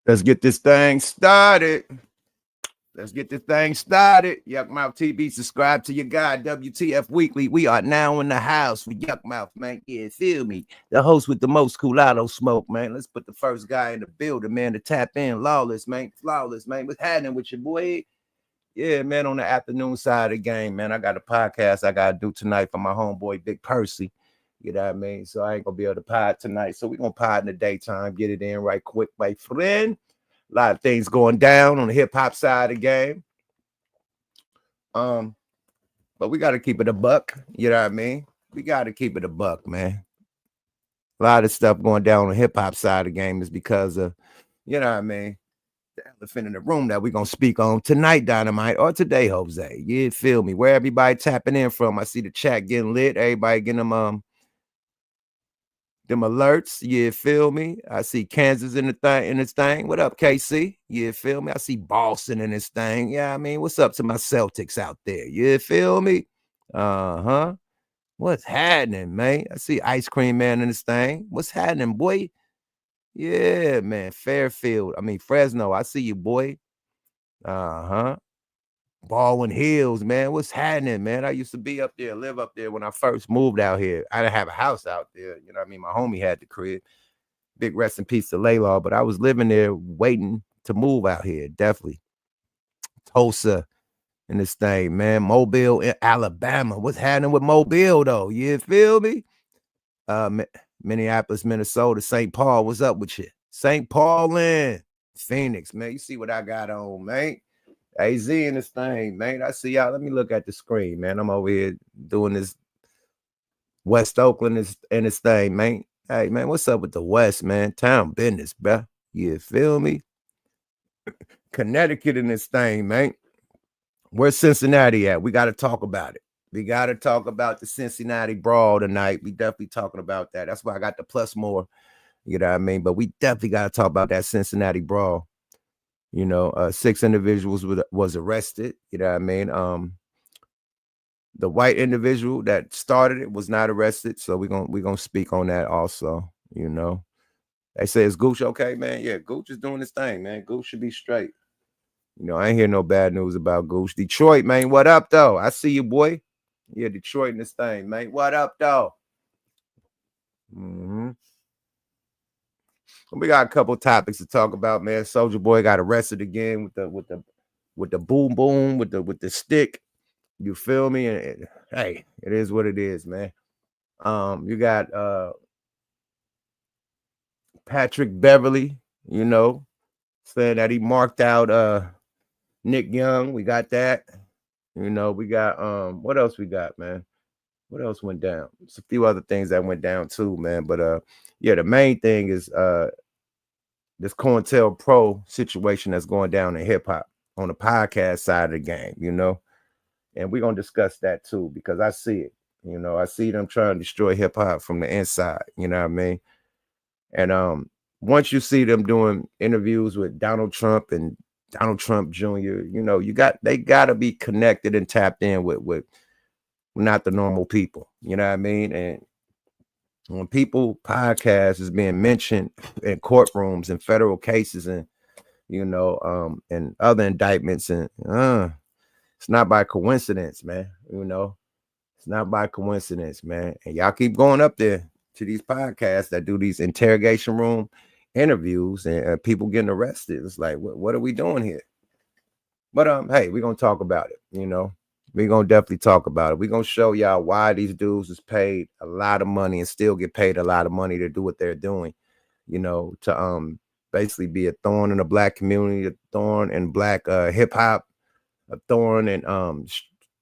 Let's get this thing started. Let's get this thing started. Yuck Mouth TV, subscribe to your guy, WTF Weekly. We are now in the house with Yuck Mouth, man. Yeah, feel me? The host with the most Culado smoke, man. Let's put the first guy in the building, man, to tap in. Lawless, man. Flawless, man. What's happening with your boy? Yeah, man, on the afternoon side of the game, man. I got a podcast I got to do tonight for my homeboy, Big Percy. You know what I mean? So I ain't going to be able to pod tonight. So we're going to pod in the daytime, get it in right quick, my friend. A lot of things going down on the hip-hop side of the game. But we got to keep it a buck. You know what I mean? We got to keep it a buck, man. A lot of stuff going down on the hip-hop side of the game is because of, you know what I mean, the elephant in the room that we're going to speak on tonight, Dynamite, or today, Jose. You feel me? Where everybody tapping in from. I see the chat getting lit. Everybody getting them alerts. You feel me? I see Kansas in this thing. What up, KC? You feel me? I see Boston in this thing. Yeah, I mean, what's up to my Celtics out there? You feel me? Uh-huh. What's happening, man? I see Ice Cream Man in this thing. What's happening, boy? Yeah, man. Fresno. I see you, boy. Uh-huh. Baldwin Hills, man. What's happening, man? I used to be up there, live up there when I first moved out here. I didn't have a house out there. You know what I mean? My homie had the crib. Big rest in peace to Laylaw, but I was living there waiting to move out here. Definitely. Tulsa and this thing, man. Mobile in Alabama. What's happening with Mobile, though? You feel me? Minneapolis, Minnesota, St. Paul. What's up with you? St. Paul in Phoenix, man. You see what I got on, man? AZ in this thing, man. I see y'all. Let me look at the screen, man. I'm over here doing this West Oakland in this thing, man. Hey, man, what's up with the West, man? Town business, bro. You feel me? Connecticut in this thing, man. Where's Cincinnati at? We got to talk about it. We got to talk about the Cincinnati brawl tonight. We definitely talking about that. That's why I got the plus more. You know what I mean? But we definitely got to talk about that Cincinnati brawl. You know, 6 individuals was arrested. You know what I mean? The white individual that started it was not arrested. So we're gonna speak on that also. You know, they say, is Gooch okay, man? Yeah, Gooch is doing his thing, man. Gooch should be straight. You know, I ain't hear no bad news about Gooch. Detroit, man, what up, though? I see you, boy. Yeah, Detroit in this thing, man. What up, though? Mm-hmm. We got a couple topics to talk about, man. SOULJA Boy got arrested again with the boom boom with the stick. You feel me? And hey, it is what it is, man. You got Patrick Beverly, you know, saying that he marked out Nick Young. We got that. You know, we got what else we got, man? What else went down? There's a few other things that went down too, man. But yeah, the main thing is this COINTELPRO situation that's going down in hip hop on the podcast side of the game, you know. And we're gonna discuss that too, because I see it. You know, I see them trying to destroy hip hop from the inside, you know what I mean? And once you see them doing interviews with Donald Trump and Donald Trump Jr., you know, they gotta be connected and tapped in with not the normal people, you know what I mean? And when people podcast is being mentioned in courtrooms and federal cases and you know, and other indictments, and it's not by coincidence, man. You know, it's not by coincidence, man. And y'all keep going up there to these podcasts that do these interrogation room interviews and people getting arrested. It's like, what are we doing here? But hey, we're gonna talk about it, you know. We're gonna definitely talk about it. We're gonna show y'all why these dudes is paid a lot of money and still get paid a lot of money to do what they're doing, you know, to basically be a thorn in the black community, a thorn in black hip hop, a thorn in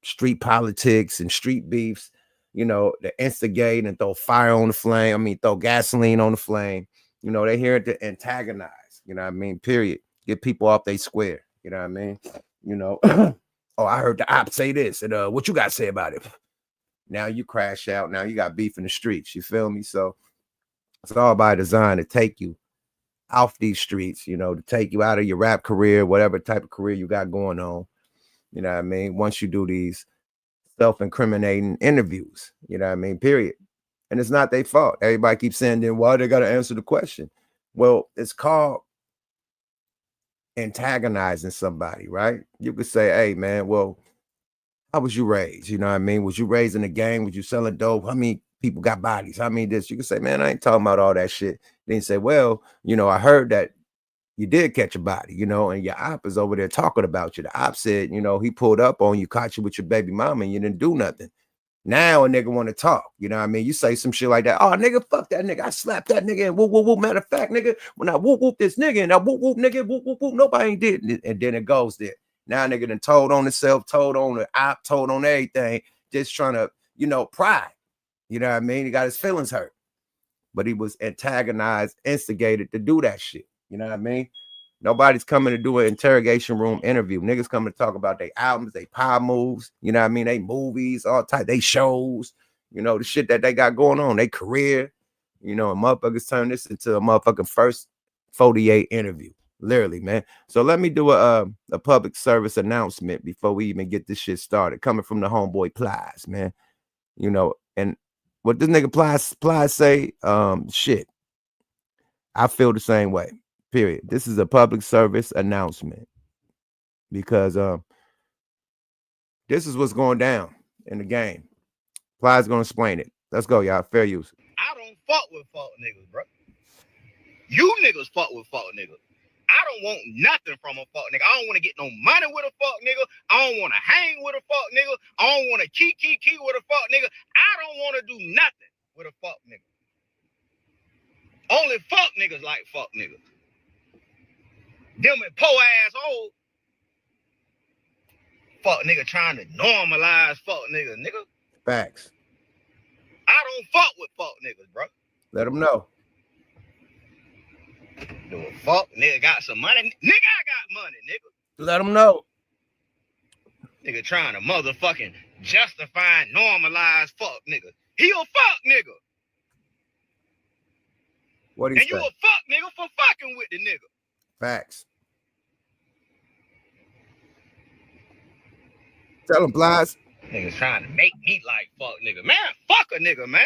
street politics and street beefs, you know, to instigate and throw fire on the flame. I mean, throw gasoline on the flame. You know, they're here to antagonize, you know what I mean? Period. Get people off they square, you know what I mean? You know, oh, I heard the op say this, and what you got to say about it? Now you crash out. Now you got beef in the streets. You feel me? So it's all by design to take you off these streets, you know, to take you out of your rap career, whatever type of career you got going on. You know what I mean? Once you do these self-incriminating interviews, you know what I mean? Period. And it's not their fault. Everybody keeps saying, then why they got to answer the question? Well, it's called antagonizing somebody, right? You could say, hey, man, well, how was you raised? You know what I mean? Was you raised in a gang? Was you selling dope? How many people got bodies? How many this? You could say, man, I ain't talking about all that shit. Then you say, well, you know, I heard that you did catch a body, you know, and your op is over there talking about you. The op said, you know, he pulled up on you, caught you with your baby mama, and you didn't do nothing. Now a nigga want to talk, you know what I mean? You say some shit like that. Oh, nigga, fuck that nigga. I slapped that nigga and whoop, whoop, whoop. Matter of fact, nigga, when I whoop, whoop this nigga and I whoop, whoop, nigga, whoop, whoop, whoop, nobody ain't did it. And then it goes there. Now nigga done told on himself, told on the op, told on everything, just trying to, you know, pride. You know what I mean? He got his feelings hurt. But he was antagonized, instigated to do that shit. You know what I mean? Nobody's coming to do an interrogation room interview. Niggas coming to talk about their albums, their power moves, you know what I mean? They movies, all type, they shows, you know, the shit that they got going on, their career, you know, and motherfuckers turn this into a motherfucking first 48 interview. Literally, man. So let me do a public service announcement before we even get this shit started. Coming from the homeboy Plies, man. You know, and what this nigga Plies say, shit. I feel the same way. Period. This is a public service announcement because this is what's going down in the game. Plies gonna explain it. Let's go, y'all. Fair use. I don't fuck with fuck niggas, bro. You niggas fuck with fuck niggas. I don't want nothing from a fuck nigga. I don't want to get no money with a fuck nigga. I don't want to hang with a fuck nigga. I don't want to key with a fuck nigga. I don't want to do nothing with a fuck nigga. Only fuck niggas like fuck niggas. Them and po ass old fuck nigga trying to normalize fuck nigga. Facts. I don't fuck with fuck niggas, bro. Let them know. Do a fuck nigga got some money? Nigga, I got money, nigga. Let them know. Nigga trying to motherfucking justify, normalize fuck nigga. He a fuck nigga. What he and say? You a fuck nigga for fucking with the nigga. Facts. Tell him, Plies. Niggas trying to make me like fuck nigga. Man, fuck a nigga, man.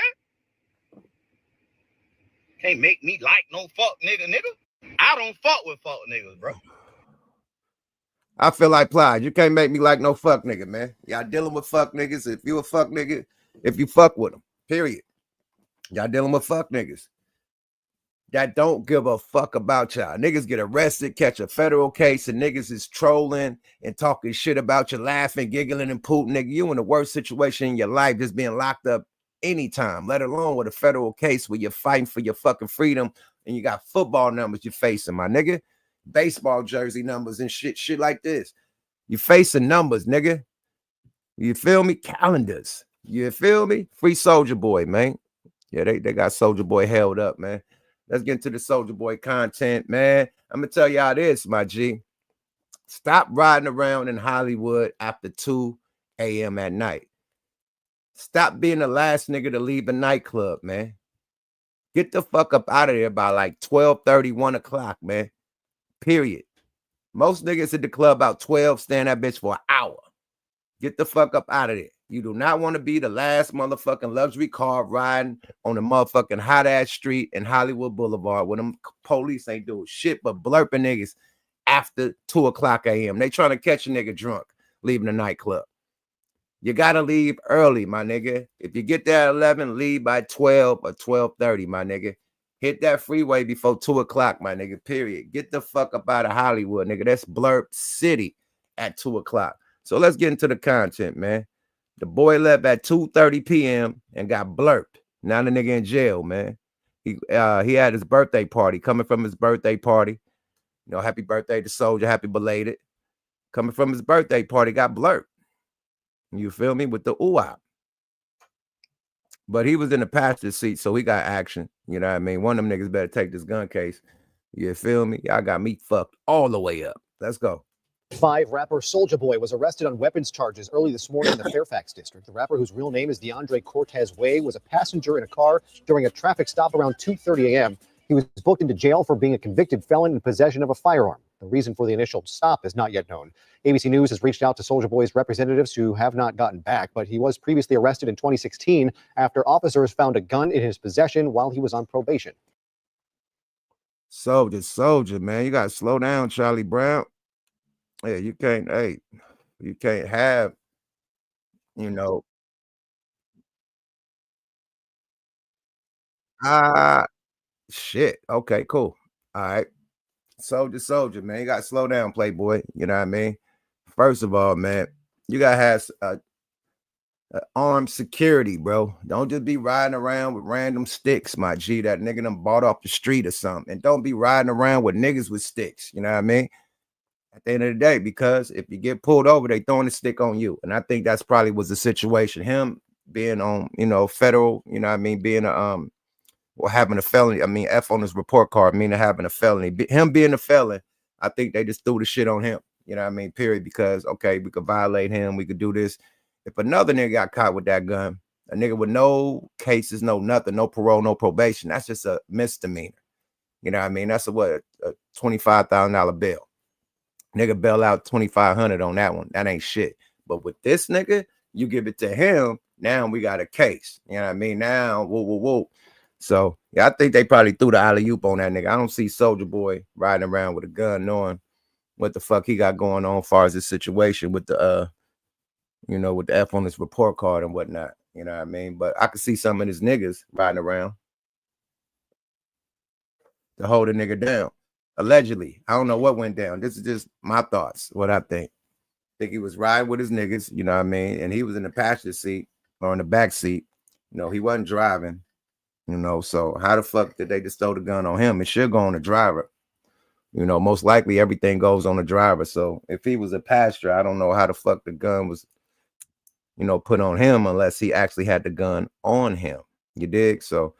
Can't make me like no fuck nigga. I don't fuck with fuck niggas, bro. I feel like Plies. You can't make me like no fuck nigga, man. Y'all dealing with fuck niggas. If you a fuck nigga, if you fuck with them, period. Y'all dealing with fuck niggas that don't give a fuck about y'all. Niggas get arrested, catch a federal case, and niggas is trolling and talking shit about you, laughing, giggling, and pooting. Nigga, you in the worst situation in your life, just being locked up anytime, let alone with a federal case where you're fighting for your fucking freedom and you got football numbers you're facing, my nigga. Baseball jersey numbers and shit like this. You facing numbers, nigga. You feel me? Calendars. You feel me? Free SOULJA Boy, man. Yeah, they got SOULJA Boy held up, man. Let's get into the SOULJA Boy content, man. I'm going to tell y'all this, my G. Stop riding around in Hollywood after 2 a.m. at night. Stop being the last nigga to leave a nightclub, man. Get the fuck up out of there by like 12:30, 1 o'clock, man. Period. Most niggas at the club about 12, stand that bitch for an hour. Get the fuck up out of there. You do not want to be the last motherfucking luxury car riding on the motherfucking hot-ass street in Hollywood Boulevard where them police ain't doing shit but blurping niggas after 2 o'clock a.m. They trying to catch a nigga drunk leaving the nightclub. You got to leave early, my nigga. If you get there at 11, leave by 12 or 12:30, my nigga. Hit that freeway before 2 o'clock, my nigga, period. Get the fuck up out of Hollywood, nigga. That's Blurp City at 2 o'clock. So let's get into the content, man. The boy left at 2:30 p.m. and got blurped. Now the nigga in jail, man. He had his birthday party. Coming from his birthday party. You know, happy birthday to SOULJA. Happy belated. Coming from his birthday party, got blurped. You feel me? With the ooh-ah. But he was in the passenger seat, so he got action. You know what I mean? One of them niggas better take this gun case. You feel me? Y'all got me fucked all the way up. Let's go. 5 rapper SOULJA Boy was arrested on weapons charges early this morning in the Fairfax district. The rapper, whose real name is DeAndre Cortez Way, was a passenger in a car during a traffic stop around 2:30 a.m. He was booked into jail for being a convicted felon in possession of a firearm. The reason for the initial stop is not yet known. ABC News has reached out to SOULJA Boy's representatives who have not gotten back, but he was previously arrested in 2016 after officers found a gun in his possession while he was on probation. Soldier, man. You gotta slow down, Charlie Brown. Yeah, you can't, hey, you can't have, you know, ah shit. Okay, cool. All right. Soldier, man. You gotta slow down, Playboy. You know what I mean? First of all, man, you gotta have armed security, bro. Don't just be riding around with random sticks, my G. That nigga done bought off the street or something. And don't be riding around with niggas with sticks. You know what I mean? At the end of the day, because if you get pulled over, they throwing a stick on you. And I think that's probably was the situation. Him being on, federal, you know what I mean, being a or having a felony. I mean, F on his report card, meaning having a felony. Him being a felon, I think they just threw the shit on him. You know what I mean? Period. Because okay, we could violate him, we could do this. If another nigga got caught with that gun, a nigga with no cases, no nothing, no parole, no probation, that's just a misdemeanor. You know what I mean? That's a $25,000 bill. Nigga bail out 2,500 on that one. That ain't shit. But with this nigga, you give it to him. Now we got a case. You know what I mean? Now, whoa. So yeah, I think they probably threw the alley-oop on that nigga. I don't see Soldier Boy riding around with a gun, knowing what the fuck he got going on as far as this situation with the with the F on his report card and whatnot. You know what I mean? But I could see some of his niggas riding around to hold a nigga down. Allegedly. I don't know what went down. This is just my thoughts, what I think. He was riding with his niggas, you know what I mean? And he was in the passenger seat or in the back seat. He wasn't driving, so how the fuck did they just throw the gun on him? It should go on the driver. Most likely everything goes on the driver. So if he was a passenger, I don't know how the fuck the gun was, put on him unless he actually had the gun on him. You dig? So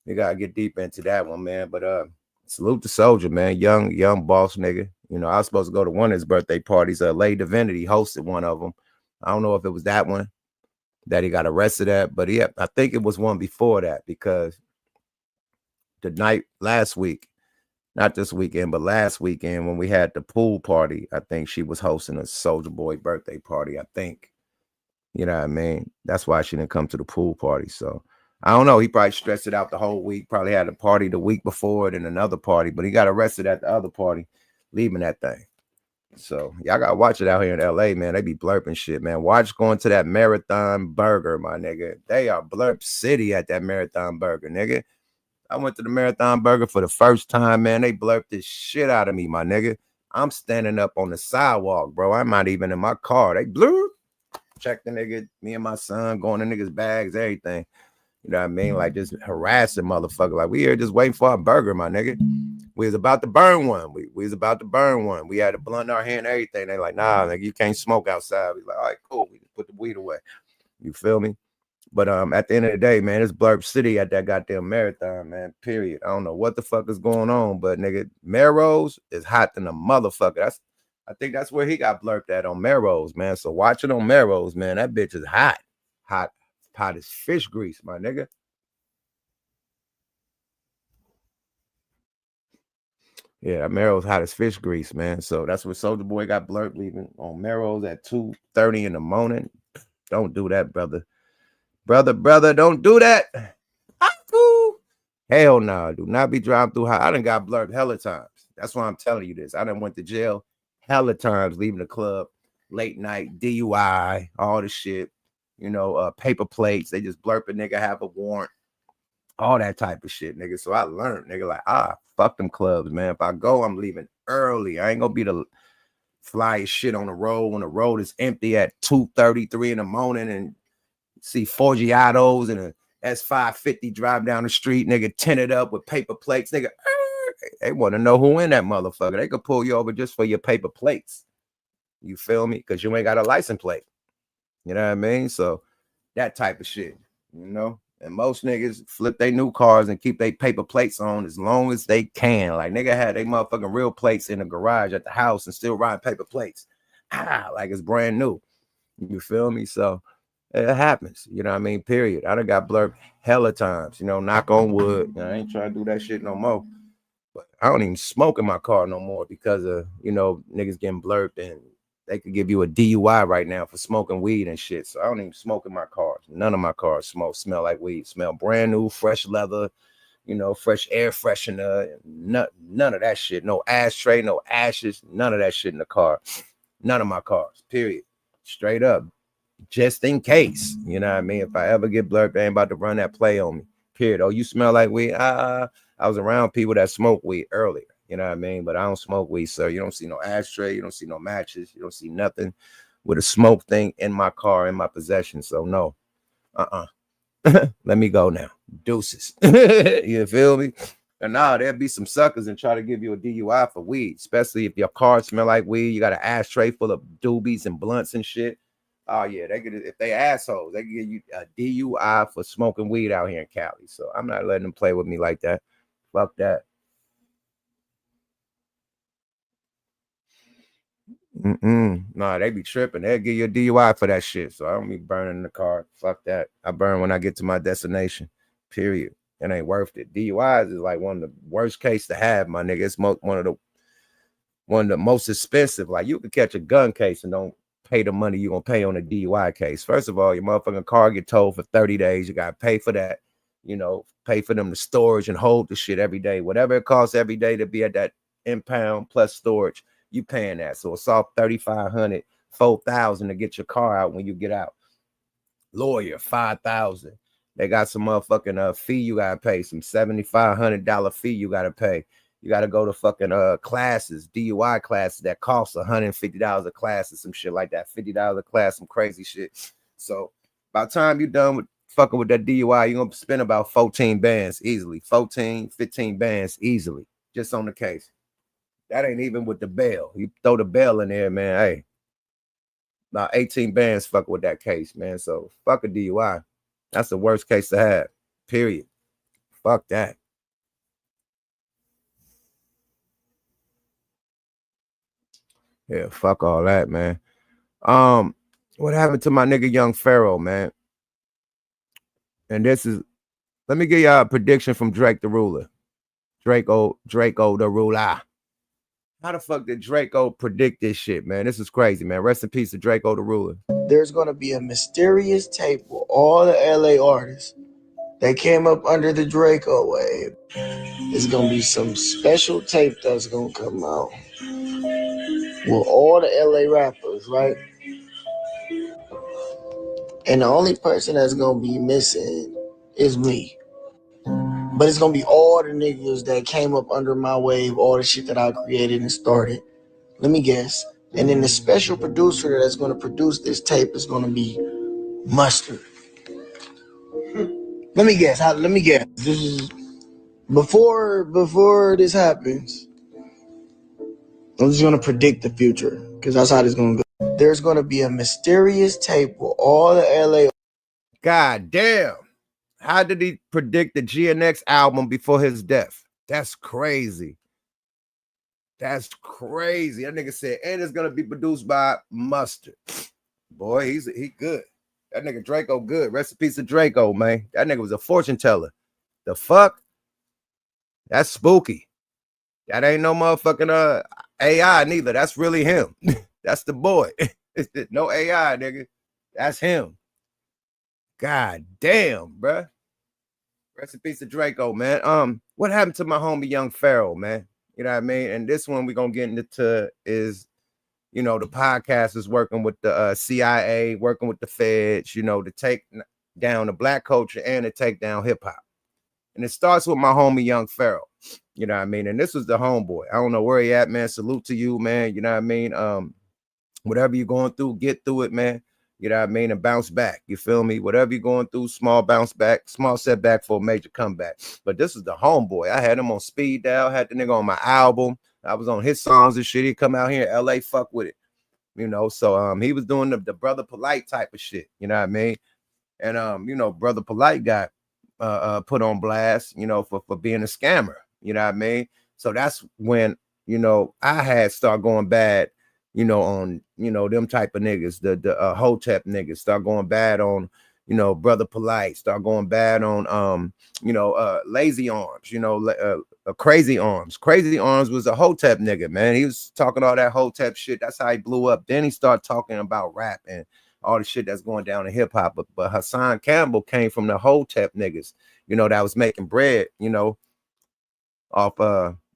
you gotta get deep into that one, man. But salute the Soldier, man. Young boss nigga. I was supposed to go to one of his birthday parties. Lay Divinity hosted one of them. I don't know if it was that one that he got arrested at, but yeah, I think it was one before that, because the night last week, not this weekend, but last weekend when we had the pool party, I think she was hosting a Soldier Boy birthday party, I think. You know what I mean? That's why she didn't come to the pool party. So I don't know. He probably stressed it out the whole week. Probably had a party the week before it and another party, but he got arrested at the other party, leaving that thing. So y'all gotta watch it out here in LA, man. They be blurping shit, man. Watch going to that Marathon Burger, my nigga. They are blurp city at that Marathon Burger, nigga. I went to the Marathon Burger for the first time, man. They blurped this shit out of me, my nigga. I'm standing up on the sidewalk, bro. I'm not even in my car. They blurp. Check the nigga, me and my son going to niggas' bags, everything. You know what I mean? Like just harassing motherfucker. Like we here just waiting for our burger, my nigga. We was about to burn one. We was about to burn one. We had a blunt in our hand, everything. They like, nah, nigga, you can't smoke outside. We like, all right, cool. We just put the weed away. You feel me? But at the end of the day, man, it's blurp city at that goddamn Marathon, man. Period. I don't know what the fuck is going on, but nigga, Melrose is hot than a motherfucker. I think that's where he got blurped at, on Melrose, man. So watch it on Melrose, man. That bitch is hot. Hot as fish grease, my nigga. Yeah, Melrose hot as fish grease, man. So that's where Soldier Boy got blurped, leaving on Melrose at 2:30 in the morning. Don't do that, brother. Brother, don't do that. Hell no. Do not be driving through high. I done got blurred hella times. That's why I'm telling you this. I done went to jail hella times, leaving the club, late night, DUI, all the shit, paper plates. They just blurp a nigga, have a warrant, all that type of shit, nigga. So I learned, nigga, like, fuck them clubs, man. If I go, I'm leaving early. I ain't gonna be the flyest shit on the road when the road is empty at 2:33 in the morning and see Forgiatos and a S550 drive down the street, nigga, tinted up with paper plates, nigga. They want to know who in that motherfucker. They could pull you over just for your paper plates. You feel me? Because you ain't got a license plate. You know what I mean? So that type of shit, And most niggas flip their new cars and keep their paper plates on as long as they can. Like nigga had they motherfucking real plates in the garage at the house and still riding paper plates. Like it's brand new. You feel me? So it happens. You know what I mean? Period. I done got blurred hella times. Knock on wood. I ain't trying to do that shit no more. But I don't even smoke in my car no more because of, niggas getting blurred, and they could give you a DUI right now for smoking weed and shit. So I don't even smoke in my cars. None of my cars smell like weed. Smell brand new, fresh leather. you know, fresh air freshener, none of that shit. No ashtray, no ashes, none of that shit in the car. None of my cars, period. Straight up. Just in case, you know what I mean? If I ever get blurred, they ain't about to run that play on me. Period. Oh, you smell like weed? I was around people that smoke weed earlier, you know what I mean? But I don't smoke weed, so you don't see no ashtray, you don't see no matches, you don't see nothing with a smoke thing in my car, in my possession. So no, let me go now. Deuces. You feel me? And now there'll be some suckers and try to give you a DUI for weed, especially if your car smell like weed. You got an ashtray full of doobies and blunts and shit. Oh yeah, they could, if they assholes, they can give you a DUI for smoking weed out here in Cali. So I'm not letting them play with me like that. Fuck that. Nah, they be tripping. They'll give you a DUI for that shit. So I don't be burning the car. Fuck that. I burn when I get to my destination. Period. It ain't worth it. DUIs is like one of the worst case to have, my nigga. It's one of the most expensive. Like you could catch a gun case and don't pay the money you're gonna pay on a DUI case. First of all, your motherfucking car get towed for 30 days. You gotta pay for that, you know, pay for them to storage and hold the shit every day. Whatever it costs every day to be at that impound plus storage, you paying that. So it's all 3,500, 4,000 to get your car out when you get out. Lawyer, 5,000. They got some motherfucking fee you gotta pay, some $7,500 fee you gotta pay. You got to go to fucking classes, DUI classes that cost $150 a class or some shit like that, $50 a class, some crazy shit. So by the time you're done with fucking with that DUI, you're going to spend about 14 bands easily, 14, 15 bands easily, just on the case. That ain't even with the bail. You throw the bail in there, man, hey, about 18 bands fucking with that case, man. So fuck a DUI. That's the worst case to have, period. Fuck that. Yeah, fuck all that, man. What happened to my nigga Young Pharaoh, man? And this is, let me give y'all a prediction from Drake the Ruler. Draco the Ruler. How the fuck did Draco predict this shit, man? This is crazy, man. Rest in peace to Draco the Ruler. There's gonna be a mysterious tape with all the LA artists that came up under the Draco wave. There's gonna be some special tape that's gonna come out with all the LA rappers, right? And the only person that's gonna be missing is me. But it's gonna be all the niggas that came up under my wave, all the shit that I created and started. Let me guess. And then the special producer that's gonna produce this tape is gonna be Mustard. Let me guess. This is before this happens. I'm just gonna predict the future because that's how this gonna go. There's gonna be a mysterious tape with all the LA. God damn. How did he predict the GNX album before his death? That's crazy. That's crazy. That nigga said, and it's gonna be produced by Mustard. Boy, he good. That nigga Draco good. Rest in peace to Draco, man. That nigga was a fortune teller. The fuck? That's spooky. That ain't no motherfucking AI neither. That's really him. That's the boy. No AI, nigga. That's him. God damn, bruh. Rest in peace to Draco, man. What happened to my homie Young Pharaoh, man? You know what I mean? And this one we're gonna get into is, you know, the podcast is working with the CIA, working with the feds, you know, to take down the black culture and to take down hip hop. And it starts with my homie Young Pharaoh. You know what I mean? And this was the homeboy. I don't know where he at, man. Salute to you, man. You know what I mean? Whatever you're going through, get through it, man. You know what I mean? And bounce back. You feel me? Whatever you're going through, small bounce back, small setback for a major comeback. But this is the homeboy. I had him on speed dial, had the nigga on my album. I was on his songs and shit. He come out here in LA, fuck with it. You know, so he was doing the Brother Polite type of shit. You know what I mean? And you know, Brother Polite got put on blast, you know, for being a scammer. You know what I mean? So that's when, you know, I had start going bad, you know, on, you know, them type of niggas, the Hotep niggas, start going bad on, you know, Brother Polite, start going bad on, you know, Lazy Arms, you know, Crazy Arms. Crazy Arms was a Hotep nigga, man. He was talking all that Hotep shit. That's how he blew up. Then he started talking about rap and all the shit that's going down in hip hop. But Hassan Campbell came from the Hotep niggas. you know, that was making bread, you know, off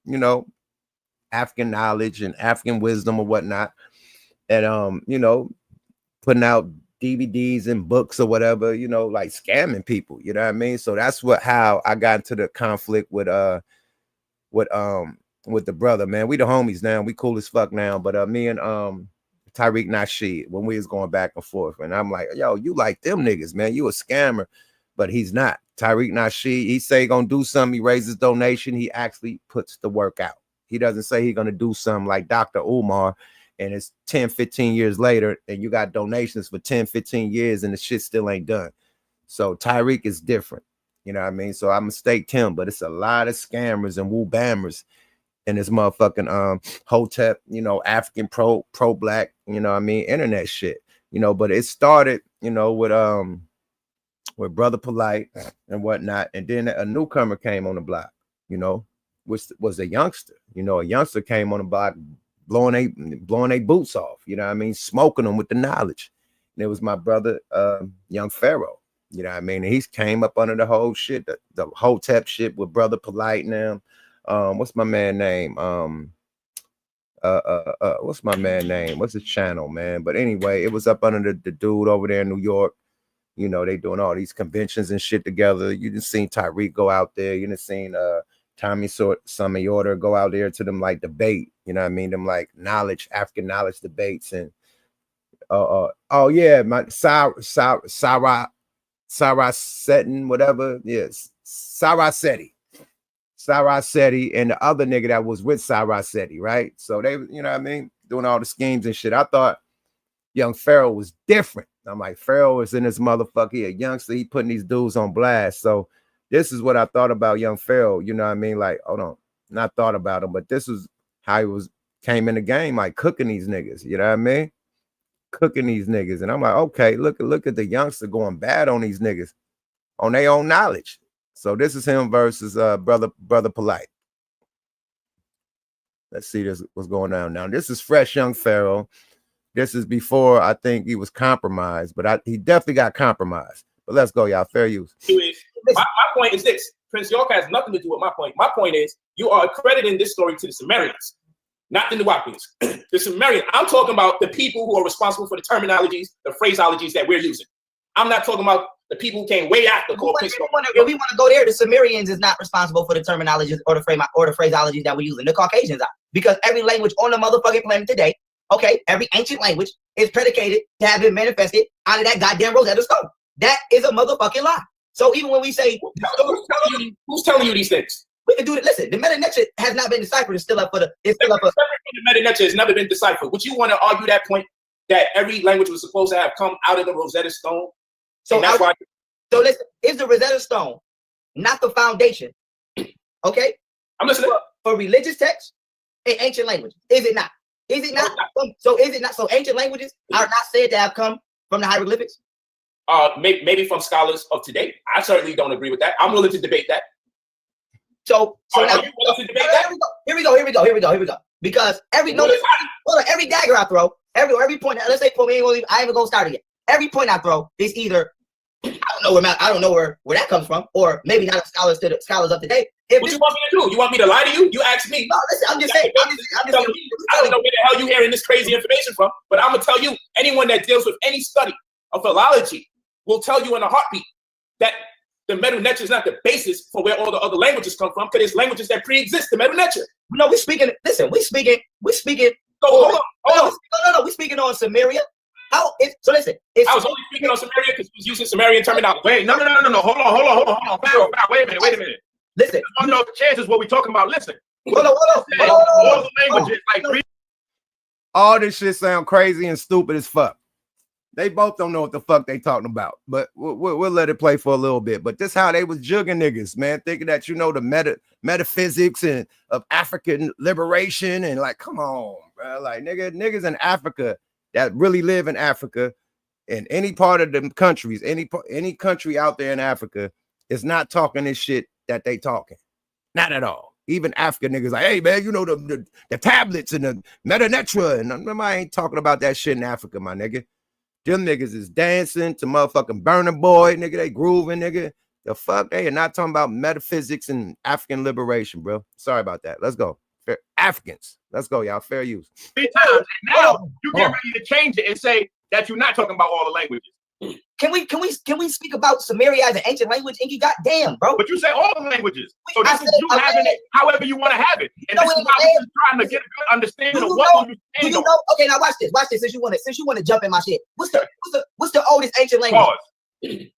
you know, African knowledge and African wisdom or whatnot. And you know, putting out DVDs and books or whatever, you know, like scamming people, you know what I mean? So that's how I got into the conflict with the brother, man. We the homies now, we cool as fuck now. But me and Tariq Nasheed, when we was going back and forth, and I'm like, yo, you like them niggas, man, you a scammer. But he's not. Tariq Nasheed, he say he gonna do something, he raises donation, he actually puts the work out. He doesn't say he's gonna do something like Dr. Umar, and it's 10, 15 years later, and you got donations for 10, 15 years, and the shit still ain't done. So Tyreek is different. You know what I mean? So I mistaked him, but it's a lot of scammers and woo bammers in this motherfucking Hotep, you know, African pro black, you know what I mean, internet shit. You know, but it started, you know, with Brother Polite and whatnot, and then a newcomer came on the block, you know, which was a youngster. You know, a youngster came on the block blowing they boots off, you know what I mean, smoking them with the knowledge. And it was my brother, Young Pharaoh, you know what I mean, and he came up under the whole shit, the Hotep shit with Brother Polite now. What's my man name? What's my man name? What's his channel, man? But anyway, it was up under the dude over there in New York. You know, they doing all these conventions and shit together. You done seen Tyreek go out there. You done seen Tommy Samayorta go out there to them like debate. You know what I mean? Them like African knowledge debates. And oh yeah, my Sarah Setten, whatever. Yes, Sarah Setti and the other nigga that was with Sarah Setti, right? So they, you know what I mean, doing all the schemes and shit. I thought Young Pharaoh was different. I'm like, Pharaoh is in this motherfucker. He a youngster. He putting these dudes on blast. So this is what I thought about Young Pharaoh. You know what I mean? Like, hold on, not thought about him, but this is how he came in the game, like cooking these niggas. You know what I mean? Cooking these niggas. And I'm like, okay, look at the youngster going bad on these niggas on their own knowledge. So this is him versus brother Polite. Let's see what's going on now. This is fresh Young Pharaoh. This is before I think he was compromised, but he definitely got compromised. But let's go, y'all. Fair use. My point is this. Prince York has nothing to do with my point. My point is you are accrediting this story to the Sumerians, not the Nuwapians. The Sumerians. I'm talking about the people who are responsible for the terminologies, the phraseologies that we're using. I'm not talking about the people who came way after. If we want to go there, the Sumerians is not responsible for the terminologies or the phraseologies that we're using. The Caucasians are, because every language on the motherfucking planet today, okay, every ancient language is predicated to have been manifested out of that goddamn Rosetta Stone. That is a motherfucking lie. So even when we say who's telling you these things? We can do it. Listen, the Meta Netra has not been deciphered. It's still up for the. It's still up for the Meta Netra has never been deciphered. Would you want to argue that point that every language was supposed to have come out of the Rosetta Stone? So that's why. So listen, is the Rosetta Stone not the foundation? Okay, I'm listening. For religious texts in ancient languages, is it not? Is it not? So is it not? So ancient languages are not said to have come from the hieroglyphics? Maybe from scholars of today. I certainly don't agree with that. I'm willing to debate that. So now, are you willing to debate that? Here we go. Because every dagger I throw, every point. Let's say I ain't even gonna start it yet. Every point I throw is either I don't know where that comes from, or maybe not scholars to the scholars of today. What you want me to do? You want me to lie to you? You ask me. No, listen, I'm just saying. I don't know where the hell you hearing this crazy information from, but I'm gonna tell you, anyone that deals with any study of philology will tell you in a heartbeat that the Medu Neter is not the basis for where all the other languages come from, because it's languages that pre-exist the Medu Neter. No, we're speaking. Listen, we're speaking. So hold on. No. We're speaking on Samaria. So listen. I was only speaking on Samaria because he was using Sumerian terminology. Wait, no. Hold on. Wait a minute. Listen. I know the chances what we're talking about. Listen. Hold on. All the languages, all this shit sound crazy and stupid as fuck. They both don't know what the fuck they talking about, but we'll let it play for a little bit. But this how they was jugging niggas, man, thinking that you know the metaphysics and of African liberation, and like, come on, bro, like niggas in Africa that really live in Africa, in any part of the countries, any country out there in Africa is not talking this shit that they talking, not at all. Even African niggas like, hey man, you know the tablets and the Meta Netra, and I ain't talking about that shit in Africa, my nigga. Them niggas is dancing to motherfucking Burna Boy, nigga. They grooving, nigga. The fuck? They are not talking about metaphysics and African liberation, bro. Sorry about that. Let's go. Africans. Let's go, y'all. Fair use. 3 times. And now you get ready to change it and say that you're not talking about all the languages. Can we speak about Samaria as an ancient language? Inky, goddamn, bro. But you say all the languages. So this is you having it however you want to have it. And this is why we're just trying to get a good understanding of what you stand on. Okay, now watch this. Watch this. Since you want to jump in my shit. What's the oldest ancient language? Pause.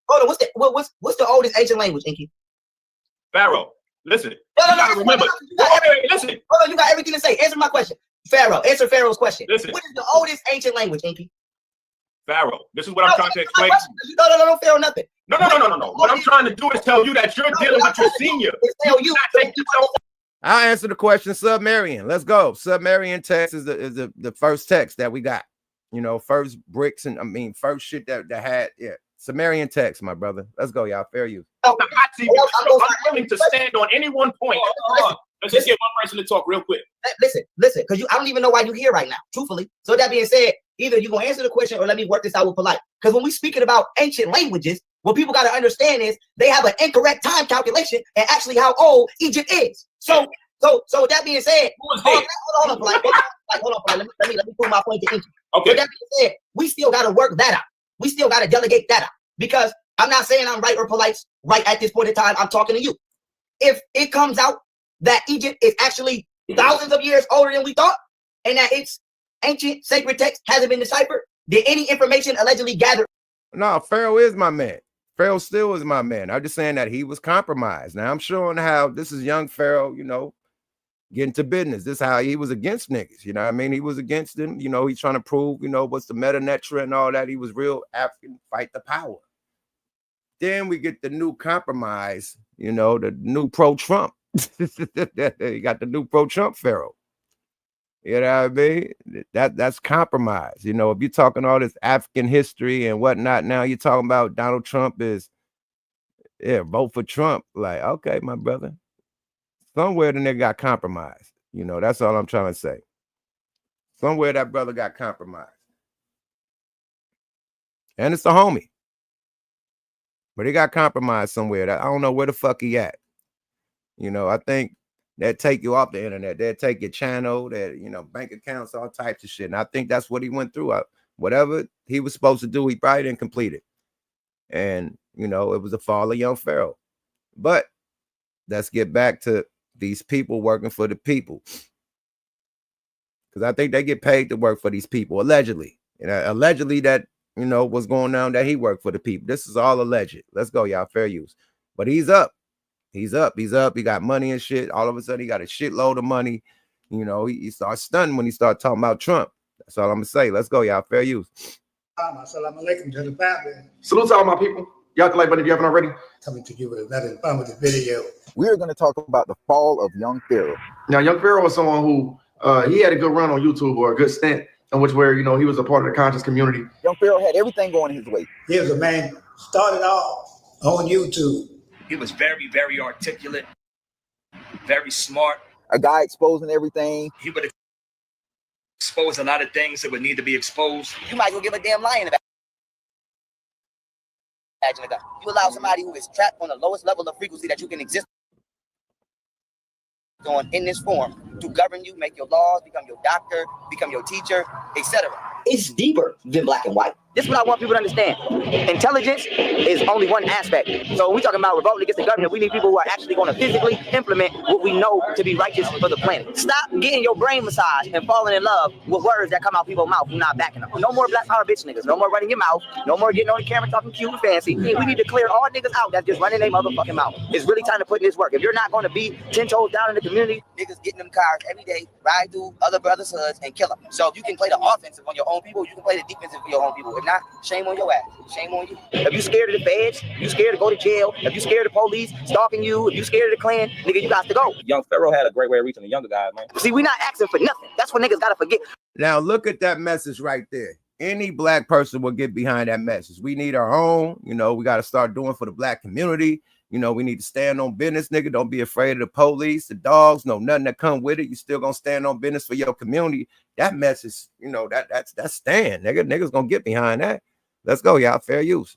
Hold on. What's the oldest ancient language, Inky? Pharaoh. Listen. No, remember. Listen. Hold on, you got everything to say. Answer my question. Pharaoh. Answer Pharaoh's question. Listen. What is the oldest ancient language, Inky? Pharaoh. This is what I'm trying to explain. No, Pharaoh, nothing. No. What I'm trying to do is tell you that you're dealing with your senior. I'll answer the question. Submarian. Let's go. Submarian text is the first text that we got. You know, first bricks and first shit that had Sumerian text, my brother. Let's go, y'all. Fair use. I'm willing to stand on any one point. Let's just get one person to talk real quick. Listen, because I don't even know why you're here right now, truthfully. So that being said, either you're going to answer the question or let me work this out with polite. Because when we're speaking about ancient languages, what people got to understand is they have an incorrect time calculation and actually how old Egypt is. So with that being said, hold on, polite. Let me prove my point to Egypt. Okay. With that being said, we still got to work that out. We still got to delegate that out. Because I'm not saying I'm right or polite right at this point in time. I'm talking to you. If it comes out that Egypt is actually thousands of years older than we thought, and that its ancient sacred text hasn't been deciphered, did any information allegedly gathered? No, Pharaoh is my man. Pharaoh still is my man. I'm just saying that he was compromised. Now I'm showing how this is young Pharaoh, you know, getting to business. This is how he was against niggas. You know what I mean? He was against them. You know, he's trying to prove, you know, what's the meta netra and all that. He was real African, fight the power. Then we get the new compromise, you know, the new pro-Trump. You got the new pro-Trump Pharaoh. You know what I mean? That's compromise. You know, if you're talking all this African history and whatnot, now you're talking about Donald Trump is, vote for Trump. Like, okay, my brother. Somewhere the nigga got compromised. You know, that's all I'm trying to say. Somewhere that brother got compromised. And it's a homie. But he got compromised somewhere. I don't know where the fuck he at. You know, I think they'll take you off the internet. They'll take your channel, bank accounts, all types of shit. And I think that's what he went through. Whatever he was supposed to do, he probably didn't complete it. And, you know, it was a fall of young Pharaoh. But let's get back to these people working for the people. Because I think they get paid to work for these people, allegedly. Allegedly that, you know, what's going on, that he worked for the people. This is all alleged. Let's go, y'all. Fair use. But he's up. He's up. He got money and shit. All of a sudden, he got a shitload of money. You know, he starts stunting when he starts talking about Trump. That's all I'm going to say. Let's go, y'all. Fair use. Assalamu alaikum to the family. Salute to all my people. Y'all can like button if you haven't already. Coming to you with another informative video. We are going to talk about the fall of young Pharaoh. Now, young Pharaoh was someone who he had a good run on YouTube, or a good stint, in which where, you know, he was a part of the conscious community. Young Pharaoh had everything going his way. He was a man started off on YouTube. He was very, very articulate, very smart. A guy exposing everything. He would expose a lot of things that would need to be exposed. You might as well give a damn lion a badge. You allow somebody who is trapped on the lowest level of frequency that you can exist on in this form to govern you, make your laws, become your doctor, become your teacher, etc. It's deeper than black and white. This is what I want people to understand. Intelligence is only one aspect. So when we talking about revolting against the government, we need people who are actually going to physically implement what we know to be righteous for the planet. Stop getting your brain massaged and falling in love with words that come out people's mouth who not backing them. No more black power bitch niggas. No more running your mouth. No more getting on the camera talking cute and fancy. We need to clear all niggas out that's just running their motherfucking mouth. It's really time to put in this work. If you're not going to be 10 toes down in the community, niggas getting them cars every day, ride through other brothers' hoods and kill them. So if you can play the offensive on your own people, you can play the defensive for your own people. If not, shame on your ass. Shame on you. If you scared of the feds, you scared to go to jail, if you scared of police stalking you, if you scared of the Klan, nigga, you got to go. Young Pharaoh had a great way of reaching the younger guys, man. See, we're not asking for nothing. That's what niggas got to forget. Now, look at that message right there. Any black person will get behind that message. We need our own, you know, we got to start doing for the black community. You know, we need to stand on business, nigga. Don't be afraid of the police, the dogs, no nothing that come with it. You still gonna stand on business for your community. That message, you know, that's stand, nigga. Niggas gonna get behind that. Let's go, y'all. Fair use.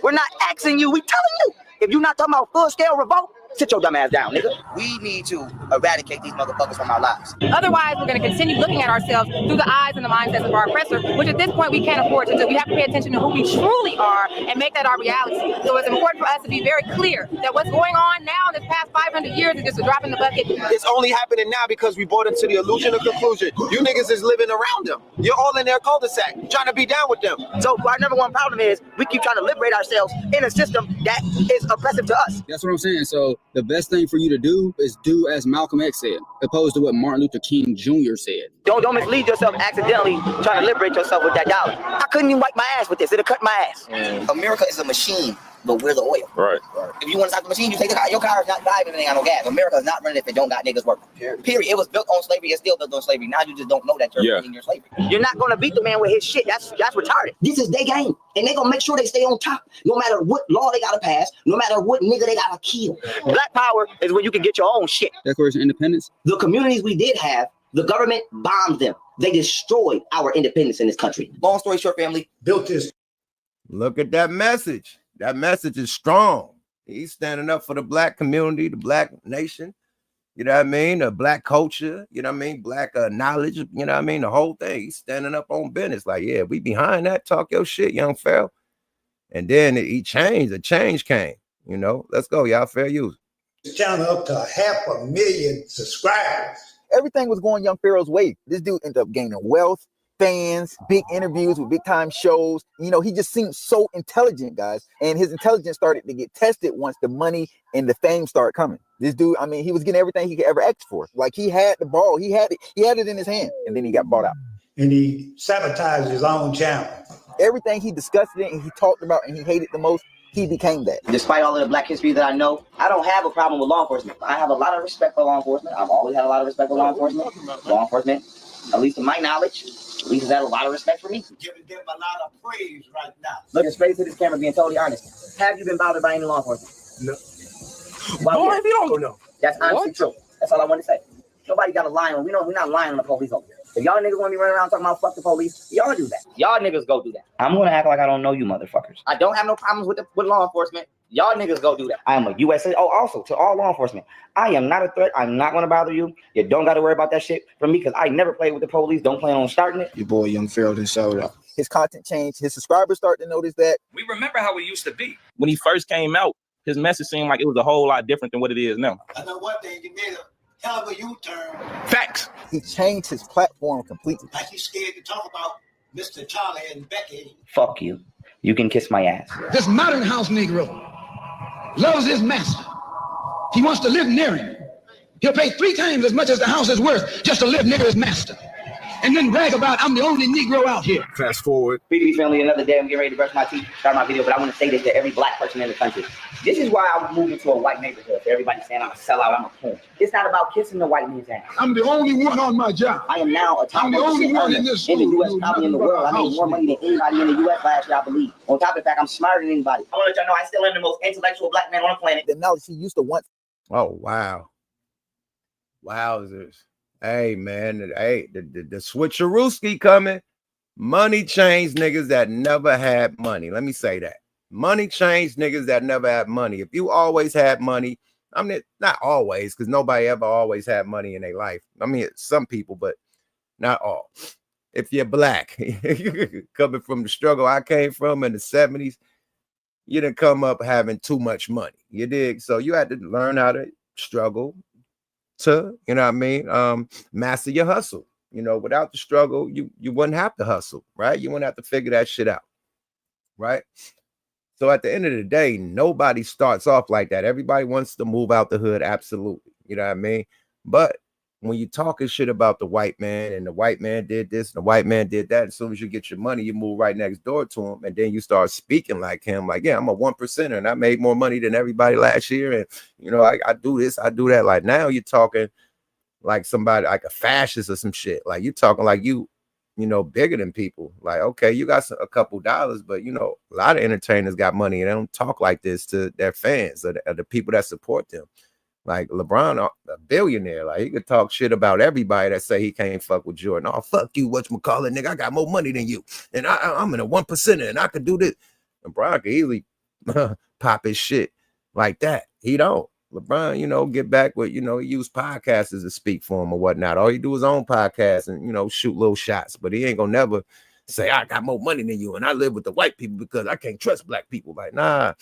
We're not asking you. We telling you. If you're not talking about full-scale revolt, sit your dumb ass down, nigga. We need to eradicate these motherfuckers from our lives. Otherwise, we're going to continue looking at ourselves through the eyes and the mindsets of our oppressor, which at this point we can't afford to do. We have to pay attention to who we truly are and make that our reality. So it's important for us to be very clear that what's going on now in this past 500 years is just a drop in the bucket. It's only happening now because we bought into the illusion of conclusion. You niggas is living around them. You're all in their cul-de-sac, trying to be down with them. So our number one problem is we keep trying to liberate ourselves in a system that is oppressive to us. That's what I'm saying. So the best thing for you to do is do as Malcolm X said, opposed to what Martin Luther King Jr. said. Don't mislead yourself accidentally trying to liberate yourself with that dollar. I couldn't even wipe my ass with this. It'll cut my ass. America is a machine, but we're the oil. Right. If you want to stop the machine, you take the car. Your car is not driving if it ain't got no gas. America is not running if it don't got niggas working. Period. It was built on slavery. It's still built on slavery. Now you just don't know that you're in your slavery. You're not going to beat the man with his shit. That's retarded. This is their game. And they're going to make sure they stay on top no matter what law they got to pass, no matter what nigga they got to kill. Black power is where you can get your own shit. Declaration of Independence. The communities we did have, the government bombed them. They destroyed our independence in this country. Long story short, family. Built this. Look at that message. That message is strong. He's standing up for the black community, the black nation. You know what I mean? The black culture, you know what I mean? Black knowledge, you know what I mean? The whole thing. He's standing up on business. Like, yeah, we behind that. Talk your shit, young fella. And then he changed. A change came. You know, let's go, y'all. Fair use. This channel up to 500,000 subscribers. Everything was going Young Pharaoh's way. This dude ended up gaining wealth, fans, big interviews with big time shows. You know, he just seemed so intelligent, guys. And his intelligence started to get tested once the money and the fame started coming. This dude, I mean, he was getting everything he could ever ask for. Like, he had the ball, he had it in his hand, and then he got bought out. And he sabotaged his own channel. Everything he discussed it and he talked about and he hated the most, he became that. Despite all of the black history that I know, I don't have a problem with law enforcement. I have a lot of respect for law enforcement. I've always had a lot of respect for law enforcement. Law enforcement, at least to my knowledge, at least has had a lot of respect for me. Giving them a lot of praise right now. Looking straight to this camera, being totally honest. Have you been bothered by any law enforcement? No. Boy, if you don't know. That's honestly true. That's all I want to say. Nobody got a lie on. We're not lying on the police over here. If y'all niggas want to be running around talking about fuck the police, y'all do that. Y'all niggas go do that. I'm gonna act like I don't know you motherfuckers. I don't have no problems with law enforcement. Y'all niggas go do that. I am a U.S. Oh, also to all law enforcement, I am not a threat. I'm not gonna bother you. You don't got to worry about that shit from me because I never played with the police. Don't plan on starting it. Your boy Young Pharaoh done showed up. His content changed. His subscribers start to notice that. We remember how it used to be. When he first came out, his message seemed like it was a whole lot different than what it is now. I know one thing, you made a hell of a U-turn. Facts. He changed his platform completely. Like he's scared to talk about Mr. Charlie and Becky. Fuck you. You can kiss my ass. This modern house Negro loves his master. He wants to live near him. He'll pay 3 times as much as the house is worth just to live near his master. And then brag about, I'm the only Negro out here. Fast forward. BB family, another day. I'm getting ready to brush my teeth, start my video, but I want to say this to every black person in the country. This is why I moved into a white neighborhood. Everybody's saying I'm a sellout, I'm a coon. It's not about kissing the white man's ass. I'm the only one on my job. I am now a top I'm the only one in this the U.S., probably in the world. I made more money than anybody in the U.S. last year, I believe. On top of the fact, I'm smarter than anybody. I want to let y'all know I still am the most intellectual black man on the planet. The knowledge he used to want. Oh, wow. Wowzers. Hey, man. Hey, the switcherooski coming. Money changed niggas that never had money. Let me say that. Money changed niggas that never had money. If you always had money, I mean, not always, because nobody ever always had money in their life. I mean, some people, but not all. If you're black, coming from the struggle I came from in the 70s, you didn't come up having too much money. You dig? So you had to learn how to struggle to, you know what I mean, master your hustle. You know, without the struggle, you wouldn't have to hustle, right? You wouldn't have to figure that shit out, right? So at the end of the day, nobody starts off like that. Everybody wants to move out the hood, absolutely. You know what I mean? But when you're talking shit about the white man and the white man did this and the white man did that, as soon as you get your money, you move right next door to him. And then you start speaking like him, like, yeah, I'm a 1%er and I made more money than everybody last year. And, you know, I do this, I do that. Like now you're talking like somebody like a fascist or some shit. Like you're talking like you know, bigger than people. Like, okay, you got a couple dollars, but, you know, a lot of entertainers got money and they don't talk like this to their fans or the people that support them. Like LeBron, a billionaire, like he could talk shit about everybody that say he can't fuck with Jordan. Oh, fuck you, whatchamacallit, nigga. I got more money than you. And I'm in a 1%er and I could do this. LeBron could easily pop his shit like that. He don't. LeBron, you know, get back with, you know, he use podcasters to speak for him or whatnot. All he do is own podcast and, you know, shoot little shots. But he ain't gonna never say, I got more money than you and I live with the white people because I can't trust black people. Like, nah,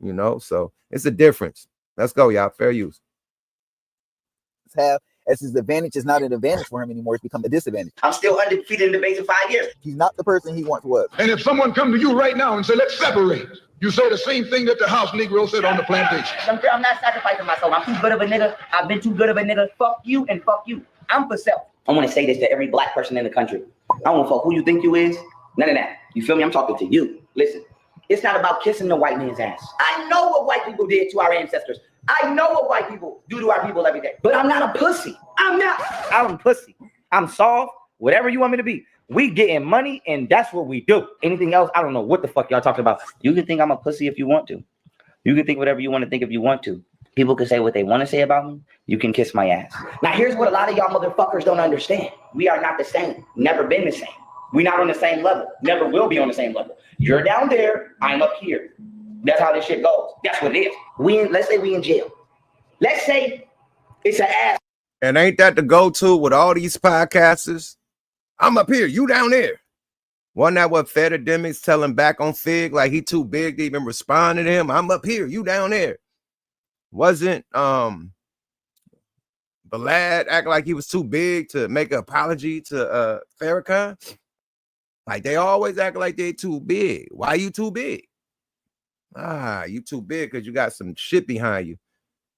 you know, so it's a difference. Let's go, y'all. Fair use. Have as his advantage is not an advantage for him anymore. It's become a disadvantage. I'm still undefeated in debates in 5 years. He's not the person he once was. And if someone come to you right now and say, let's separate, you say the same thing that the house Negro said on the plantation. I'm not sacrificing myself. I'm too good of a nigga. I've been too good of a nigga. Fuck you and fuck you. I'm for self. I want to say this to every black person in the country. I don't fuck who you think you is. None of that. You feel me? I'm talking to you. Listen, it's not about kissing the white man's ass. I know what white people did to our ancestors. I know what white people do to our people every day. But I'm not a pussy. I'm not. I'm a pussy. I'm soft. Whatever you want me to be. We getting money, and that's what we do. Anything else, I don't know what the fuck y'all talking about. You can think I'm a pussy if you want to. You can think whatever you want to think if you want to. People can say what they want to say about me. You can kiss my ass. Now, here's what a lot of y'all motherfuckers don't understand. We are not the same. Never been the same. We're not on the same level. Never will be on the same level. You're down there. I'm up here. That's how this shit goes. That's what it is. Let's say we in jail. Let's say it's an ass. And ain't that the go-to with all these podcasters? I'm up here, you down there. Wasn't that what FEDS telling back on Fig like he too big to even respond to him? I'm up here, you down there. Wasn't Balad act like he was too big to make an apology to Farrakhan? Like they always act like they too big. Why you too big? You too big because you got some shit behind you.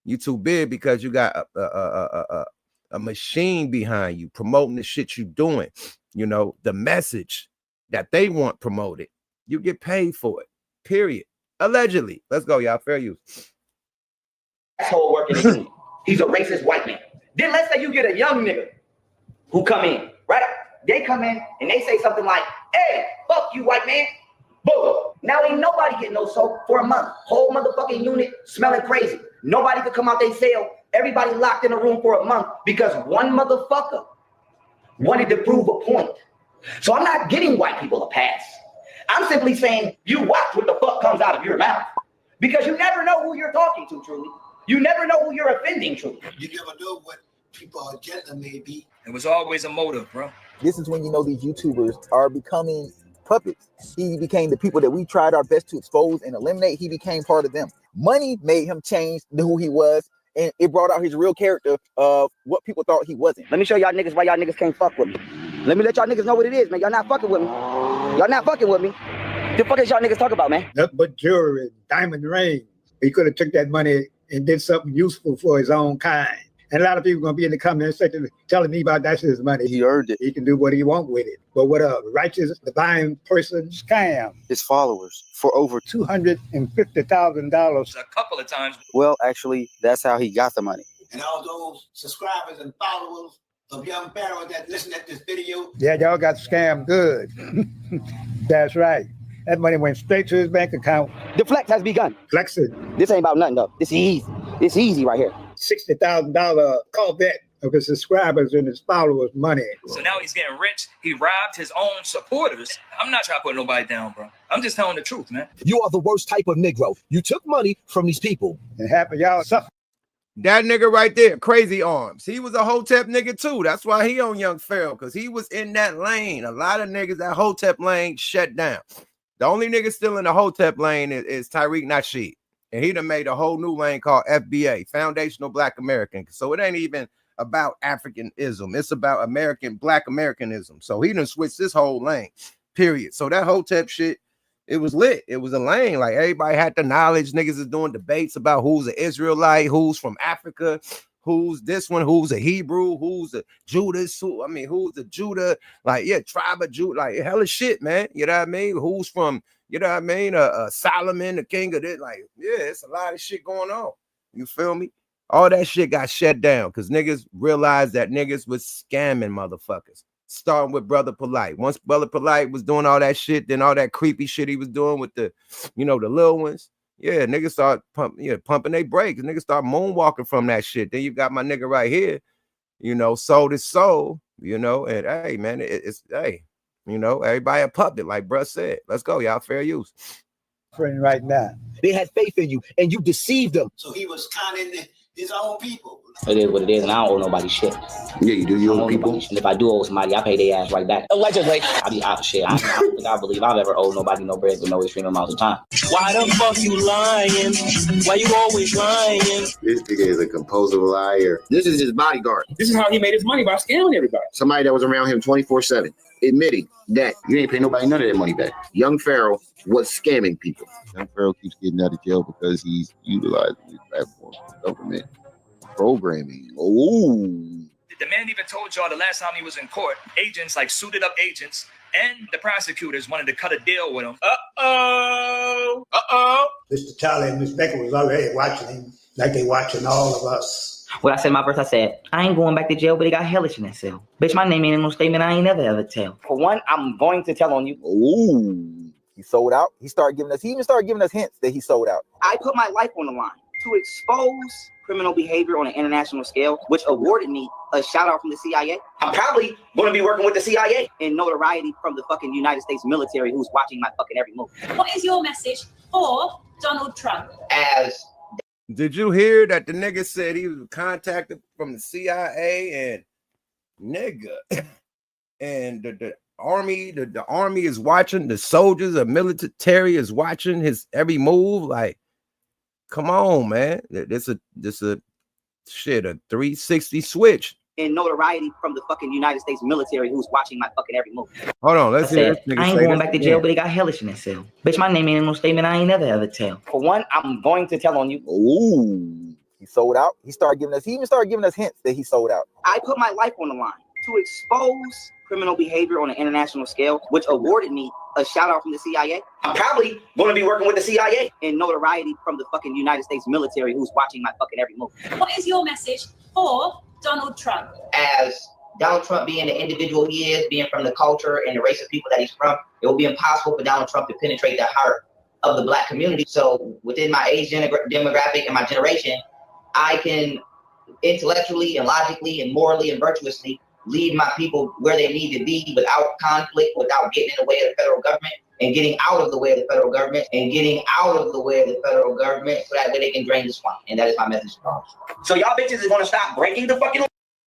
You too big because you got a machine behind you promoting the shit you doing. You know, the message that they want promoted. You get paid for it. Period. Allegedly. Let's go, y'all. Fair use. Asshole working again. He's a racist white man. Then let's say you get a young nigga who come in, right? They come in and they say something like, hey, fuck you, white man. Boom. Now ain't nobody getting no soap for a month. Whole motherfucking unit smelling crazy. Nobody could come out they cell. Everybody locked in a room for a month because one motherfucker wanted to prove a point. So I'm not getting white people a pass. I'm simply saying you watch what the fuck comes out of your mouth because you never know who you're talking to truly. You never know who you're offending truly. You never know what people's agenda may be. It was always a motive, bro. This is when you know these YouTubers are becoming puppets. He became the people that we tried our best to expose and eliminate. He became part of them. Money made him change who he was, and it brought out his real character of what people thought he wasn't. Let me show y'all niggas why y'all niggas can't fuck with me. Let me let y'all niggas know what it is, man. Y'all not fucking with me. Y'all not fucking with me. The fuck is y'all niggas talk about, man? Nothing but jewelry, diamond rings. He could have took that money and did something useful for his own kind. And a lot of people going to be in the comments section telling me about that's his money. He earned it. He can do what he want with it. But what a righteous, divine person scam. His followers for over $250,000. A couple of times. Well, actually, that's how he got the money. And all those subscribers and followers of Young Pharaoh that listen to this video. Yeah, y'all got scammed good. That's right. That money went straight to his bank account. The flex has begun. Flexing. This ain't about nothing, though. This is easy. It's easy right here. $60,000 Corvette of his subscribers and his followers' money. So now he's getting rich. He robbed his own supporters. I'm not trying to put nobody down, bro. I'm just telling the truth, man. You are the worst type of Negro. You took money from these people. And half of y'all suffer. That nigga right there, Crazy Arms. He was a Hotep nigga too. That's why he on Young Pharaoh, because he was in that lane. A lot of niggas, that Hotep lane shut down. The only nigga still in the Hotep lane is Tariq Nasheed. And he done made a whole new lane called FBA, Foundational Black American. So it ain't even about Africanism. It's about Black Americanism. So he done switched this whole lane, period. So that Hotep shit, it was lit. It was a lane. Like everybody had the knowledge. Niggas is doing debates about who's an Israelite, who's from Africa, who's this one, who's a Hebrew, who's a Judas, who's a Judah, like, yeah, tribe of Judah, like hella shit, man. You know what I mean? Who's from, you know what I mean? Solomon, the king of this, like, yeah, it's a lot of shit going on. You feel me? All that shit got shut down because niggas realized that niggas was scamming motherfuckers. Starting with Brother Polite. Once Brother Polite was doing all that shit, then all that creepy shit he was doing with the, you know, the little ones. Yeah, niggas start pumping their brakes. Niggas start moonwalking from that shit. Then you got my nigga right here, you know, soul to soul, you know, and hey, man, it's hey, you know, everybody a puppet, like bruh said. Let's go, y'all. Fair use. suffering right now. They had faith in you, and you deceived them. So he was conning his own people. It is what it is, and I don't owe nobody shit. Yeah, you do. You owe people. And if I do owe somebody, I pay their ass right back. Allegedly. I don't think I believe I've ever owed nobody no bread for no extreme amounts of time. Why the fuck you lying? Why you always lying? This nigga is a compulsive liar. This is his bodyguard. This is how he made his money, by scamming everybody. Somebody that was around him 24/7, admitting that you ain't pay nobody none of that money back. Young Pharaoh was scamming people. Young Pharaoh keeps getting out of jail because he's utilizing his platform for government programming. Oh. The man even told y'all the last time he was in court, agents, like suited up agents, and the prosecutors wanted to cut a deal with him. Mr. Charlie and Miss Becker was already watching him like they watching all of us. What I said in my verse, I said, I ain't going back to jail, but they got hellish in that cell. Bitch, my name ain't in no statement I ain't never ever tell. For one, I'm going to tell on you. Ooh. He sold out. He even started giving us hints that he sold out. I put my life on the line to expose criminal behavior on an international scale, which awarded me a shout out from the CIA. I'm probably going to be working with the CIA and notoriety from the fucking United States military who's watching my fucking every move. What is your message for Donald Trump? Did you hear that the nigga said he was contacted from the CIA and nigga and the army, the army is watching, the soldiers, the military is watching his every move? Like, come on, man. This a 360 switch. And notoriety from the fucking United States military who's watching my fucking every move. Hold on, let's hear this nigga. I ain't going back to jail, but they got hellish in that cell. Bitch, my name ain't in no statement I ain't never ever tell. For one, I'm going to tell on you. Ooh. He sold out. He even started giving us hints that he sold out. I put my life on the line to expose criminal behavior on an international scale, which awarded me a shout out from the CIA. I'm probably going to be working with the CIA and notoriety from the fucking United States military who's watching my fucking every move. What is your message for Donald Trump? As Donald Trump being the individual he is, being from the culture and the race of people that he's from, it will be impossible for Donald Trump to penetrate the heart of the black community. So within my age demographic and my generation, I can intellectually and logically and morally and virtuously lead my people where they need to be without conflict, without getting in the way of the federal government and getting out of the way of the federal government so that way they can drain the swamp. And that is my message to Donald Trump. So y'all bitches is going to stop breaking the fucking...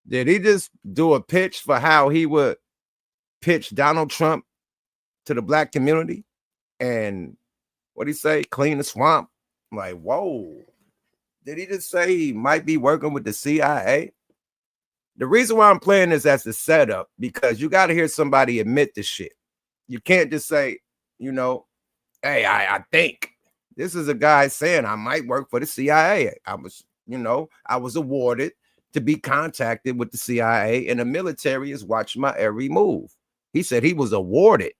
Did he just do a pitch for how he would pitch Donald Trump to the black community? And what'd he say? Clean the swamp? I'm like, whoa. Did he just say he might be working with the CIA? The reason why I'm playing this as the setup, because you got to hear somebody admit the shit. You can't just say, you know, hey, I think. This is a guy saying I might work for the CIA. I was awarded to be contacted with the CIA, and the military is watching my every move. He said he was awarded.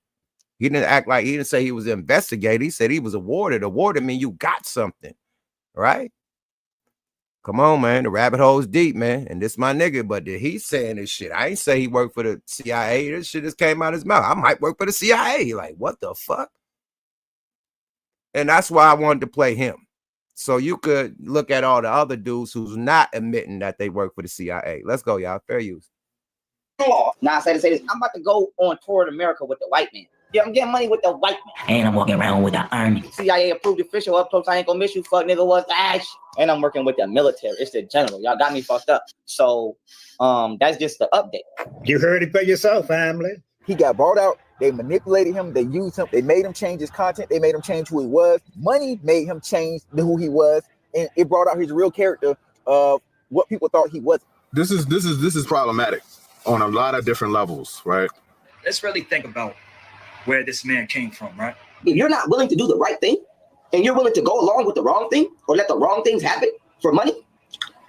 He didn't say he was investigated. He said he was awarded. Awarded mean you got something, right? Come on, man. The rabbit hole's deep, man. And this my nigga, but he's saying this shit. I ain't say he worked for the CIA. This shit just came out his mouth. I might work for the CIA. Like, what the fuck? And that's why I wanted to play him. So you could look at all the other dudes who's not admitting that they work for the CIA. Let's go, y'all. Fair use. Now I say this. I'm about to go on tour in America with the white man. Yeah, I'm getting money with the white man. And I'm walking around with the army. CIA approved official up close. I ain't gonna miss you, fuck nigga. What's ash? And I'm working with the military. It's the general. Y'all got me fucked up. So that's just the update. You heard it for yourself, family. He got brought out. They manipulated him. They used him. They made him change his content. They made him change who he was. Money made him change who he was, and it brought out his real character of what people thought he wasn't. This is problematic on a lot of different levels, right? Let's really think about where this man came from, right? If you're not willing to do the right thing, and you're willing to go along with the wrong thing, or let the wrong things happen for money,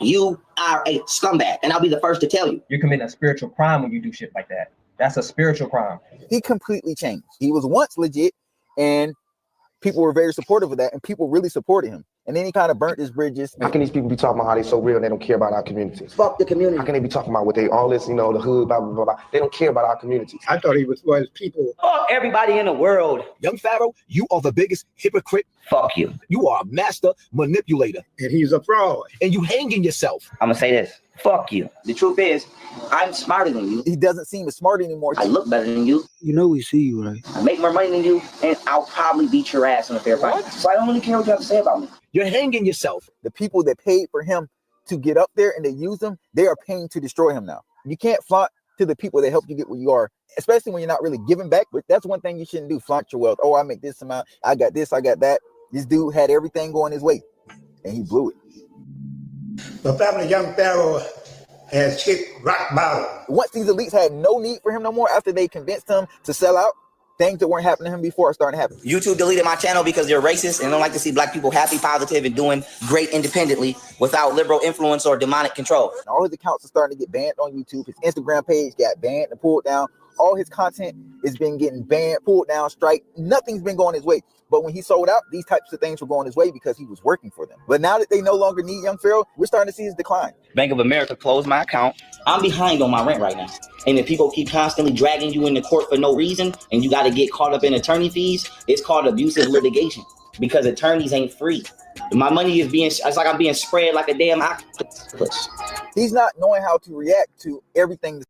you are a scumbag, and I'll be the first to tell you. You're committing a spiritual crime when you do shit like that. That's a spiritual crime. He completely changed. He was once legit, and people were very supportive of that, and people really supported him. And then he kind of burnt his bridges. How can these people be talking about how they so real and they don't care about our communities? Fuck the community. How can they be talking about what they all this, you know, the hood, blah, blah, blah, blah. They don't care about our communities. I thought he was people. Fuck everybody in the world. Young Pharaoh, you are the biggest hypocrite. Fuck you. You are a master manipulator. And he's a fraud. And you hanging yourself. I'm gonna say this. Fuck you. The truth is, I'm smarter than you. He doesn't seem as smart anymore. I look better than you. You know we see you, right? I make more money than you, and I'll probably beat your ass in a fair fight. So I don't really care what you have to say about me. You're hanging yourself. The people that paid for him to get up there and they use him, they are paying to destroy him now. You can't flaunt to the people that help you get where you are, especially when you're not really giving back. But that's one thing you shouldn't do, flaunt your wealth. Oh, I make this amount. I got this, I got that. This dude had everything going his way, and he blew it. The family Young Pharaoh has hit rock bottom. Once these elites had no need for him no more, after they convinced him to sell out, things that weren't happening to him before are starting to happen. YouTube deleted my channel because they're racist and don't like to see black people happy, positive, and doing great independently without liberal influence or demonic control. And all his accounts are starting to get banned on YouTube. His Instagram page got banned and pulled down. All his content has been getting banned, pulled down, strike. Nothing's been going his way. But when he sold out, these types of things were going his way because he was working for them. But now that they no longer need Young Pharaoh, we're starting to see his decline. Bank of America closed my account. I'm behind on my rent right now. And if people keep constantly dragging you into court for no reason and you got to get caught up in attorney fees, it's called abusive litigation because attorneys ain't free. My money is it's like I'm being spread like a damn octopus. He's not knowing how to react to everything.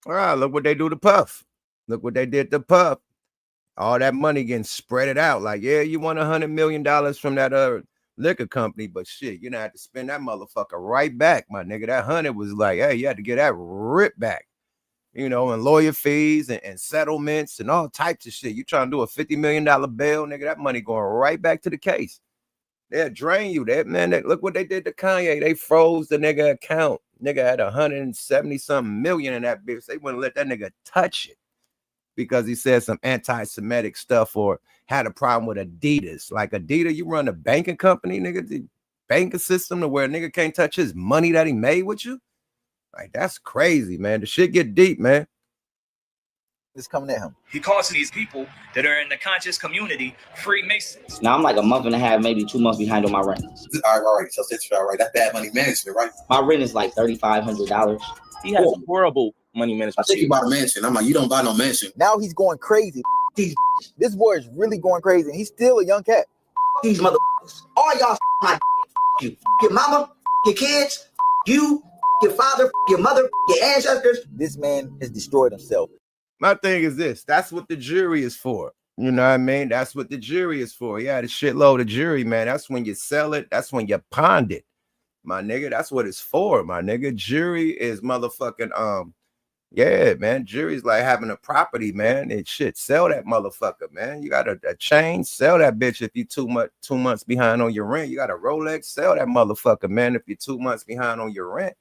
All right, look what they do to Puff. Look what they did to Puff. All that money getting spread it out. Like, yeah, you won $100 million from that liquor company, but shit, you don't have to spend that motherfucker right back, my nigga. That 100 was like, hey, you had to get that ripped back, you know, and lawyer fees and settlements and all types of shit. You trying to do a $50 million bail, nigga, that money going right back to the case. They'll drain you. Look what they did to Kanye. They froze the nigga account. Nigga had 170-something million in that bitch. They wouldn't let that nigga touch it because he said some anti-Semitic stuff or had a problem with Adidas. Like Adidas, you run a banking company, nigga, the banking system to where a nigga can't touch his money that he made with you. Like, that's crazy, man. The shit get deep, man. It's coming at him. He calls these people that are in the conscious community Freemasons. Now I'm like a month and a half, maybe 2 months behind on my rent. All right. So that's all right. That's bad money management, right? My rent is like $3,500. He has a horrible money management. I think you bought a mansion. I'm like, you don't buy no mansion. Now he's going crazy. This boy is really going crazy. He's still a young cat. These motherfuckers. All y'all my you. Your mama, your kids, you, your father, your mother, your ancestors. This man has destroyed himself. My thing is this. That's what the jury is for. You know what I mean? That's what the jury is for. Yeah, the shitload of jury, man. That's when you sell it. That's when you pond it. My nigga, that's what it's for, my nigga. Jury is motherfucking, yeah, man. Jury's like having a property, man. And shit, sell that motherfucker, man. You got a chain, sell that bitch if you 2 months behind on your rent. You got a Rolex, sell that motherfucker, man, if you're 2 months behind on your rent.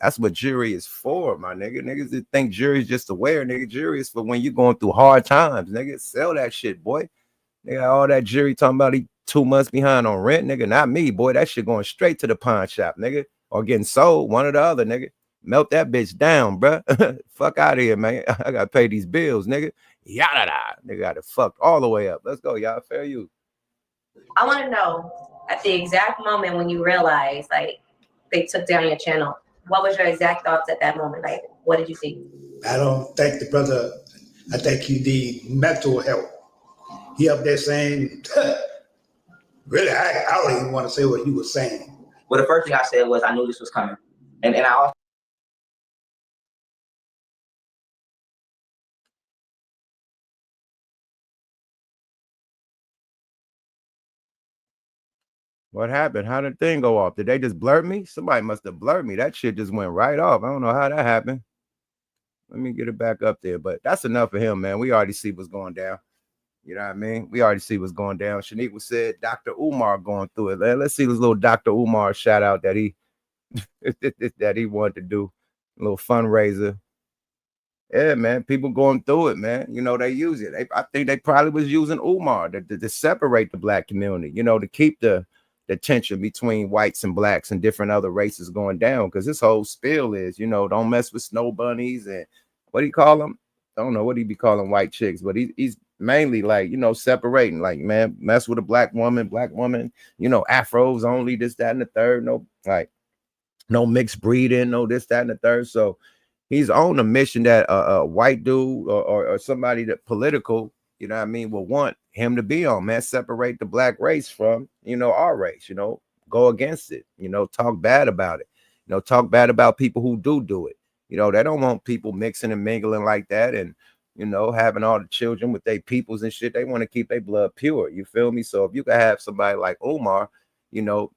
That's what jury is for, my nigga. Niggas that think jury is just aware, nigga. Jury is for when you're going through hard times, nigga. Sell that shit, boy. Nigga, all that jury talking about he 2 months behind on rent, nigga. Not me, boy. That shit going straight to the pawn shop, nigga. Or getting sold, one or the other, nigga. Melt that bitch down, bruh. Fuck out of here, man. I gotta pay these bills, nigga. Yada da. Nigga got it fucked all the way up. Let's go, y'all. Fair you. I want to know at the exact moment when you realized, like, they took down your channel. What was your exact thoughts at that moment? Like, what did you see? I don't think the brother, I think he need mental help. He up there saying, really, I don't even want to say what he was saying. Well, the first thing I said was I knew this was coming. And I also What happened? How did the thing go off? Did they just blurt me? Somebody must have blurred me. That shit just went right off. I don't know how that happened. Let me get it back up there. But that's enough of him, man. We already see what's going down. You know what I mean? We already see what's going down. Shaniqua said Dr. Umar going through it. Let's see this little Dr. Umar shout out that he that he wanted to do. A little fundraiser. Yeah, man. People going through it, man. You know, they use it. I think they probably was using Umar to separate the black community, you know, to keep the tension between whites and blacks and different other races going down. Because this whole spiel is, you know, don't mess with snow bunnies and what do you call them? I don't know what he be calling white chicks, but he's mainly like, you know, separating, like, man, mess with a black woman, you know, afros only, this, that, and the third. No, like, no mixed breeding, no this, that, and the third. So he's on a mission that a white dude or somebody that political, you know what I mean, will want him to be on, man. Separate the black race from, you know, our race, you know, go against it, you know, talk bad about it, you know, talk bad about people who do it. You know, they don't want people mixing and mingling like that and, you know, having all the children with their peoples and shit. They want to keep their blood pure. You feel me? So if you can have somebody like Umar, you know,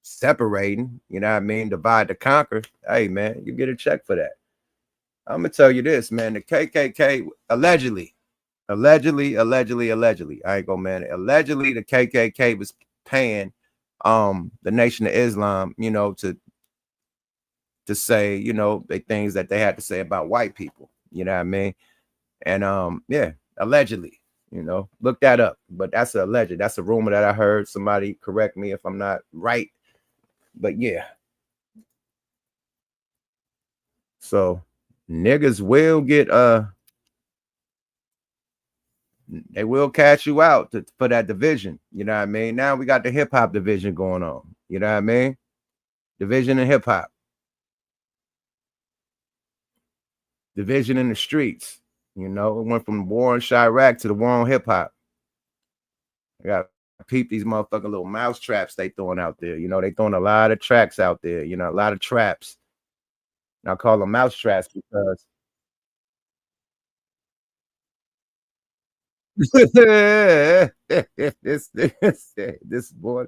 separating, you know what I mean, divide to conquer, hey, man, you get a check for that. I'm gonna tell you this, man. The KKK allegedly, I ain't gonna man it. Allegedly, the KKK was paying the Nation of Islam, you know, to say, you know, the things that they had to say about white people. You know what I mean? And yeah, allegedly, you know, look that up. But that's a alleged. That's a rumor that I heard. Somebody correct me if I'm not right. But yeah. So niggas will get they will cash you out for that division. You know what I mean? Now we got the hip hop division going on. You know what I mean? Division in hip hop. Division in the streets. You know, it went from the war in Chirac to the war on hip hop. I got to peep these motherfucking little mouse traps they throwing out there. You know, they throwing a lot of tracks out there, you know, a lot of traps. And I call them mouse traps because this boy.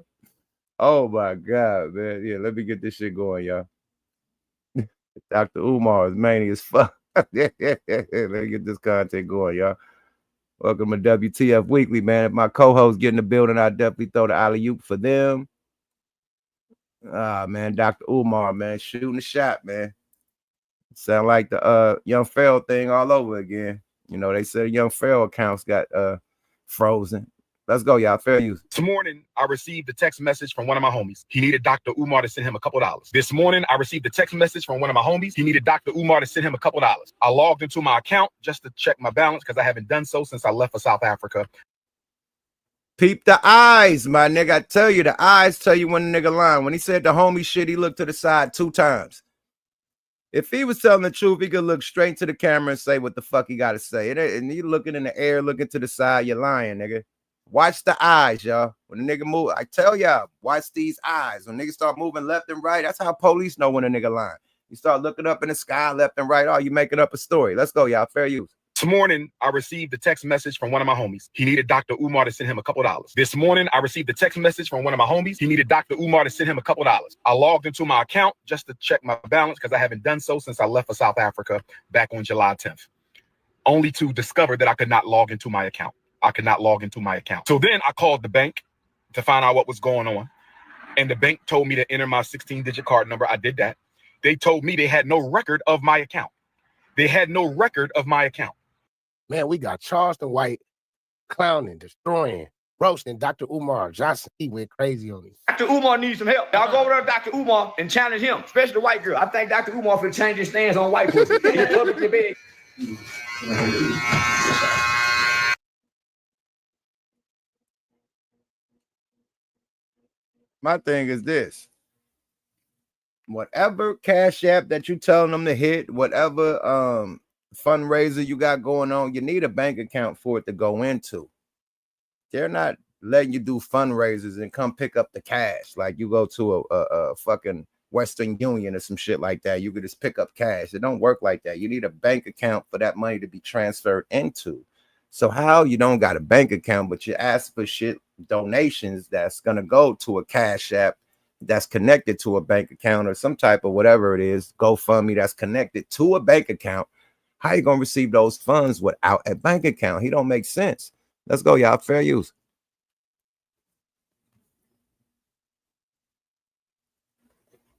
Oh my God, man. Yeah, let me get this shit going, y'all. Dr. Umar is mania as fuck. Let me get this content going, y'all. Welcome to WTF Weekly, man. If my co-hosts get in the building, I definitely throw the alley-oop for them. Ah, man, Dr. Umar, man, shooting the shot, man. Sound like the Young Pharaoh thing all over again. You know, they said Young Pharaoh accounts got frozen. Let's go, y'all. Fair use. This morning, I received a text message from one of my homies. He needed Dr. Umar to send him a couple dollars. This morning, I received a text message from one of my homies. He needed Dr. Umar to send him a couple dollars. I logged into my account just to check my balance because I haven't done so since I left for South Africa. Peep the eyes, my nigga. I tell you, the eyes tell you when the nigga lying. When he said the homie shit, he looked to the side 2 times. If he was telling the truth, he could look straight to the camera and say what the fuck he got to say. And you looking in the air, looking to the side, you're lying, nigga. Watch the eyes, y'all. When the nigga move, I tell y'all, watch these eyes. When niggas start moving left and right, that's how police know when a nigga lying. You start looking up in the sky, left and right. Oh, you making up a story. Let's go, y'all. Fair use. This morning, I received a text message from one of my homies. He needed Dr. Umar to send him a couple dollars. This morning, I received a text message from one of my homies. He needed Dr. Umar to send him a couple dollars. I logged into my account just to check my balance because I haven't done so since I left for South Africa back on July 10th, only to discover that I could not log into my account. So then I called the bank to find out what was going on. And the bank told me to enter my 16-digit card number. I did that. They told me they had no record of my account. Man, we got Charleston White clowning, destroying, roasting Dr. Umar Johnson. He went crazy on me. Dr. Umar needs some help. Y'all go over there to Dr. Umar and challenge him, especially the white girl. I think Dr. Umar for change his stance on white pussy. He publicly big. My thing is this. Whatever cash app that you telling them to hit, whatever fundraiser you got going on, you need a bank account for it to go into. They're not letting you do fundraisers and come pick up the cash like you go to a fucking Western Union or some shit like that. You could just pick up cash. It don't work like that. You need a bank account for that money to be transferred into. So how you don't got a bank account, but you ask for shit donations that's gonna go to a cash app that's connected to a bank account or some type of whatever it is, GoFundMe that's connected to a bank account. How you gonna receive those funds without a bank account? He don't make sense. Let's go, y'all. Fair use.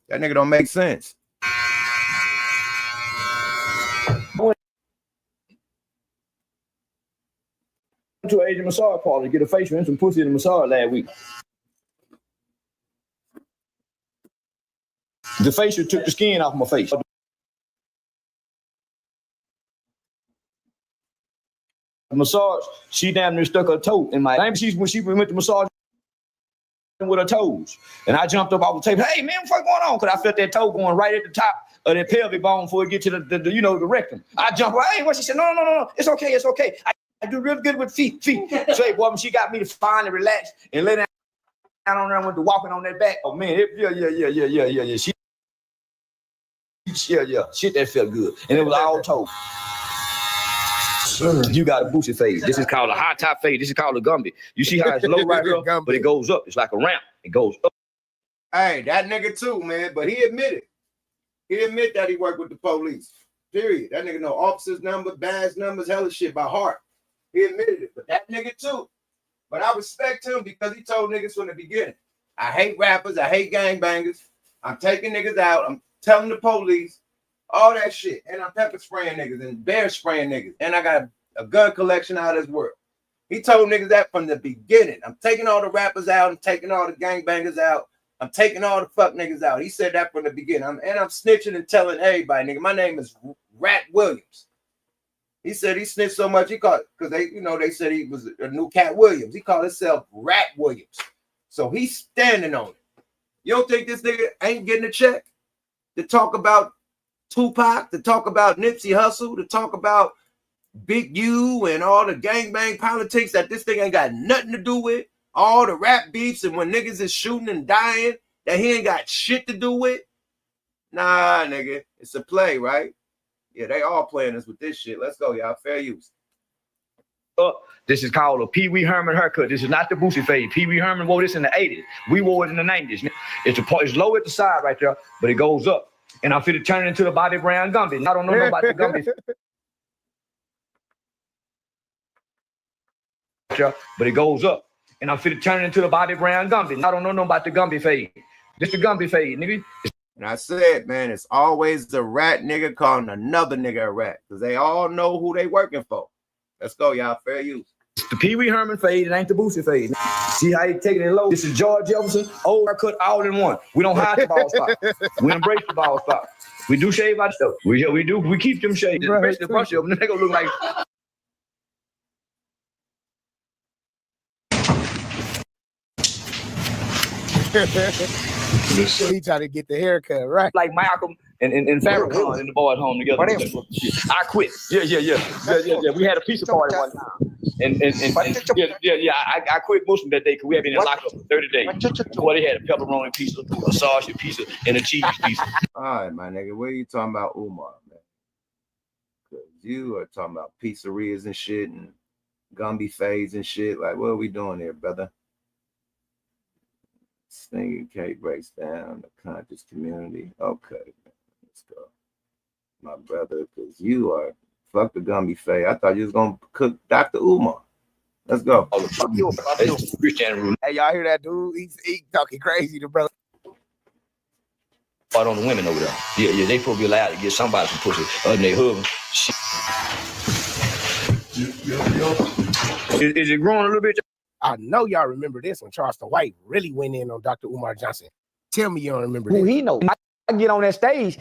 That nigga don't make sense. To an Asian massage parlor to get a facial and some pussy in the massage last week. The facial took the skin off my face. massage, she damn near stuck her toe in my. When she went to massage with her toes, and I jumped up off the table. Hey man, what's going on? Because I felt that toe going right at the top of that pelvic bone before it get to the you know, the rectum. I jumped. Hey, what she said? No, it's okay, it's okay. I do real good with feet. So hey, boy, when she got me to finally relax and lay down on there and went to walking on that back. Oh man, yeah. Shit, that felt good, and it was all toe. You got a boosted fade. This is called a high top fade. This is called a Gumby. You see how it's low right here, but it goes up. It's like a ramp. It goes up. Hey, that nigga too, man. But he admitted. He admit that he worked with the police. Period. That nigga know officers' numbers, badge numbers, hella shit by heart. He admitted it. But that nigga too. But I respect him because he told niggas from the beginning. I hate rappers. I hate gangbangers. I'm taking niggas out. I'm telling the police. All that shit. And I'm pepper spraying niggas and bear spraying niggas. And I got a gun collection out of this world. He told niggas that from the beginning. I'm taking all the rappers out. I'm taking all the gangbangers out. I'm taking all the fuck niggas out. He said that from the beginning. I'm snitching and telling everybody, nigga, my name is Rat Williams. He said he snitched so much, he called, because they said he was a new Cat Williams. He called himself Rat Williams. So he's standing on it. You don't think this nigga ain't getting a check to talk about Tupac, to talk about Nipsey Hussle, to talk about Big U and all the gangbang politics that this thing ain't got nothing to do with? All the rap beefs and when niggas is shooting and dying that he ain't got shit to do with? Nah, nigga, it's a play, right? Yeah, they all playing us with this shit. Let's go, y'all. Fair use. This is called a Pee Wee Herman haircut. This is not the Boosie fade. Pee Wee Herman wore this in the 80s. We wore it in the 90s. It's low at the side right there, but it goes up. And I'm finna turn it into the Bobby Brown Gumby. I don't know about the Gumby. But it goes up. And I'm finna turn it into the Bobby Brown Gumby. I don't know about the Gumby fade. This the Gumby fade, nigga. And I said, man, it's always the rat nigga calling another nigga a rat. Because they all know who they working for. Let's go, y'all. Fair use. It's the Pee Wee Herman fade. It ain't the Boosie fade. See how he taking it low? This is George Jefferson. Old haircut all in one. We don't hide the ball spot. We embrace the ball spot. We do shave our stuff. We do. We keep them shaved. Especially the brush up. They gonna look like... He trying to get the haircut right, like Malcolm and Farrakhan in the boys' home together. I quit. Yeah. We had a pizza party one time, and I quit Muslim that day because we had been in lockup for 30 days. Boy, they had a pepperoni pizza, a sausage pizza, and a cheese pizza. All right, my nigga, what are you talking about, Umar, man? Because you are talking about pizzerias and shit and Gumby fades and shit. Like, what are we doing here, brother? Singing K breaks down the conscious community. Okay, man. Let's go, my brother, because you are fuck the Gumby fade. I thought you was gonna cook Dr. Umar. Let's go. Hey, y'all hear that dude? He talking crazy to brother. Out on the women over there. Yeah, they supposed to be allowed to get somebody some pussy other than their husband. Is it growing a little bit? I know y'all remember this when Charleston White really went in on Dr. Umar Johnson. Tell me you don't remember this. Who he know? I get on that stage,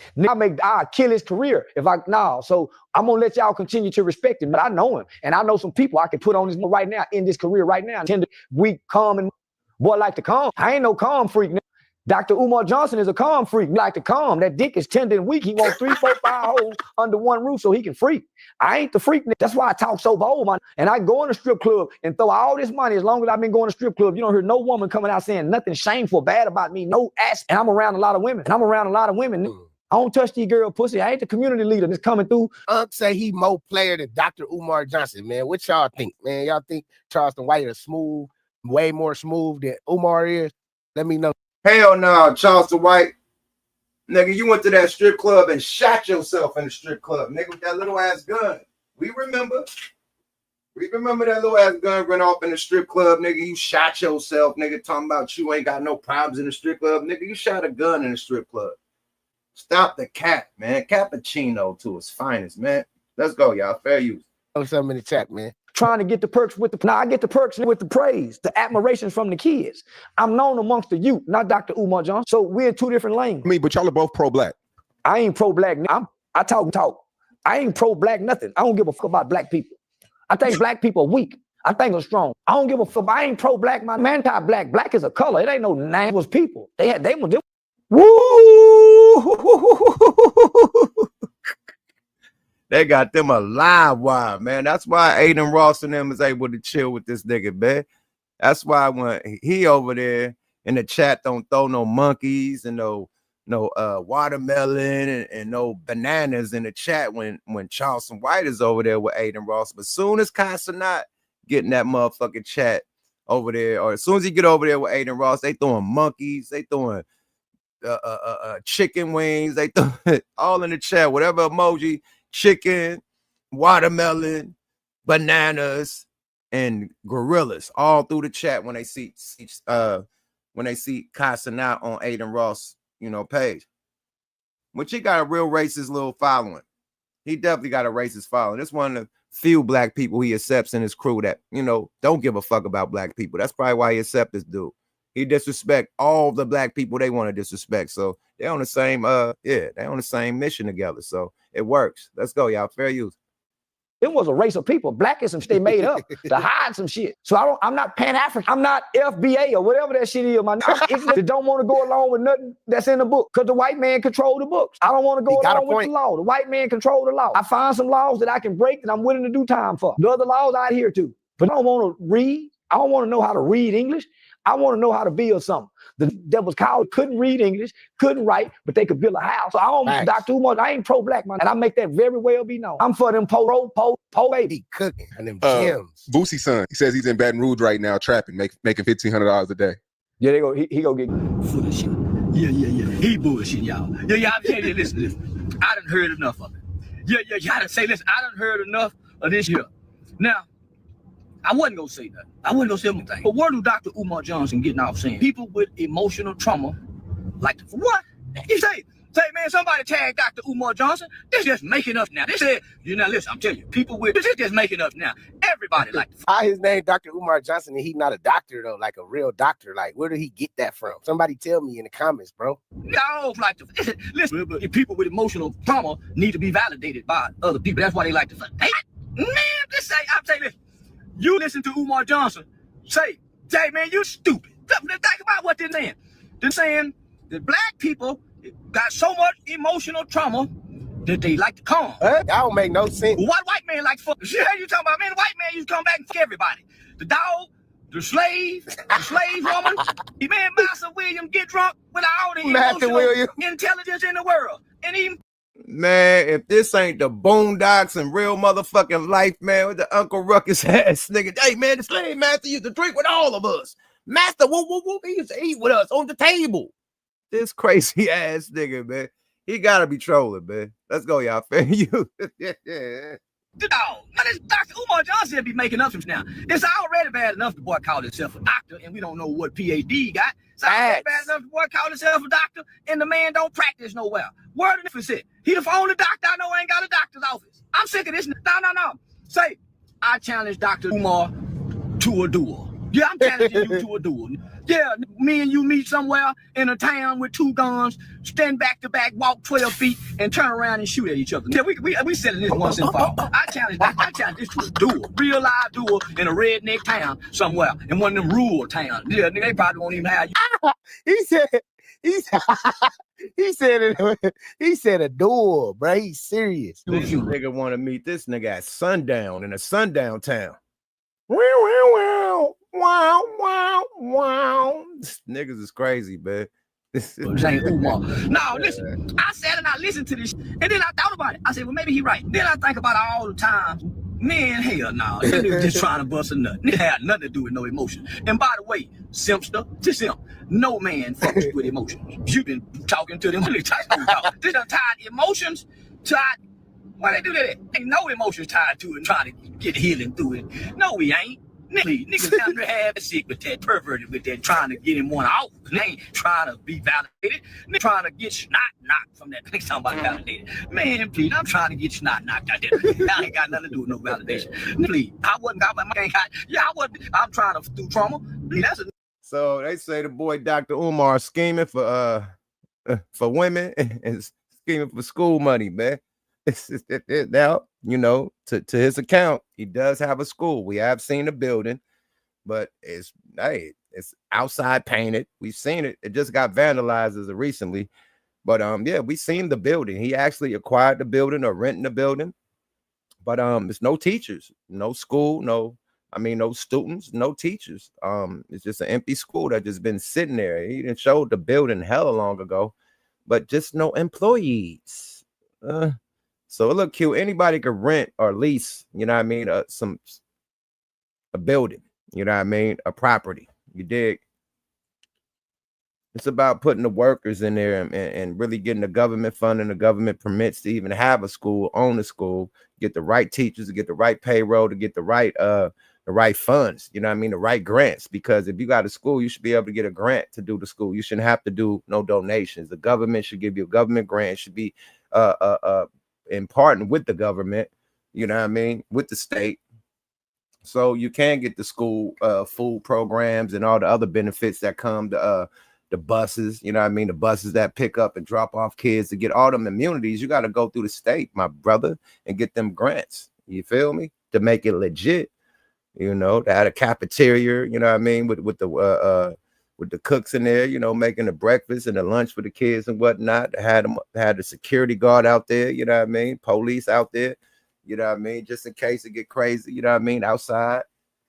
I'll kill his career. So I'm gonna let y'all continue to respect him, but I know him. And I know some people I can put on this right now, in this career right now. We calm and boy like to calm. I ain't no calm freak. Dr. Umar Johnson is a calm freak. Like to calm. That dick is tender and weak. He wants 3, 4, 5 holes under one roof so he can freak. I ain't the freak. That's why I talk so bold, man. And I go in a strip club and throw all this money. As long as I've been going to strip club, you don't hear no woman coming out saying nothing shameful, bad about me. No ass. And I'm around a lot of women. I don't touch these girl pussy. I ain't the community leader that's coming through. Say he more player than Dr. Umar Johnson, man. What y'all think, man? Y'all think Charleston White is smooth, way more smooth than Umar is? Let me know. Hell no, Charleston White. Nigga, you went to that strip club and shot yourself in the strip club, nigga, with that little ass gun. We remember that little ass gun went off in the strip club, nigga. You shot yourself, nigga, talking about you ain't got no problems in the strip club. Nigga, you shot a gun in the strip club. Stop the cap, man. Cappuccino to its finest, man. Let's go, y'all. Fair use. Something in the chat, man. Trying to get the perks with the... Now, I get the perks with the praise, the admiration from the kids. I'm known amongst the youth, not Dr. Umar Johnson. So we're in 2 different lanes. But y'all are both pro-black. I ain't pro-black. I talk. I ain't pro-black nothing. I don't give a fuck about black people. I think black people are weak. I think they're strong. I don't give a fuck. I ain't pro-black, man. I'm anti-black. Black is a color. It ain't no name. It was people. They Woo! They got them a live wire, man. That's why Aiden Ross and them is able to chill with this nigga, man. That's why when he over there in the chat don't throw no monkeys and no watermelon and no bananas in the chat when Charleston White is over there with Aiden Ross. But as soon as Casanat getting that motherfucking chat over there, or as soon as he get over there with Aiden Ross, they throwing monkeys, they throwing chicken wings, they throw all in the chat, whatever emoji, chicken, watermelon, bananas, and gorillas all through the chat when they see Casanat on Aiden Ross, page. Which he got a real racist little following. He definitely got a racist following. This one of the few black people he accepts in his crew that, don't give a fuck about black people. That's probably why he accepts this dude. He disrespect all the black people they want to disrespect. So they're on the same, they're on the same mission together. So it works. Let's go, y'all. Fair use. It was a race of people. Black is some shit they made up to hide some shit. So I'm not Pan-African. I'm not FBA or whatever that shit is. I'm ignorant that don't want to go along with nothing that's in the book because the white man control the books. I don't want to go along with the law. The white man control the law. I find some laws that I can break that I'm willing to do time for. The other laws I adhere to. But I don't want to read. I don't want to know how to read English. I want to know how to build something. That was called couldn't read English, couldn't write, but they could build a house. So I don't, Dr. Umar, I ain't pro-black, man. And I make that very well be known. I'm for them po baby cooking and them gems. Boosie's son, he says he's in Baton Rouge right now trapping, making $1,500 a day. Yeah, he go get full of shit. Yeah. He bullshit, y'all. Yeah, I'm telling you, listen. I done heard enough of it. Yeah, y'all done say, listen, I done heard enough of this here. Now, I wasn't gonna say nothing. I wasn't gonna say anything. But where do Dr. Umar Johnson getting off saying people with emotional trauma like what? He say, man, somebody tag Dr. Umar Johnson. This just making up now. This is, listen, I'm telling you, people with this is just making up now. Everybody like his name Dr. Umar Johnson, and he not a doctor though, like a real doctor. Like, where did he get that from? Somebody tell me in the comments, bro. Y'all like to listen. People with emotional trauma need to be validated by other people. That's why they like to say, hey, man, this say, I'm saying this. You listen to Umar Johnson say, man, you stupid. Think about what they're saying. They're saying that black people got so much emotional trauma that they like to calm. That don't make no sense. What white man like to fuck? You talking about, man, the white man used to come back and fuck everybody. The dog, the slave woman. Man, Master William get drunk with all the emotional intelligence in the world. And even man, if this ain't the Boondocks and real motherfucking life, man, with the Uncle Ruckus ass nigga. Hey, man, the slave master used to drink with all of us. Master, he used to eat with us on the table. This crazy ass nigga, man. He gotta be trolling, man. Let's go, y'all. Fair you. The dog. Now, this Dr. Umar Johnson be making up some now. It's already bad enough the boy called himself a doctor, and we don't know what PhD he got. It's already bad enough the boy called himself a doctor, and the man don't practice nowhere. Word of it. He the only doctor I know ain't got a doctor's office. I'm sick of this. No. Say, I challenge Dr. Umar to a duel. Yeah, I'm challenging you to a duel. Yeah, me and you meet somewhere in a town with two guns, stand back to back, walk 12 feet, and turn around and shoot at each other. Yeah, we settling this once and for all. I challenge this to a duel, real live duel in a redneck town somewhere, in one of them rural towns. Yeah, they probably won't even have you. He said a duel, bro. He's serious. This nigga want to meet this nigga at sundown in a sundown town. Wow. Niggas is crazy, man. No, listen. I sat and I listened to this, and then I thought about it. I said, well, maybe he right. Then I think about all the times. Man, hell no. He was just trying to bust a nut. It had nothing to do with no emotion. And by the way, Simpster, just him. No man fucks with emotions. You've been talking to them. They done tied emotions tied. Why they do that? Ain't no emotions tied to it and trying to get healing through it. No, we ain't. Niggas down there have sick with that, perverted with that, trying to get him one out. They ain't trying to be validated. They're trying to get snot knocked from that. They talking about validated. Man, please, I'm trying to get snot knocked out there. I ain't got nothing to do with no validation. Please, I wasn't got my man. I wasn't. I'm trying to do trauma. Please, that's a. So they say the boy Dr. Umar scheming for women and scheming for school money, man. Now you know, to his account, he does have a school. We have seen the building, but it's outside painted. We've seen it. It just got vandalized as of recently. But yeah, we seen the building. He actually acquired the building or renting the building. But it's no teachers, no school, no students, no teachers. It's just an empty school that just been sitting there. He didn't show the building hella long ago, but just no employees. So it look cute. Anybody could rent or lease, you know what I mean, a building, you know what I mean, a property. You dig? It's about putting the workers in there and really getting the government funding, the government permits to even have a school, own a school, get the right teachers, to get the right payroll, to get the right funds, you know what I mean, the right grants. Because if you got a school, you should be able to get a grant to do the school. You shouldn't have to do no donations. The government should give you a government grant. It should be in partner with the government, you know what I mean, with the state. So you can get the school food programs and all the other benefits that come to the buses, you know what I mean, the buses that pick up and drop off kids. To get all them immunities, you got to go through the state, my brother, and get them grants. You feel me? To make it legit, you know, to have a cafeteria, you know what I mean, with the cooks in there, you know, making the breakfast and the lunch for the kids and whatnot. Had the security guard out there, you know what I mean, police out there, you know what I mean, just in case it get crazy, you know what I mean, outside.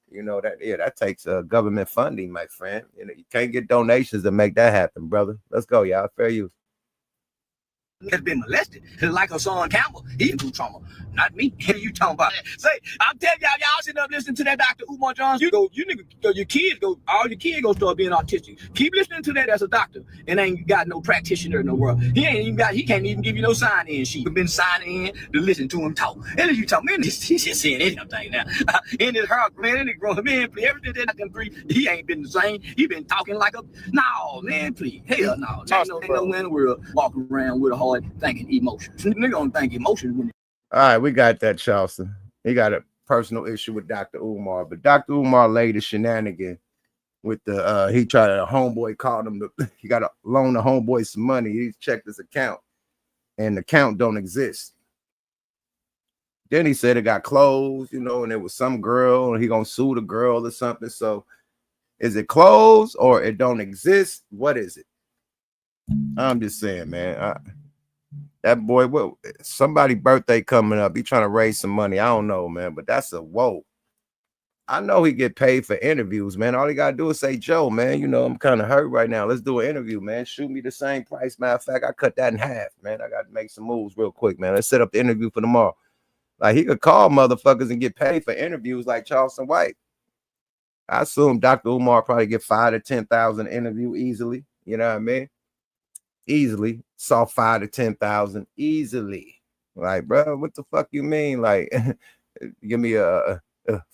You know, that takes government funding, my friend. You know, you can't get donations to make that happen, brother. Let's go, y'all. Fair use. Has been molested. Like a son Campbell, he through trauma. Not me. You talking about that? Say, I'm telling y'all sitting up listening to that Dr. Umar Johnson. All your kids go start being autistic. Keep listening to that as a doctor, and ain't got no practitioner in the world. He can't even give you no sign-in sheet. You've been signing in to listen to him talk. And you talk, man, he's just saying anything now. In his heart, man, and growing man, please, everything that I can breathe, he ain't been the same. He been talking like no, man, please. Hell no. Ain't no way in the world walking around with a hard thinking emotions. Nigga don't think emotions when. All right, we got that, Charleston. He got a personal issue with Dr. Umar, but Dr. Umar laid a shenanigan with the he tried to homeboy called him he got to loan the homeboy some money. He checked his account and the account don't exist. Then he said it got closed, you know, and it was some girl and he gonna sue the girl or something. So is it closed or it don't exist? What is it? I'm just saying, man. That boy, somebody birthday coming up. He trying to raise some money. I don't know, man, but that's a whoa. I know he get paid for interviews, man. All he got to do is say, Joe, man, you know, I'm kind of hurt right now. Let's do an interview, man. Shoot me the same price. Matter of fact, I cut that in half, man. I got to make some moves real quick, man. Let's set up the interview for tomorrow. Like, he could call motherfuckers and get paid for interviews like Charleston White. I assume Dr. Umar probably get 5,000 to 10,000 interview easily. You know what I mean? Easily. Saw 5,000 to 10,000 easily. Like, bro, what the fuck you mean? Like, give me a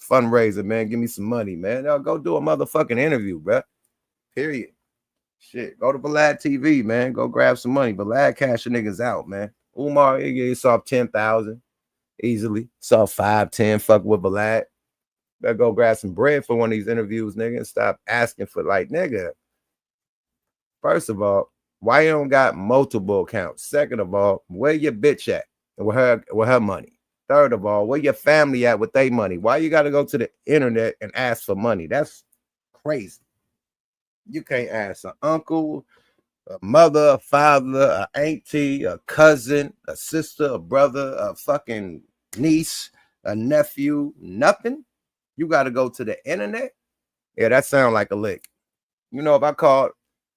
fundraiser, man. Give me some money, man. I'll go do a motherfucking interview, bro. Period. Shit. Go to Balad TV, man. Go grab some money. Balad cash your niggas out, man. Umar, he saw 10,000 easily. Saw 5, 10. Fuck with Balad. Better go grab some bread for one of these interviews, nigga. And stop asking for, like, nigga. First of all, why you don't got multiple accounts? Second of all, where your bitch at with her money? Third of all, where your family at with their money? Why you got to go to the internet and ask for money? That's crazy. You can't ask an uncle, a mother, a father, an auntie, a cousin, a sister, a brother, a fucking niece, a nephew, nothing. You got to go to the internet. Yeah, that sounds like a lick. You know, if I called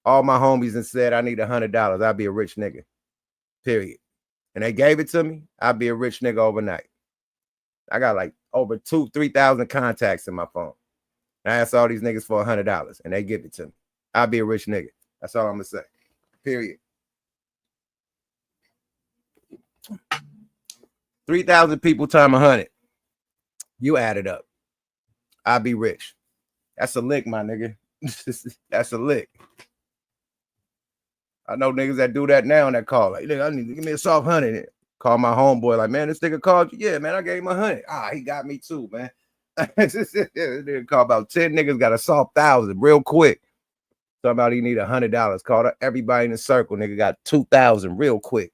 all my homies and said I need $100, I'd be a rich nigga. Period. And they gave it to me, I'd be a rich nigga overnight. I got like over 2,000 to 3,000 contacts in my phone. And I asked all these niggas for $100 and they give it to me. I'd be a rich nigga. That's all I'm gonna say. Period. 3,000 people times 100. You add it up. I'd be rich. That's a lick, my nigga. That's a lick. I know niggas that do that now and that call. Like, I need to give me a soft 100. Call my homeboy, like, man, this nigga called you. Yeah, man, I gave him 100. He got me too, man. This nigga call about 10 niggas, got a soft 1,000 real quick. Somebody need $100. Called everybody in the circle, nigga got 2,000 real quick.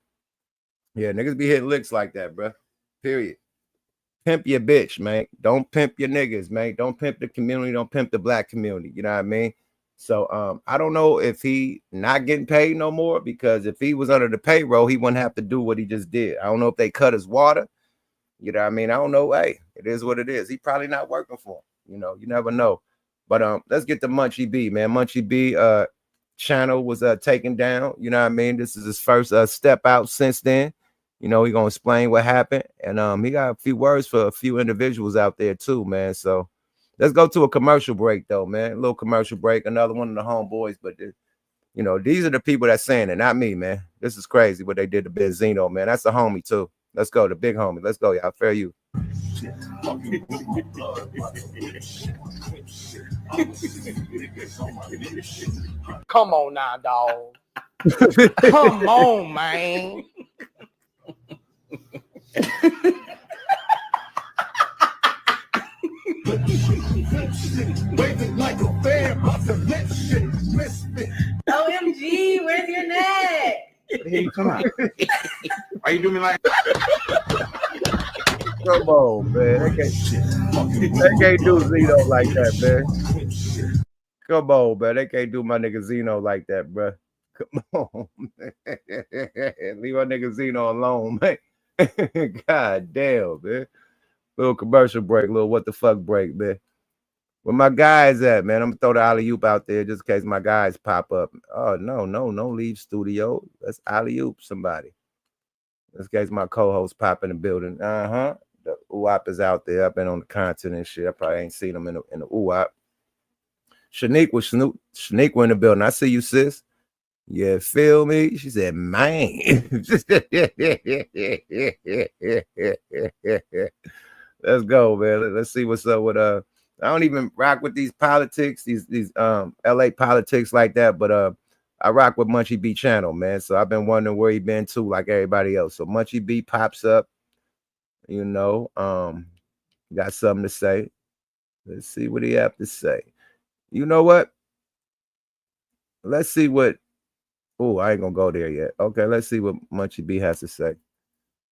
Yeah, niggas be hitting licks like that, bro. Period. pimp your bitch, man. Don't pimp your niggas, man. Don't pimp the community. Don't pimp the black community. You know what I mean? So I don't know if he not getting paid no more, because if he was under the payroll, he wouldn't have to do what he just did. I don't know if they cut his water. You know what I mean? I don't know. Hey, it is what it is. He probably not working for him. You know, you never know. But let's get to Munchie B, man. Munchie B channel was taken down. You know what I mean? This is his first step out since then. You know, he gonna explain what happened. And he got a few words for a few individuals out there too, man. So let's go to a commercial break though, man. A little commercial break, another one of the homeboys, but you know, these are the people that's saying it, not me, man. This is crazy what they did to Benzino, man. That's a homie too. Let's go, the big homie. Let's go, y'all. Fair you. Come on now, dog. Come on, man. OMG, where's your neck? Come on. Are you doing me like? Come on, man. They can't do Zeno like that, man. Come on, man. They can't do my nigga Zeno like that, bro. Come on, man. Leave my nigga Zeno alone, man. God damn, man. Little commercial break, little what the fuck break, man. Where my guys at, man? I'm gonna throw the alley-oop out there just in case my guys pop up. Oh, no, leave studio. Let's alley-oop somebody. Just in case my co-host pop in the building. The UAP is out there. I've been on the content and shit. I probably ain't seen them in the UAP. Shanique was in the building. I see you, sis. Yeah, feel me? She said, man. Let's go, man. Let's see what's up with I don't even rock with these politics, these LA politics like that, but I rock with Munchie B channel, man. So I've been wondering where he been too, like everybody else. So Munchie B pops up, you know, got something to say. Let's see what he have to say. You know what? Let's see what. Oh, I ain't gonna go there yet. Okay, let's see what Munchie B has to say.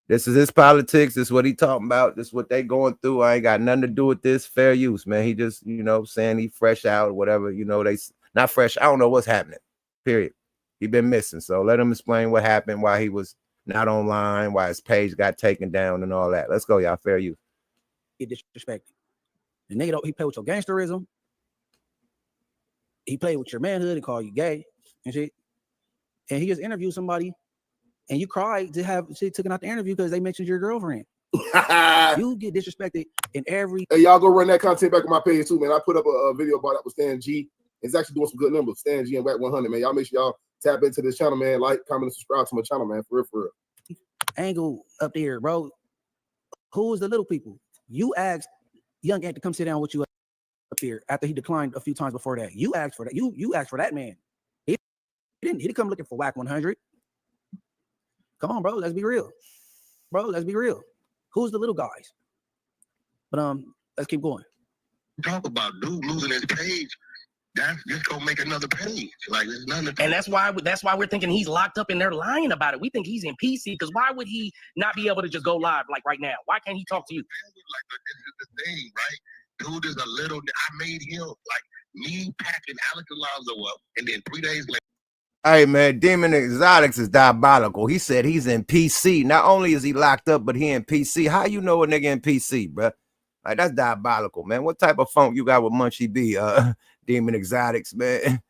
This is his politics. This is what he talking about. This is what they going through. I ain't got nothing to do with this. Fair use, man. He just, you know, saying he fresh out or whatever. You know, they not fresh. I don't know what's happening. Period. He been missing. So let him explain what happened, why he was not online, why his page got taken down and all that. Let's go, y'all. Fair use. He disrespected. The nigga, he played with your gangsterism. He played with your manhood and called you gay and shit. And he just interviewed somebody. And you cried to have shit taken out the interview because they mentioned your girlfriend. You get disrespected in every. Hey, y'all go run that content back on my page too, man. I put up a video about that with Stan G. It's actually doing some good numbers. Stan G and Whack 100, man. Y'all make sure y'all tap into this channel, man. Like, comment, and subscribe to my channel, man. For real. Angle up there, bro. Who is the little people? You asked Young Ant to come sit down with you up here after he declined a few times before that. You asked for that. You asked for that man. He didn't come looking for Whack 100. Come on, bro. Let's be real. Who's the little guys? But let's keep going. Talk about dude losing his page. That's just gonna make another page. Like there's nothing. And that's why we're thinking he's locked up and they're lying about it. We think he's in PC because why would he not be able to just go live like right now? Why can't he talk to you? Like this is the thing, right? Dude is a little. I made him like me packing Alex Alonso up, and then 3 days later. Hey, man, Demon Exotics is diabolical. He said he's in PC. Not only is he locked up, but he in PC. How you know a nigga in PC, bro? Like, that's diabolical, man. What type of funk you got with Munchie B, Demon Exotics, man?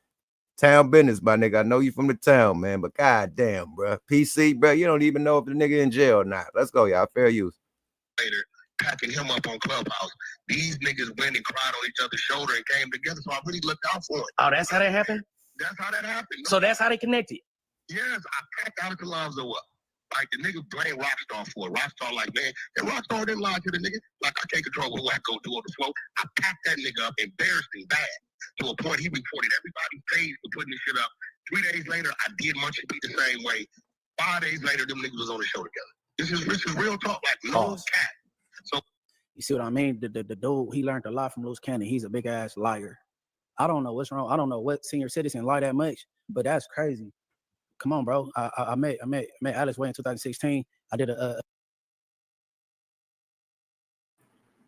Town business, my nigga. I know you from the town, man, but goddamn, bro. PC, bro, you don't even know if the nigga in jail or not. Let's go, y'all. Fair use. Later, packing him up on Clubhouse. These niggas went and cried on each other's shoulder and came together, so I really looked out for it. Oh, that's how that happened? That's how that happened. So that's how they connected? Yes, I packed Alex Alonso up. Like, the nigga blame Rockstar for it. Rockstar like, man, and Rockstar didn't lie to the nigga. Like, I can't control what Wacko do on the floor. I packed that nigga up, embarrassed him bad. To a point, he reported everybody's page for putting this shit up. 3 days later, I did Munchie B the same way. 5 days later, them niggas was on the show together. This is real talk, like no cat. So you see what I mean? The dude, he learned a lot from Loose Cannon. He's a big ass liar. I don't know what's wrong. I don't know what senior citizen lie that much, but that's crazy. Come on, bro. I met Alex Way in 2016. I did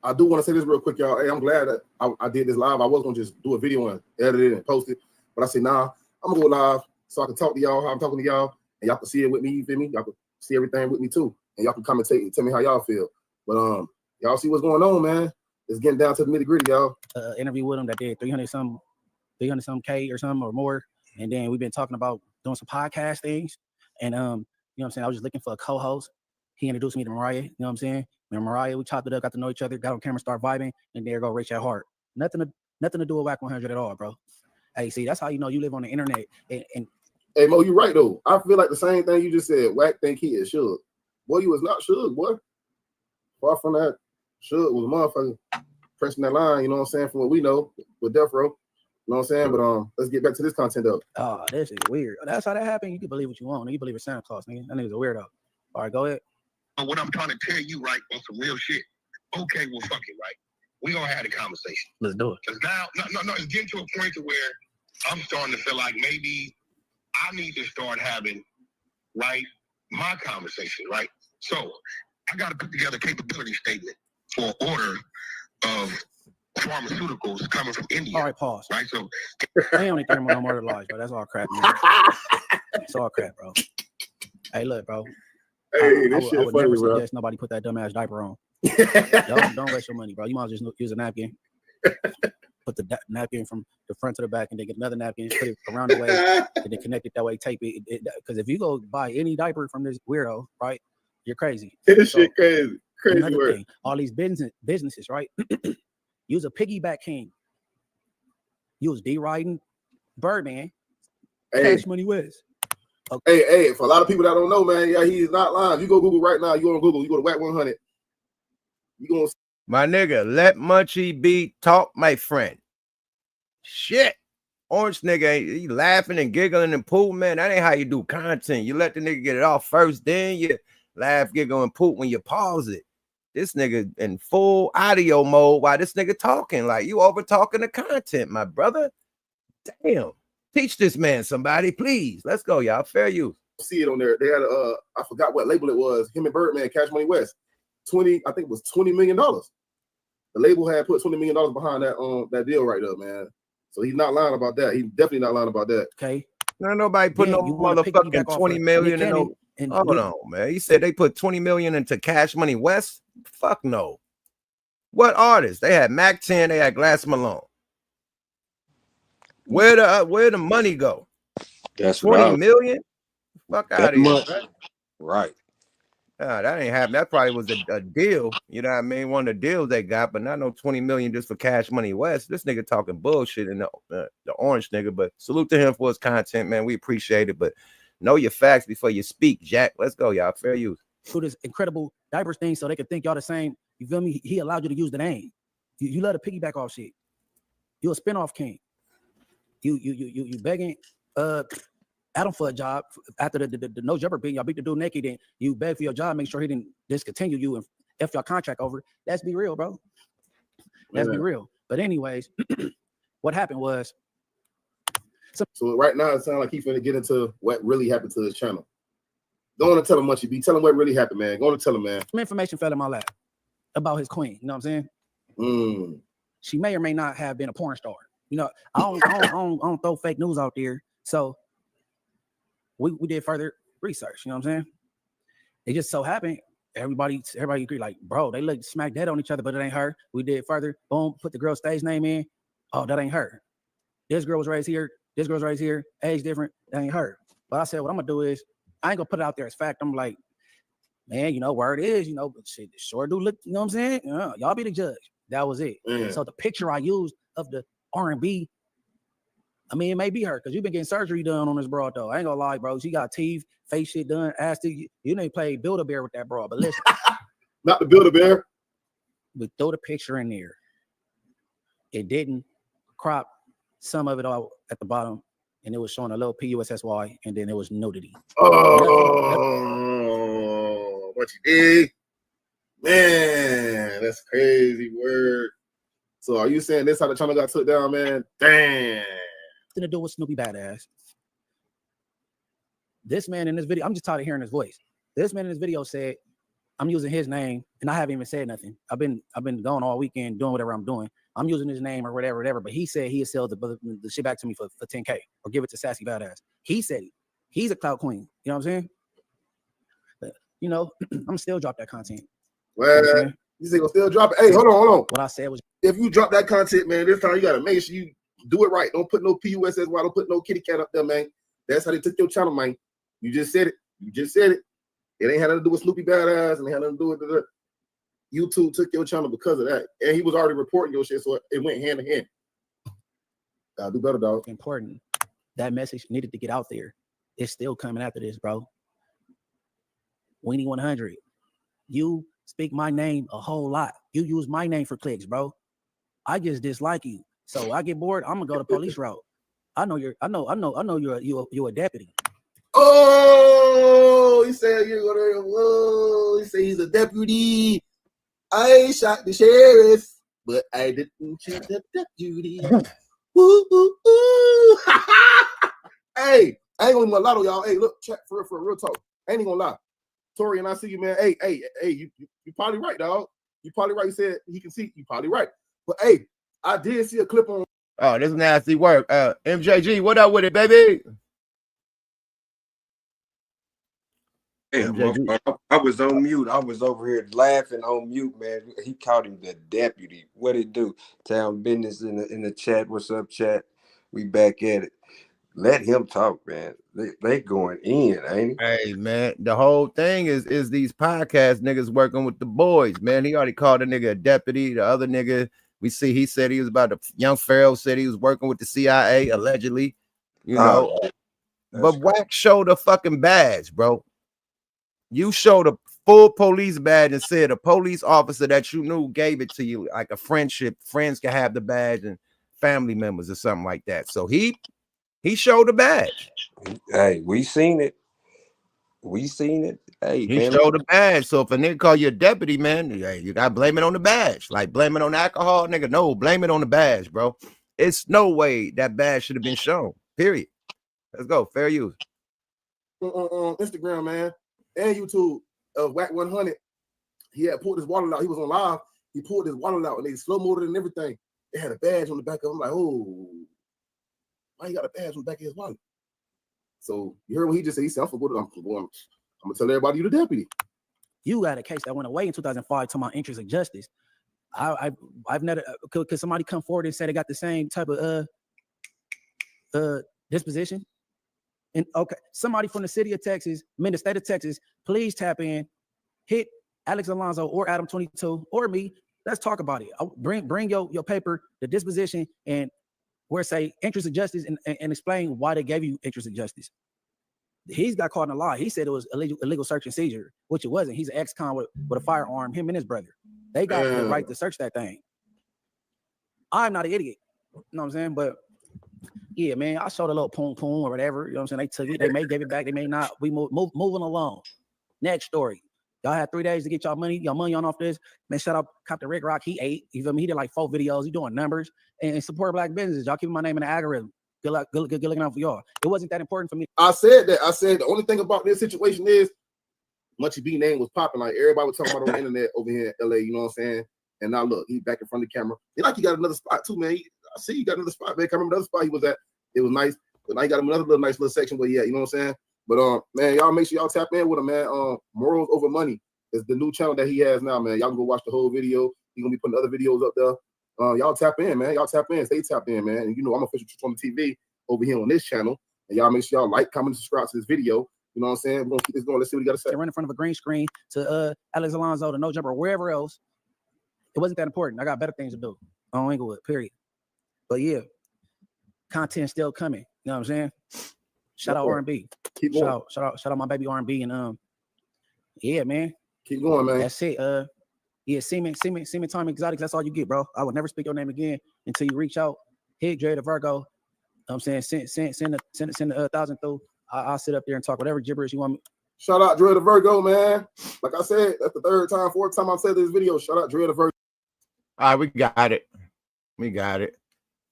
I do want to say this real quick, y'all. Hey, I'm glad that I did this live. I was gonna just do a video and edit it and post it, but I said, nah, I'm gonna go live so I can talk to y'all how I'm talking to y'all, and y'all can see it with me. You feel me? Y'all can see everything with me too, and y'all can commentate, tell me how y'all feel. But y'all see what's going on, man. It's getting down to the nitty gritty, y'all. Interview with him that did 300 some K or something or more, and then we've been talking about doing some podcast things, and you know what I'm saying. I was just looking for a co-host. He introduced me to Mariah. You know what I'm saying? And Mariah, we chopped it up, got to know each other, got on camera, start vibing, and there go Rich at Heart. Nothing to do with Whack 100 at all, bro. Hey, see, that's how you know you live on the internet. And hey, Mo, you right though. I feel like the same thing you just said. Whack think he is Suge. Boy, you was not Suge, boy. Far from that. Suge was a motherfucker pressing that line. You know what I'm saying? From what we know with Death Row. You know what I'm saying? But let's get back to this content though. Oh, this is weird. That's how that happened. You can believe what you want. You believe it's Santa Claus, nigga. That nigga's a weirdo. All right, go ahead. What I'm trying to tell you, right, on some real shit. Okay, well, fuck it, right? We gonna have the conversation. Let's do it. Because now, no, it's getting to a point to where I'm starting to feel like maybe I need to start having, right, my conversation, right? So I got to put together a capability statement for order of pharmaceuticals coming from India. All right, pause. Right, so I ain't only caring about no murder lives, bro. That's all crap, man. It's all crap, bro. Hey, look, bro. Hey, I this shit would funny, never bro. suggest nobody put that dumbass diaper on. Don't waste your money, bro. You might as well just use a napkin. Put the napkin from the front to the back, and then get another napkin, put it around the way, and then connect it that way. Tape it. Because if you go buy any diaper from this weirdo, right, you're crazy. This shit crazy. Crazy Another word. thing, all these businesses, right? Use a piggyback king. Use D riding Birdman. Hey. Cash Money West. Okay. Hey, for a lot of people that don't know, man, yeah, he is not lying. You go Google right now. You go on Google. You go to Whack 100. You gonna My nigga, let Munchie be talk, my friend. Shit. Orange nigga, he laughing and giggling and poop, man. That ain't how you do content. You let the nigga get it off first, then you laugh, giggle, and poop when you pause it. This nigga in full audio mode while this nigga talking. Like, you over talking the content, my brother. Damn. Teach this man somebody, please. Let's go, y'all. Fair use. see it on there. They had I forgot what label it was. Him and Birdman, Cash Money West. I think it was $20 million. The label had put $20 million behind that deal right there, man. So he's not lying about that. He's definitely not lying about that. Okay. Not nobody put no motherfucking 20 million in no. Hold on, man. He said they put 20 million into Cash Money West. Fuck no. What artists? They had Mac 10. They had Glass Malone. Where the money go? That's 20 million? Fuck out of here. much. Right. That ain't happening. That probably was a deal. You know what I mean? One of the deals they got, but not no 20 million just for Cash Money West. This nigga talking bullshit in the orange nigga. But salute to him for his content, man. We appreciate it. But know your facts before you speak, Jack. Let's go, y'all. Fair use. Do this incredible diapers thing so they can think y'all the same. You feel me? He allowed you to use the name. You love to piggyback off shit. You a spinoff king. You begging Adam for a job after the no jumper being y'all beat the dude naked, and you beg for your job, make sure he didn't discontinue you and F your contract over. Let's be real, bro. Let's be real. But anyways, what happened was so right now it sounds like he's finna get into what really happened to his channel. Go on and tell him what you be. Tell him what really happened, man. Go on and tell him, man. Some information fell in my lap about his queen. You know what I'm saying? She may or may not have been a porn star. You know, I don't throw fake news out there. So we did further research. You know what I'm saying? It just so happened everybody agreed, like, bro, they look smack dead on each other, but it ain't her. We did further. Boom, put the girl's stage name in. Oh, that ain't her. This girl was raised here. This girl's raised here. Age different. That ain't her. But I said, what I'm gonna do is I ain't gonna put it out there as fact. I'm like, man, you know, word is, you know, but shit, sure do look, you know what I'm saying? Y'all be the judge. That was it. So the picture I used of the R&B, I mean, it may be her because you've been getting surgery done on this broad though. I ain't gonna lie, bro. She got teeth, face shit done, ass to you know, play Build-A-Bear with that broad. But listen, not the Build-A-Bear. We throw the picture in there. It didn't crop some of it all at the bottom, and it was showing a little PUSSY, and then it was nudity. Oh, what you did, man? That's crazy word. So are you saying this how the channel got took down, man? Damn. Nothing to do with Snoopy Badass. This man in this video, I'm just tired of hearing his voice. This man in this video said I'm using his name, and I haven't even said nothing. I've been gone all weekend doing whatever I'm doing. I'm using his name or whatever. But he said he'll sell the shit back to me for 10K or give it to Sassy Badass. He said it. He's a clout queen. You know what I'm saying? But, you know, I'm still drop that content. Well, you say gonna still drop it. Hey, hold on. What I said was, if you drop that content, man, this time you gotta make sure you do it right. Don't put no PUSSY. Don't put no kitty cat up there, man. That's how they took your channel, man. You just said it. It ain't had nothing to do with Snoopy Badass, and it had nothing to do with the YouTube took your channel because of that. And he was already reporting your shit, so it went hand in hand. Gotta do better, dog. Important. That message needed to get out there. It's still coming after this, bro. Weenie 100. You speak my name a whole lot. You use my name for clicks, bro. I just dislike you. So I get bored, I'm gonna go the police route. I know you're a deputy. Oh, he said you're gonna. Whoa, he said he's a deputy. I shot the sheriff, but I didn't shoot the deputy. Woo, woo, woo. Hey, I ain't gonna lie to y'all. Hey, look, chat for real talk. I ain't gonna lie. Tori, and I see you, man. Hey, you probably right, dog. You probably right. You said he can see. You probably right. But hey, I did see a clip on. Oh, this nasty work. MJG, what up with it, baby? Damn, I was on mute. I was over here laughing on mute, man. He called him the deputy. What it do? Town business in the chat. What's up, chat? We back at it. Let him talk, man. They going in, ain't he? Hey, man, the whole thing is these podcast niggas working with the boys, man. He already called a nigga a deputy. The other nigga, he said he was about to, Young Pharaoh said he was working with the CIA, allegedly, you know. But Wack showed a fucking badge, bro. You showed a full police badge and said a police officer that you knew gave it to you, like a friendship. Friends can have the badge and family members or something like that. So he showed a badge. Hey, we seen it. Hey, He man, showed a badge. So if a nigga call you a deputy, man, you gotta blame it on the badge. Like blame it on the alcohol, nigga. No, blame it on the badge, bro. It's no way that badge should have been shown. Period. Let's go. Fair use. Instagram, man, and YouTube. Wack 100. He had pulled his wallet out. He was on live. He pulled his wallet out, and they slow moed it and everything. They had a badge on the back of him. I'm like, oh, why he got a badge on the back of his wallet? So you heard what he just said. He said, I'm gonna tell everybody you the deputy. You got a case that went away in 2005 to my interest of justice. I've never could somebody come forward and say they got the same type of disposition? And okay, somebody from the city of Texas, the state of Texas, please tap in, hit Alex Alonzo or Adam 22 or me. Let's talk about it. Bring your paper, the disposition, and where say interest of justice, and explain why they gave you interest of justice. He's got caught in a lie. He said it was illegal search and seizure, which it wasn't. He's an ex-con with a firearm, him and his brother. They got the right to search that thing. I'm not an idiot. You know what I'm saying? But yeah, man, I showed a little poom or whatever. You know what I'm saying? They took it. They may give it back. They may not. We moving along. Next story. Y'all had 3 days to get y'all money on off this. Man, shout out Captain Rick Rock. He ate. You feel me? He did like 4 videos. He doing numbers and support black businesses. Y'all keeping my name in the algorithm. Good luck. Good looking out for y'all. It wasn't that important for me. I said that. I said the only thing about this situation is Munchy B name was popping. Like everybody was talking about on the internet over here in LA. You know what I'm saying? And now look, he's back in front of the camera. He like he got another spot too, man. I see you got another spot, man. I remember the other spot he was at. It was nice. But now he got another nice little section where he at. You know what I'm saying? But man, y'all make sure y'all tap in with him, man. Morals Over Money is the new channel that he has now, man. Y'all can go watch the whole video. He's gonna be putting other videos up there. Y'all tap in, man. Y'all tap in. Stay tapped in, man. And you know I'm official on the TV over here on this channel. And y'all make sure y'all like, comment, subscribe to this video. You know what I'm saying? We're gonna keep this going. Let's see what he got to say. Run in front of a green screen to Alex Alonzo, to No Jumper, or wherever else. It wasn't that important. I got better things to do on Inglewood, period. But yeah, content still coming. You know what I'm saying? Shout out R&B. Shout out my baby R&B, and yeah, man. Keep going, man. That's it. Yeah, Seaman Time Exotics. That's all you get, bro. I will never speak your name again until you reach out. Hit Dre the Virgo. I'm saying send a 1,000 through. I'll sit up there and talk whatever gibberish you want me. Shout out Dre the Virgo, man. Like I said, that's the fourth time I've said this video. Shout out Dre the Virgo. All right, we got it.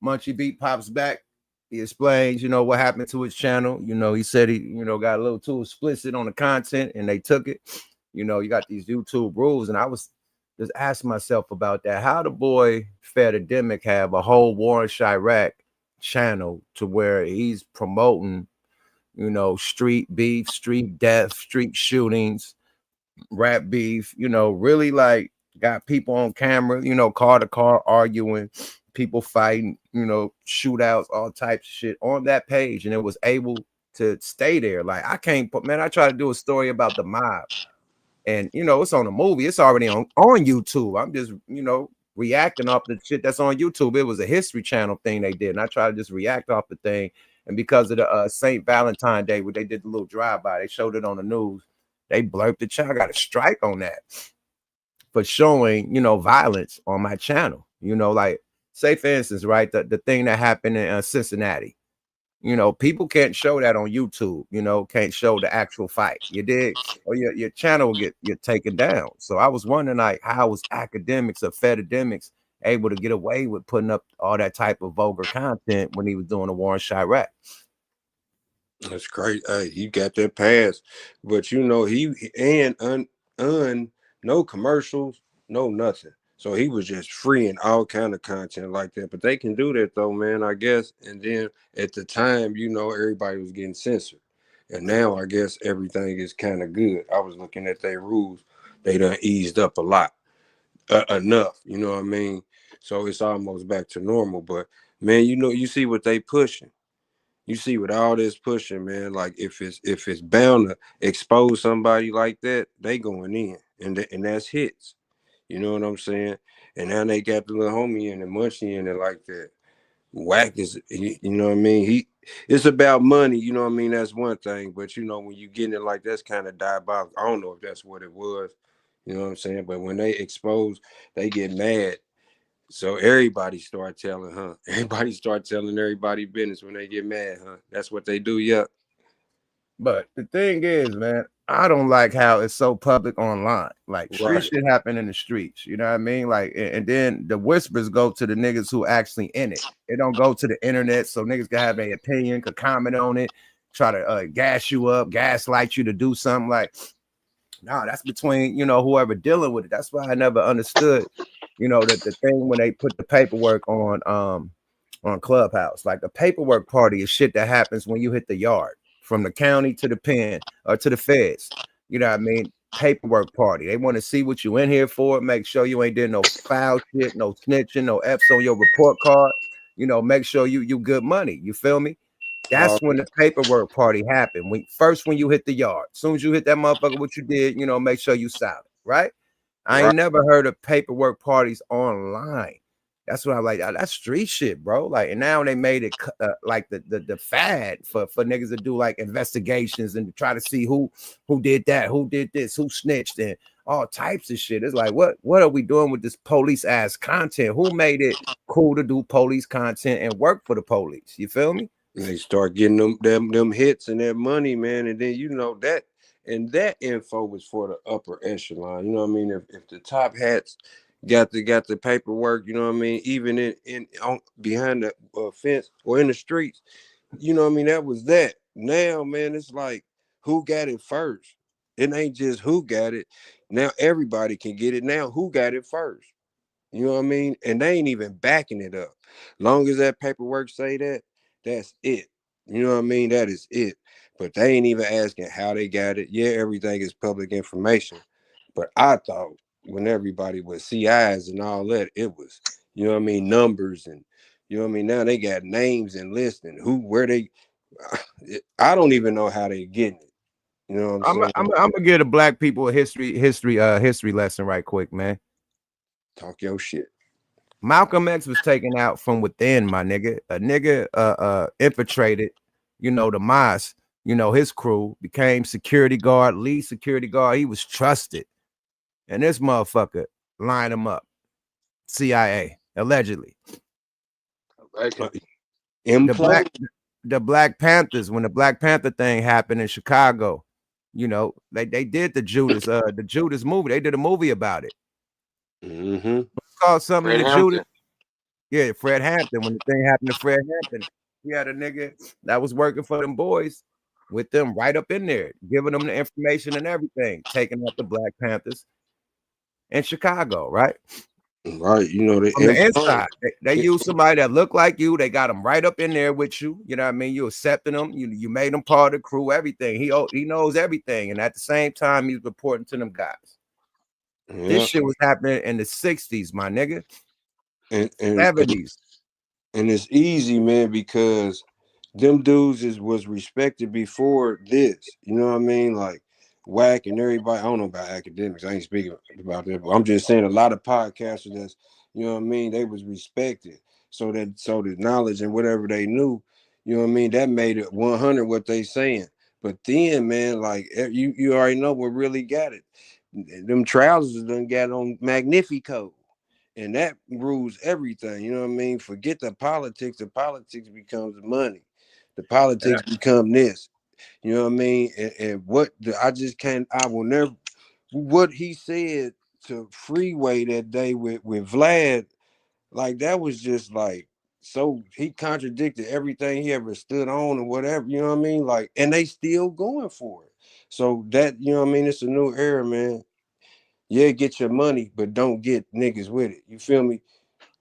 Munchy Beat pops back. He explains, what happened to his channel. He said he, got a little too explicit on the content and they took it. You know, you got these YouTube rules, and I was just asking myself about that. How the boy FEDS have a whole War in Chirac channel to where he's promoting, you know, street beef, street death, street shootings, rap beef, you know, really like got people on camera, you know, car to car arguing, people fighting, you know, shootouts, all types of shit on that page, and it was able to stay there. Like I can't put, man, I try to do a story about the mob, and you know, it's on a movie, it's already on YouTube. I'm just, you know, reacting off the shit that's on YouTube. It was a History Channel thing they did, and I try to just react off the thing. And because of the St. Valentine Day, where they did the little drive-by, they showed it on the news. They blurred the channel. I got a strike on that for showing, you know, violence on my channel. You know, like say for instance, right, the thing that happened in Cincinnati. You know, people can't show that on YouTube. You know, can't show the actual fight. You did, or your channel will get taken down. So I was wondering, like, how was academics or FEDS able to get away with putting up all that type of vulgar content when he was doing a War in Chirac? That's great. Hey, you got that pass, but you know no commercials, no nothing. So he was just freeing all kind of content like that. But they can do that though, man, I guess. And then at the time, you know, everybody was getting censored, and now I guess everything is kind of good. I was looking at their rules; they done eased up a lot, enough. You know what I mean? So it's almost back to normal. But man, you know, you see what they pushing. You see with all this pushing, man, like if it's bound to expose somebody like that, they going in, and that's hits. You know what I'm saying? And now they got the little homie in and Munchie in it like that. Whack is, you know what I mean? It's about money, you know what I mean? That's one thing, but you know when you getting it like that's kind of diabolical. I don't know if that's what it was, you know what I'm saying? But when they expose, they get mad. So everybody start telling, huh? Everybody start telling everybody business when they get mad, huh? That's what they do, yeah. But the thing is, man, I don't like how it's so public online. Like street Right. shit happen in the streets. You know what I mean? Like, and then the whispers go to the niggas who actually in it. It don't go to the internet, so niggas can have their opinion, could comment on it, try to gas you up, gaslight you to do something. Like, nah, that's between, you know, whoever dealing with it. That's why I never understood, you know, that the thing when they put the paperwork on Clubhouse, like a paperwork party is shit that happens when you hit the yard from the county to the pen or to the feds. You know what I mean? Paperwork party. They want to see what you in here for. Make sure you ain't did no foul shit, no snitching, no F's on your report card. You know, make sure you good money. You feel me? That's when the paperwork party happened. When you hit the yard. As soon as you hit that motherfucker, what you did, you know, make sure you solid, right? I ain't never heard of paperwork parties online. That's what I like. That's street shit, bro. Like, and now they made it like the fad for niggas to do like investigations and to try to see who did that, who did this, who snitched, and all types of shit. It's like, what are we doing with this police ass content? Who made it cool to do police content and work for the police? You feel me? And they start getting them hits and that money, man. And then you know that, and that info was for the upper echelon. You know what I mean? If the top hats got the paperwork, you know what I mean, even in on behind the fence or in the streets, you know what I mean, that was that. Now, man, it's like who got it first? It ain't just who got it. Now everybody can get it. Now who got it first? You know what I mean? And they ain't even backing it up. Long as that paperwork say that, that's it. You know what I mean? That is it. But they ain't even asking how they got it. Yeah, everything is public information. But I thought when everybody was CIs and all that, it was, you know what I mean, numbers and, you know what I mean? Now they got names and lists and where they, I don't even know how they getting it. You know what I'm saying? I'm gonna give the black people a history lesson right quick, man. Talk your shit. Malcolm X was taken out from within, my nigga. A nigga infiltrated, you know, the mosque, you know, his crew, became security guard, lead security guard. He was trusted. And this motherfucker lined him up. CIA, allegedly. The Black Panthers, when the Black Panther thing happened in Chicago, you know, they did the Judas movie. They did a movie about it. Mm-hmm. Called something Fred to Hampton. Judas. Yeah, Fred Hampton. When the thing happened to Fred Hampton, he had a nigga that was working for them boys with them right up in there, giving them the information and everything, taking up the Black Panthers in Chicago, right? Right, you know, On the inside, they use somebody that look like you. They got them right up in there with you. You know what I mean? You accepting them. You made them part of the crew. Everything. He knows everything, and at the same time, he's reporting to them guys. Yeah. This shit was happening in the 60s, my nigga. And 70s. And it's easy, man, because them dudes was respected before this. You know what I mean? Like Whack and everybody. I don't know about academics. I ain't speaking about that, but I'm just saying a lot of podcasters that's, you know what I mean, they was respected. So the knowledge and whatever they knew, you know what I mean, that made it 100 what they saying. But then, man, like you already know what really got it. Them trousers done got on Magnifico. And that rules everything. You know what I mean? Forget the politics. The politics becomes money. The politics become this. You know what I mean? And I will never, what he said to Freeway that day with Vlad, like that was just like, so he contradicted everything he ever stood on and whatever, you know what I mean? Like, and they still going for it. So that, you know what I mean? It's a new era, man. Yeah, get your money, but don't get niggas with it. You feel me?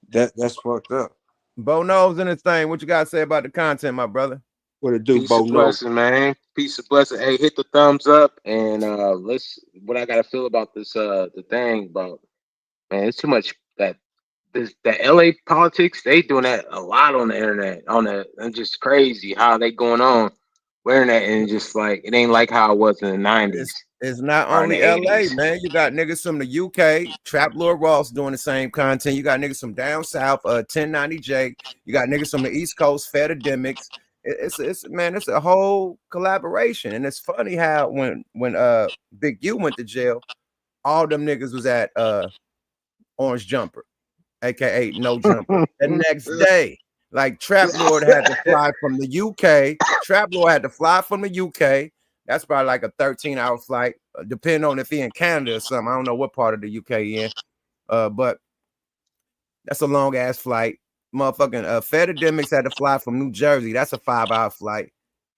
That's fucked up. Bo knows in this thing. What you gotta say about the content, my brother? What it do, Peace Bo? and blessing, man. Peace and blessing. Hey, hit the thumbs up and what I gotta feel about this the thing about, man, it's too much that LA politics, they doing that a lot on the internet. It's just crazy how they going on wearing that, and just like it ain't like how it was in the 90s. It's not or in only the LA, 80s. man. You got niggas from the UK, Trap Lord Ross doing the same content. You got niggas from down south, 1090J. You got niggas from the East Coast, FEDS. It's a whole collaboration. And it's funny how when Big U went to jail, all them niggas was at Orange Jumper, aka No Jumper. The next day, like Trap Lord had to fly from the UK. Trap Lord had to fly from the UK. That's probably like a 13-hour flight, depending on if he in Canada or something. I don't know what part of the UK he in, but that's a long ass flight. Motherfucking FEDS had to fly from New Jersey. That's a 5-hour flight.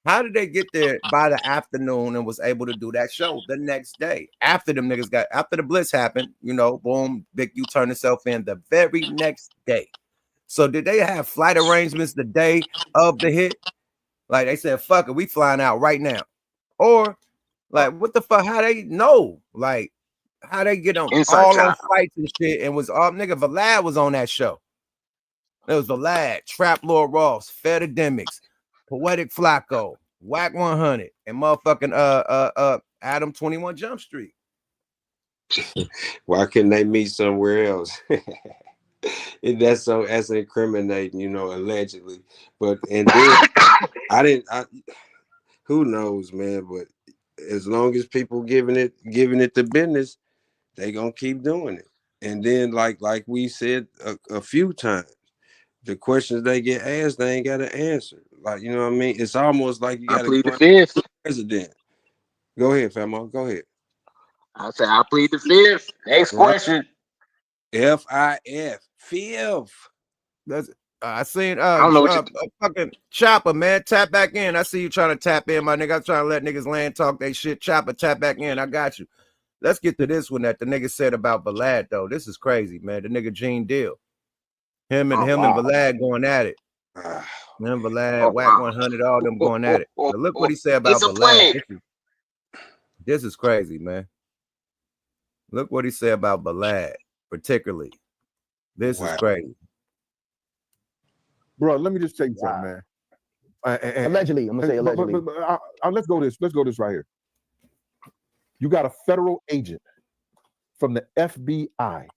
How did they get there by the afternoon and was able to do that show the next day after them niggas after the blitz happened? You know, boom, Big U turned himself in the very next day. So did they have flight arrangements the day of the hit? Like they said, fuck it, we flying out right now. Or like what the fuck? How they know? Like how they get on Inside all job. on flights and shit? And was all nigga Vlad was on that show. It was Vlad, Trap Lord Ross, FEDS, Poetic Flacco, Whack 100, and motherfucking Adam 21 Jump Street. Why couldn't they meet somewhere else? That's incriminating, you know, allegedly. But and then who knows, man? But as long as people giving it the business, they gonna keep doing it. And then like we said a few times, the questions they get asked, they ain't got an answer. Like, you know what I mean? It's almost like you got I plead the to fifth. president. Go ahead, Famo. Go ahead. I say I plead the fifth. Next question. FIF. Fifth. That's I seen I don't know what fucking Chopper, man. Tap back in. I see you trying to tap in, my nigga. I'm trying to let niggas land talk they shit. Chopper, tap back in. I got you. Let's get to this one that the nigga said about Vlad, though. This is crazy, man. The nigga Gene Deal. Him and Vlad going at it. Him, Vlad, Whack 100, all them going at it. But look what he said about Vlad. This is crazy, man. Look what he said about Vlad, particularly. This is crazy. Bro, let me just tell you something, man. Allegedly, I'm gonna say allegedly. Let's go this right here. You got a federal agent from the FBI,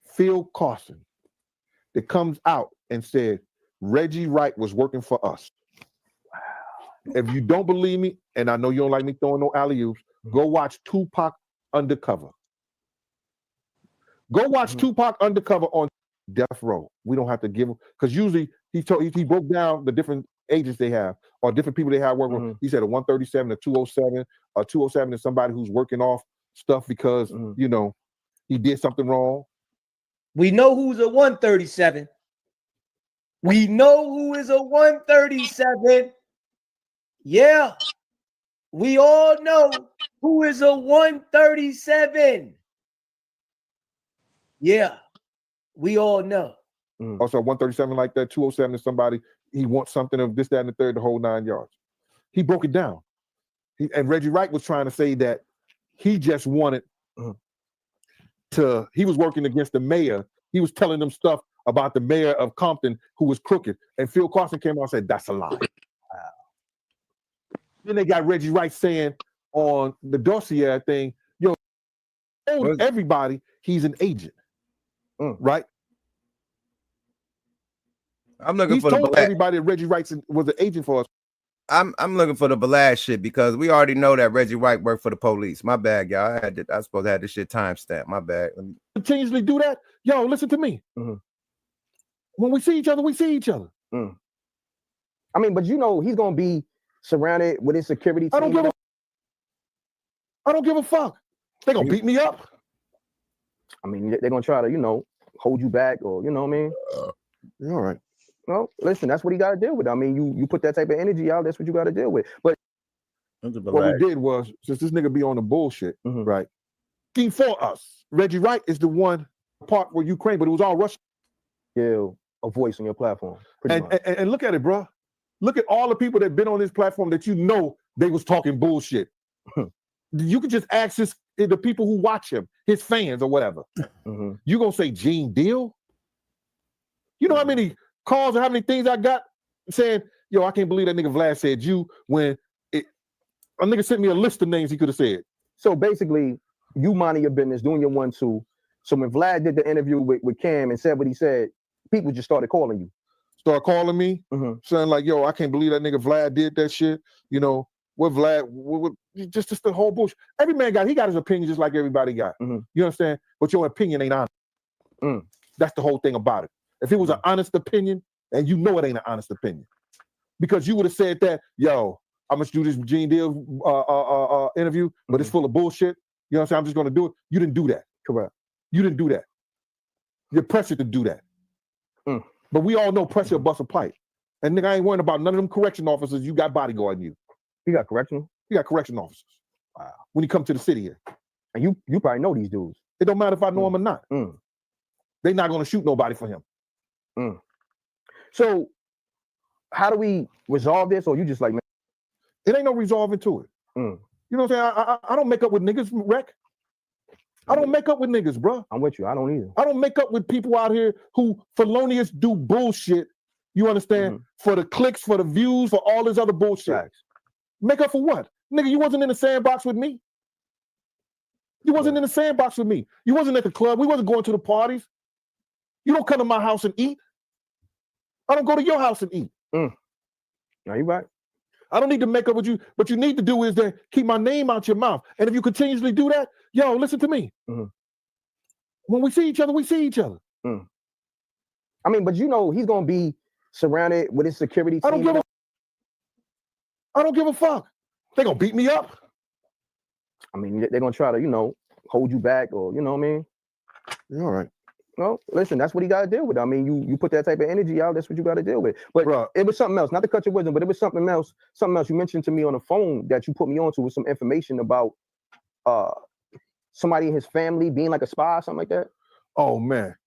Phil Carson, that comes out and said Reggie Wright was working for us. If you don't believe me, and I know you don't like me throwing no alley-oops, go watch Tupac Undercover. Go watch Tupac Undercover on Death Row. We don't have to give him, because usually he broke down the different agents they have or different people they have working with. He said a 137, a 207. A 207 is somebody who's working off stuff because you know he did something wrong. We know who's a 137. We know who is a 137. Yeah, we all know who is a 137. Yeah, we all know. Also, 137 like that, 207 to somebody, he wants something of this, that, and the third, the whole 9 yards. He broke it down. And Reggie Wright was trying to say that he just wanted he was working against the mayor. He was telling them stuff about the mayor of Compton who was crooked. And Phil Carson came out and said, that's a lie. Then they got Reggie Wright saying on the dossier thing, told everybody he's an agent, right? I'm looking He's for the told black. everybody that Reggie Wright was an agent for us. I'm looking for the blast shit because we already know that Reggie Wright worked for the police. My bad, y'all. I supposed to have this shit timestamped. My bad. Continuously do that. Yo, listen to me. When we see each other, we see each other. I mean, but he's gonna be surrounded with his security team. I don't give a fuck. They gonna beat me up. I mean, they're gonna try to, hold you back, or you know what I mean? All right. Well, listen, that's what he got to deal with. I mean, you put that type of energy out, that's what you got to deal with. But what we did was, since this nigga be on the bullshit, right? He for us. Reggie Wright is the one part where Ukraine, but it was all Russian. Yeah, a voice on your platform. And look at it, bro. Look at all the people that been on this platform that they was talking bullshit. You can just ask the people who watch him, his fans or whatever. You gonna say Gene Deal? You know how many calls and how many things I got saying, yo, I can't believe that nigga Vlad said you when a nigga sent me a list of names he could have said. So basically, you minding your business, doing your 1-2. So when Vlad did the interview with Cam and said what he said, people just started calling you. Start calling me, saying like, yo, I can't believe that nigga Vlad did that shit. What Vlad, just the whole bullshit. Every man got his opinion just like everybody got. You understand? But your opinion ain't honest. That's the whole thing about it. If it was an honest opinion, and you know it ain't an honest opinion, because you would have said that, yo, I'm gonna do this Gene Deal interview, but it's full of bullshit. You know what I'm saying? I'm just gonna do it. You didn't do that. Correct. You didn't do that. You're pressured to do that. But we all know pressure bust a pipe. And nigga, I ain't worrying about none of them correction officers. You got bodyguarding you. You got correctional? You got correction officers. Wow. When you come to the city here. And you probably know these dudes. It don't matter if I know him or not. They're not gonna shoot nobody for him. So how do we resolve this? Or you just like, man, it ain't no resolving to it. You know what I'm saying? I don't make up with niggas, Rec. I don't make up with niggas, bro. I'm with you. I don't either. I don't make up with people out here who felonious do bullshit. You understand? For the clicks, for the views, for all this other bullshit. Facts. Make up for what? Nigga, you wasn't in the sandbox with me. You wasn't in the sandbox with me. You wasn't at the club. We wasn't going to the parties. You don't come to my house and eat. I don't go to your house and eat. No, you right. I don't need to make up with you. What you need to do is that keep my name out your mouth. And if you continuously do that, yo, listen to me. When we see each other, we see each other. I mean, but he's gonna be surrounded with his security team. I don't give a fuck. They gonna beat me up. I mean, they're gonna try to, hold you back, or you know what I mean? You're all right. Well, listen, that's what he got to deal with. I mean, you put that type of energy out, that's what you got to deal with. But it was something else, not to cut your wisdom, but it was something else you mentioned to me on the phone that you put me onto with some information about somebody in his family being like a spy or something like that. Oh man.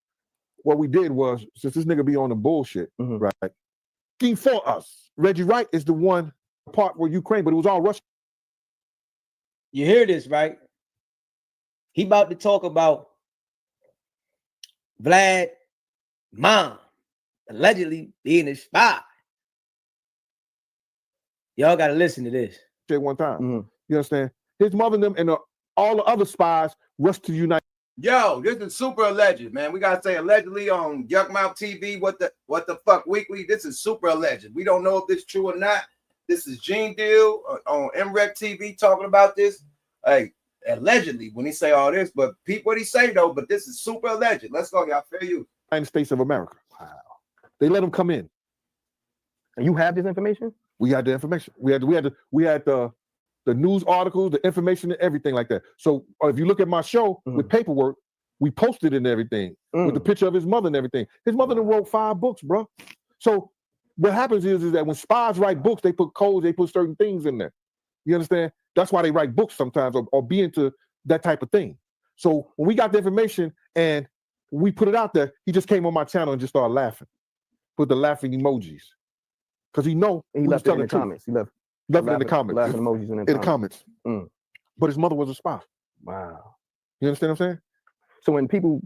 What we did was, since this nigga be on the bullshit, right? He for us. Reggie Wright is the one part where Ukraine, but it was all Russian. You hear this, right? He about to talk about Vlad mom allegedly being a spy. Y'all got to listen to this. One time. You understand? His mother and them and all the other spies rushed to unite. Yo, this is super alleged, man. We gotta say allegedly on Yuck Mouth TV. What the fuck weekly? This is super alleged. We don't know if this is true or not. This is Gene Deal on MREC TV talking about this. Hey, allegedly when he say all this, but peep what he say though. But this is super alleged. Let's go, y'all. Fair you. United States of America. Wow. They let him come in. And you have this information? We had the information. We had the news articles, the information, and everything like that. So if you look at my show with paperwork, we posted it and everything with the picture of his mother and everything. His mother done wrote 5 books, bro. So what happens is that when spies write books, they put codes, they put certain things in there. You understand? That's why they write books sometimes or be into that type of thing. So when we got the information and we put it out there, he just came on my channel and just started laughing. Put the laughing emojis. Because he know he left it in the comments. He left it in the comments. Laughing emojis in the comments. But his mother was a spy. Wow. You understand what I'm saying? So when people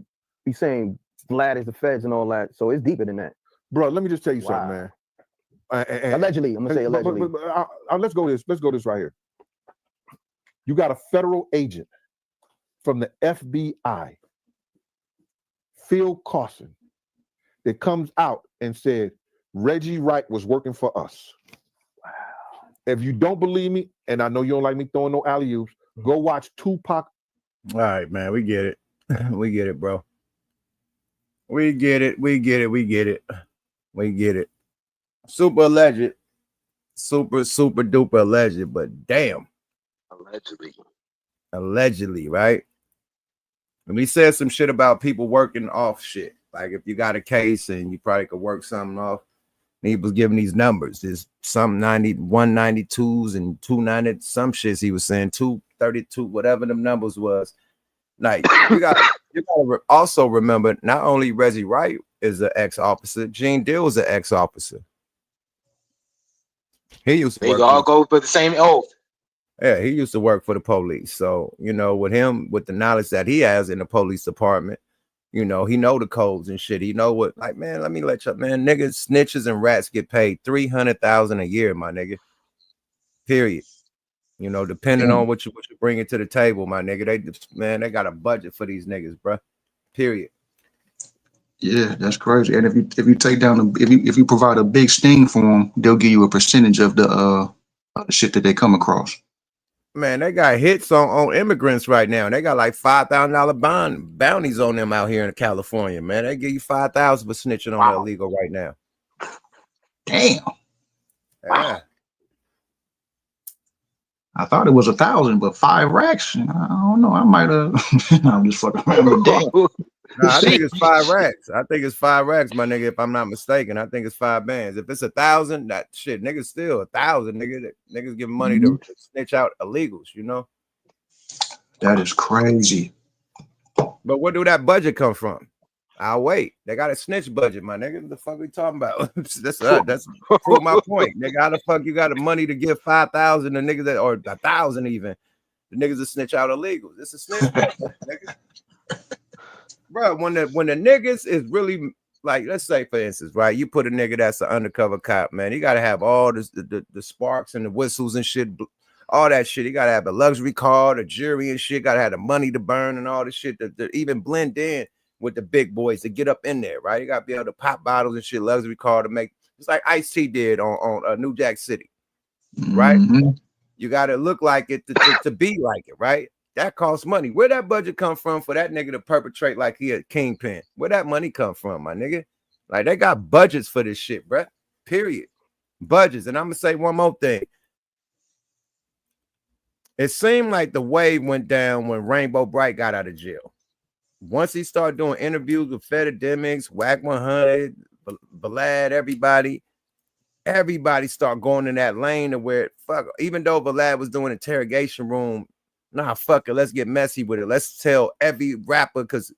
be saying Vlad is the feds and all that, so it's deeper than that. Bro, let me just tell you something, man. Allegedly, I'm gonna say allegedly. Let's go this right here. You got a federal agent from the FBI, Phil Carson, that comes out and said Reggie Wright was working for us. Wow. If you don't believe me, and I know you don't like me throwing no alley-oops, go watch Tupac. All right, man, we get it. We get it, bro. We get it. We get it. We get it. We get it. Super alleged. Super duper alleged, but damn. Allegedly, right? And we said some shit about people working off shit. Like if you got a case and you probably could work something off. And he was giving these numbers. There's some 192s and 290, some shits he was saying 232, whatever them numbers was. Like you gotta also remember, not only Reggie Wright is an ex-officer, Gene Deal was an ex-officer. He used to They all go for the same oath. Yeah, he used to work for the police. So, you know, with him, with the knowledge that he has in the police department, you know, he know the codes and shit. He know what, like, man, let me let you, man, niggas, snitches and rats get paid $300,000 a year, my nigga. Period. You know, depending on what you bringing to the table, my nigga. They got a budget for these niggas, bro. Period. Yeah, that's crazy. And if you take down if you provide a big sting for them, they'll give you a percentage of the shit that they come across. Man, they got hits on immigrants right now. They got like $5,000 bounties on them out here in California, man. They give you $5,000 for snitching on the illegal right now. Damn. Yeah. Wow. I thought it was 1,000, but 5 racks. I don't know. I might have. I'm just fucking around. Damn. Nah, I think it's 5 racks. I think it's 5 racks, my nigga. If I'm not mistaken, I think it's 5 bands. If it's 1,000, that shit, niggas still 1,000, nigga. Niggas giving money to snitch out illegals, you know. That is crazy. But where do that budget come from? I'll wait. They got a snitch budget, my nigga. What the fuck we talking about? that's prove my point, nigga. How the fuck you got the money to give 5,000 to niggas that, or 1,000 even? The niggas that snitch out illegals. It's a snitch budget, nigga. Bro, when the niggas is really like, let's say for instance, right? You put a nigga that's an undercover cop, man. You gotta have all this, the sparks and the whistles and shit, all that shit. You gotta have a luxury car, the jury and shit. Gotta have the money to burn and all this shit to even blend in with the big boys to get up in there, right? You gotta be able to pop bottles and shit, luxury car to make. It's like Ice-T did on New Jack City, right? You gotta look like it to be like it, right? That costs money. Where that budget come from for that nigga to perpetrate like he a kingpin? Where that money come from, my nigga? Like they got budgets for this shit, bruh. Period. Budgets. And I'm gonna say one more thing. It seemed like the wave went down when Rainbow Bright got out of jail. Once he started doing interviews with FEDS, Whack 100, Vlad, everybody start going in that lane to where fuck. Even though Vlad was doing interrogation room, nah, fuck it. Let's get messy with it. Let's tell every rapper, because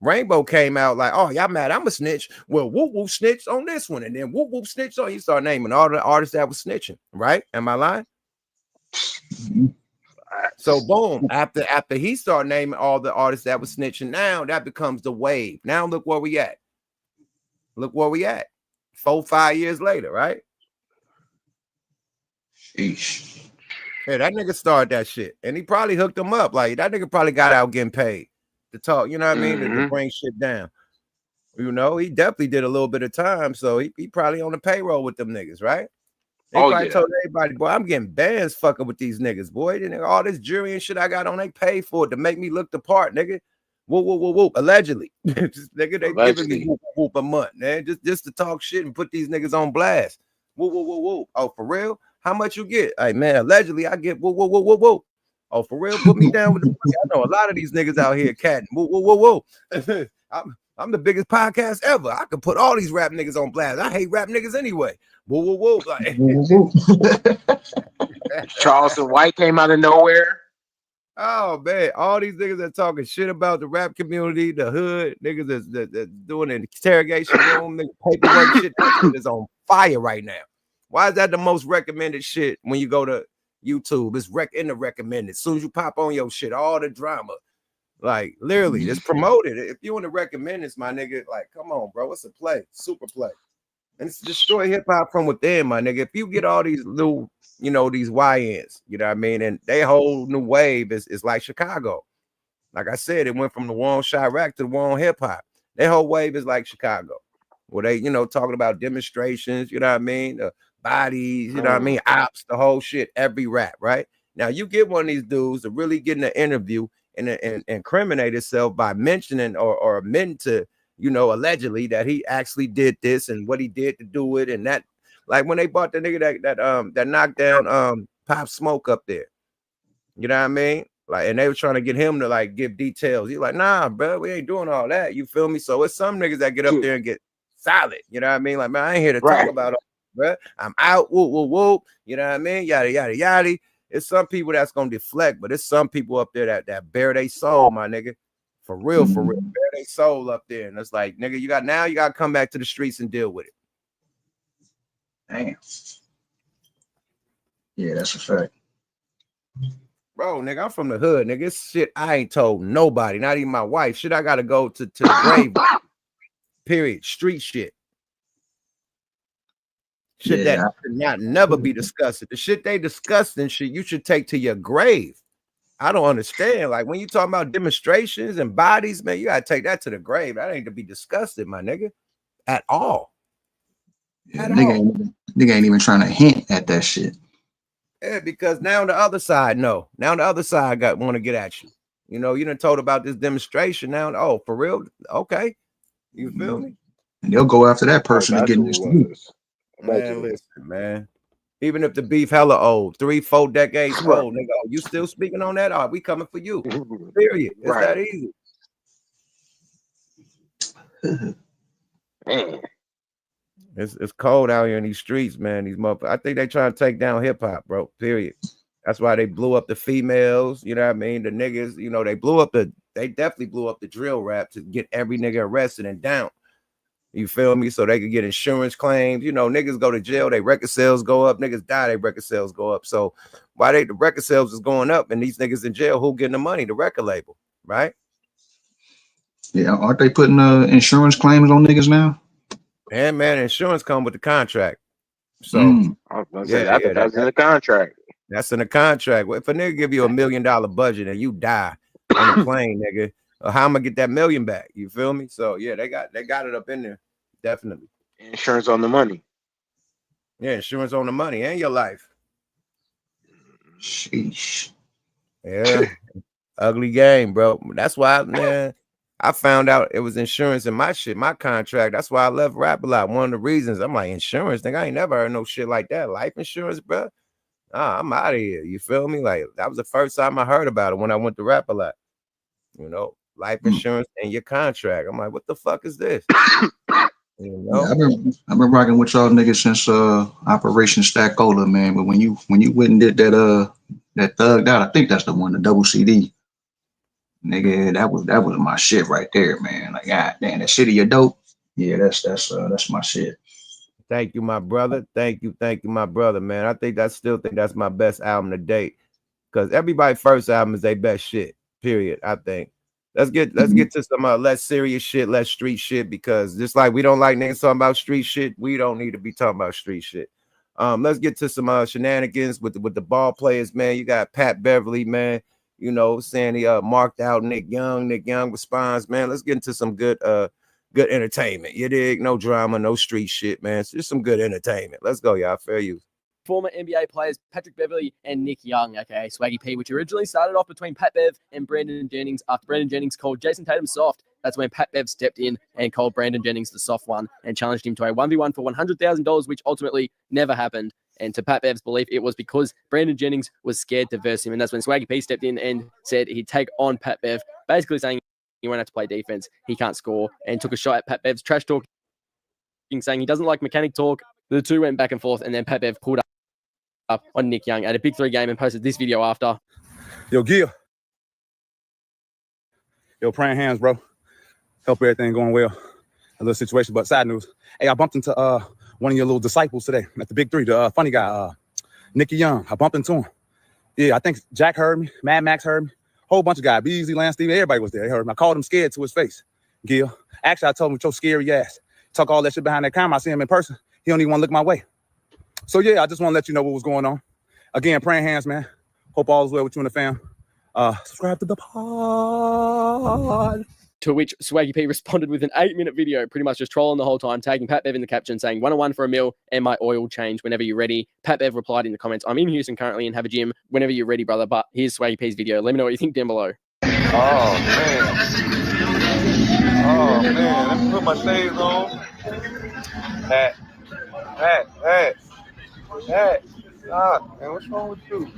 Rainbow came out like, oh, y'all mad I'm a snitch. Well, Whoop Whoop snitched on this one, and then Whoop Whoop snitched on. You start naming all the artists that was snitching, right? Am I lying? So boom, after he started naming all the artists that was snitching, now that becomes the wave. Now look where we at. Look where we at. 4-5 years later, right? Sheesh. Yeah, that nigga started that shit, and he probably hooked him up. Like that nigga probably got out getting paid to talk. You know what I mean? To bring shit down. You know, he definitely did a little bit of time, so he probably on the payroll with them niggas, right? They probably told everybody, boy, I'm getting bands fucking with these niggas, boy. Then all this jury and shit I got on, they pay for it to make me look the part, nigga. Whoop, whoop, whoop, whoop. Allegedly. Nigga, they giving me whoop, whoop a month, man. Just to talk shit and put these niggas on blast. Whoop, whoop, whoop, whoop. Oh, for real? How much you get? Hey, man, allegedly I get whoop, whoop, whoop, whoop, whoop. Oh, for real? Put me down with the money. I know a lot of these niggas out here catting. Whoop, whoop, whoop, whoop. I'm the biggest podcast ever. I could put all these rap niggas on blast. I hate rap niggas anyway. Whoa, whoa, whoa. Like, Charleston White came out of nowhere. oh man, all these niggas that talking shit about the rap community, the hood, niggas that's doing an interrogation room, nigga, paperwork shit, that shit is on fire right now. Why is that the most recommended shit when you go to YouTube? It's in the recommended. As soon as you pop on your shit, all the drama. Like literally, it's promoted. If you want to recommend this, my nigga, like, come on, bro. It's a play, super play. And it's destroy hip-hop from within, my nigga. If you get all these little, you know, these YNs, you know what I mean, and they whole new wave is like Chicago. Like I said, it went from the war on Chirac to the war on hip-hop. Their whole wave is like Chicago, where they, you know, talking about demonstrations, you know what I mean, the bodies, you know what I mean, ops, the whole shit, every rap, right? Now you get one of these dudes to really get in an interview and incriminate himself by mentioning or admitting to, you know, allegedly that he actually did this and what he did to do it, and that, like when they bought the nigga that knocked down Pop Smoke up there, you know what I mean? Like, and they were trying to get him to like give details. He's like, nah, bro, we ain't doing all that. You feel me? So it's some niggas that get up there and get solid. You know what I mean? Like, man, I ain't here to talk about it, bro. I'm out. Whoop, whoop, whoop. You know what I mean? Yada, yada, yada. It's some people that's gonna deflect, but it's some people up there that bare their soul, my nigga. For real, bare their soul up there. And it's like, nigga, you got to come back to the streets and deal with it. Damn. Yeah, that's a fact. Bro, nigga, I'm from the hood, nigga. It's shit I ain't told nobody, not even my wife. Shit, I gotta go to the grave. Period. Street shit. Shit that should not never be discussed. The shit they discussed and shit you should take to your grave. I don't understand. Like when you talking about demonstrations and bodies, man, you gotta take that to the grave. That ain't to be disgusted, my nigga, at all. Yeah, nigga ain't even trying to hint at that shit. Yeah, because now the other side know. Now the other side want to get at you. You know, you done told about this demonstration now. Oh, for real? Okay. You feel me? And they'll go after that person to get in this group. Man, listen, man. Even if the beef hella old, 3-4 decades old, nigga, you still speaking on that? Oh, we coming for you. Period. It's that easy. Man. It's cold out here in these streets, man. These motherfuckers. I think they trying to take down hip hop, bro. Period. That's why they blew up the females. You know what I mean? The niggas, you know, they definitely blew up the drill rap to get every nigga arrested and down. You feel me? So they could get insurance claims. You know, niggas go to jail, they record sales go up. Niggas die, they record sales go up. So why the record sales is going up and these niggas in jail, who getting the money? The record label, right? Yeah, aren't they putting insurance claims on niggas now? And man, insurance come with the contract. So I was gonna say, that's in the contract. That's in the contract. If a nigga give you $1 million budget and you die on a plane, nigga, how am I gonna get that $1 million back? You feel me? So yeah, they got it up in there. Definitely. Insurance on the money. Yeah, insurance on the money and your life. Sheesh. Yeah. Ugly game, bro. That's why, man, I found out it was insurance in my shit, my contract. That's why I left rap a lot. One of the reasons I'm like, insurance, nigga, I ain't never heard no shit like that. Life insurance, bro. I'm out of here. You feel me? Like that was the first time I heard about it when I went to rap a lot. You know, life insurance and your contract. I'm like, what the fuck is this? You know? Yeah, I've been rocking with y'all niggas since Operation Stackola, man. But when you went and did that Thugged Out, I think that's the one, the double CD. Nigga, that was my shit right there, man. Like, god damn, that shit of your dope. Yeah, that's my shit. Thank you, my brother. Thank you, my brother, man. I still think that's my best album to date. Because everybody's first album is their best shit. Period. I think. Let's get to some less serious shit, less street shit. Because just like we don't like niggas talking about street shit, we don't need to be talking about street shit. Let's get to some shenanigans with the ball players, man. You got Pat Beverly, man. You know, saying he marked out Nick Young. Nick Young responds, man. Let's get into some good entertainment. You dig? No drama, no street shit, man. It's just some good entertainment. Let's go, y'all. Fair use. Former NBA players Patrick Beverly and Nick Young, aka Swaggy P, which originally started off between Pat Bev and Brandon Jennings after Brandon Jennings called Jason Tatum soft. That's when Pat Bev stepped in and called Brandon Jennings the soft one and challenged him to a 1v1 for $100,000, which ultimately never happened. And to Pat Bev's belief, it was because Brandon Jennings was scared to verse him. And that's when Swaggy P stepped in and said he'd take on Pat Bev, basically saying He won't have to play defense. He can't score, and took a shot at Pat Bev's trash talking, saying he doesn't like mechanic talk. The two went back and forth, and then Pat Bev pulled up on Nick Young at a Big 3 game and posted this video after. Yo, Gil. Yo, praying hands, bro. Hope everything going well. A little situation, but side news. Hey, I bumped into one of your little disciples today at the Big 3, the funny guy, Nicky Young. I bumped into him. Yeah, I think Jack heard me. Mad Max heard me. Whole bunch of guys. Beasley, Lance Steven, everybody was there. They heard me. I called him scared to his face. Gil. Actually, I told him with your scary ass. Talk all that shit behind that camera. I see him in person. He don't even want to look my way. So, yeah, I just want to let you know what was going on. Again, praying hands, man. Hope all is well with you and the fam. Subscribe to the pod. To which Swaggy P responded with an 8-minute video, pretty much just trolling the whole time, tagging Pat Bev in the caption, saying 101 for a meal and my oil change whenever you're ready. Pat Bev replied in the comments, I'm in Houston currently and have a gym whenever you're ready, brother. But here's Swaggy P's video. Let me know what you think down below. Oh, man. Oh, man. Let me put my shades on. Pat. Stop, man. What's wrong with you?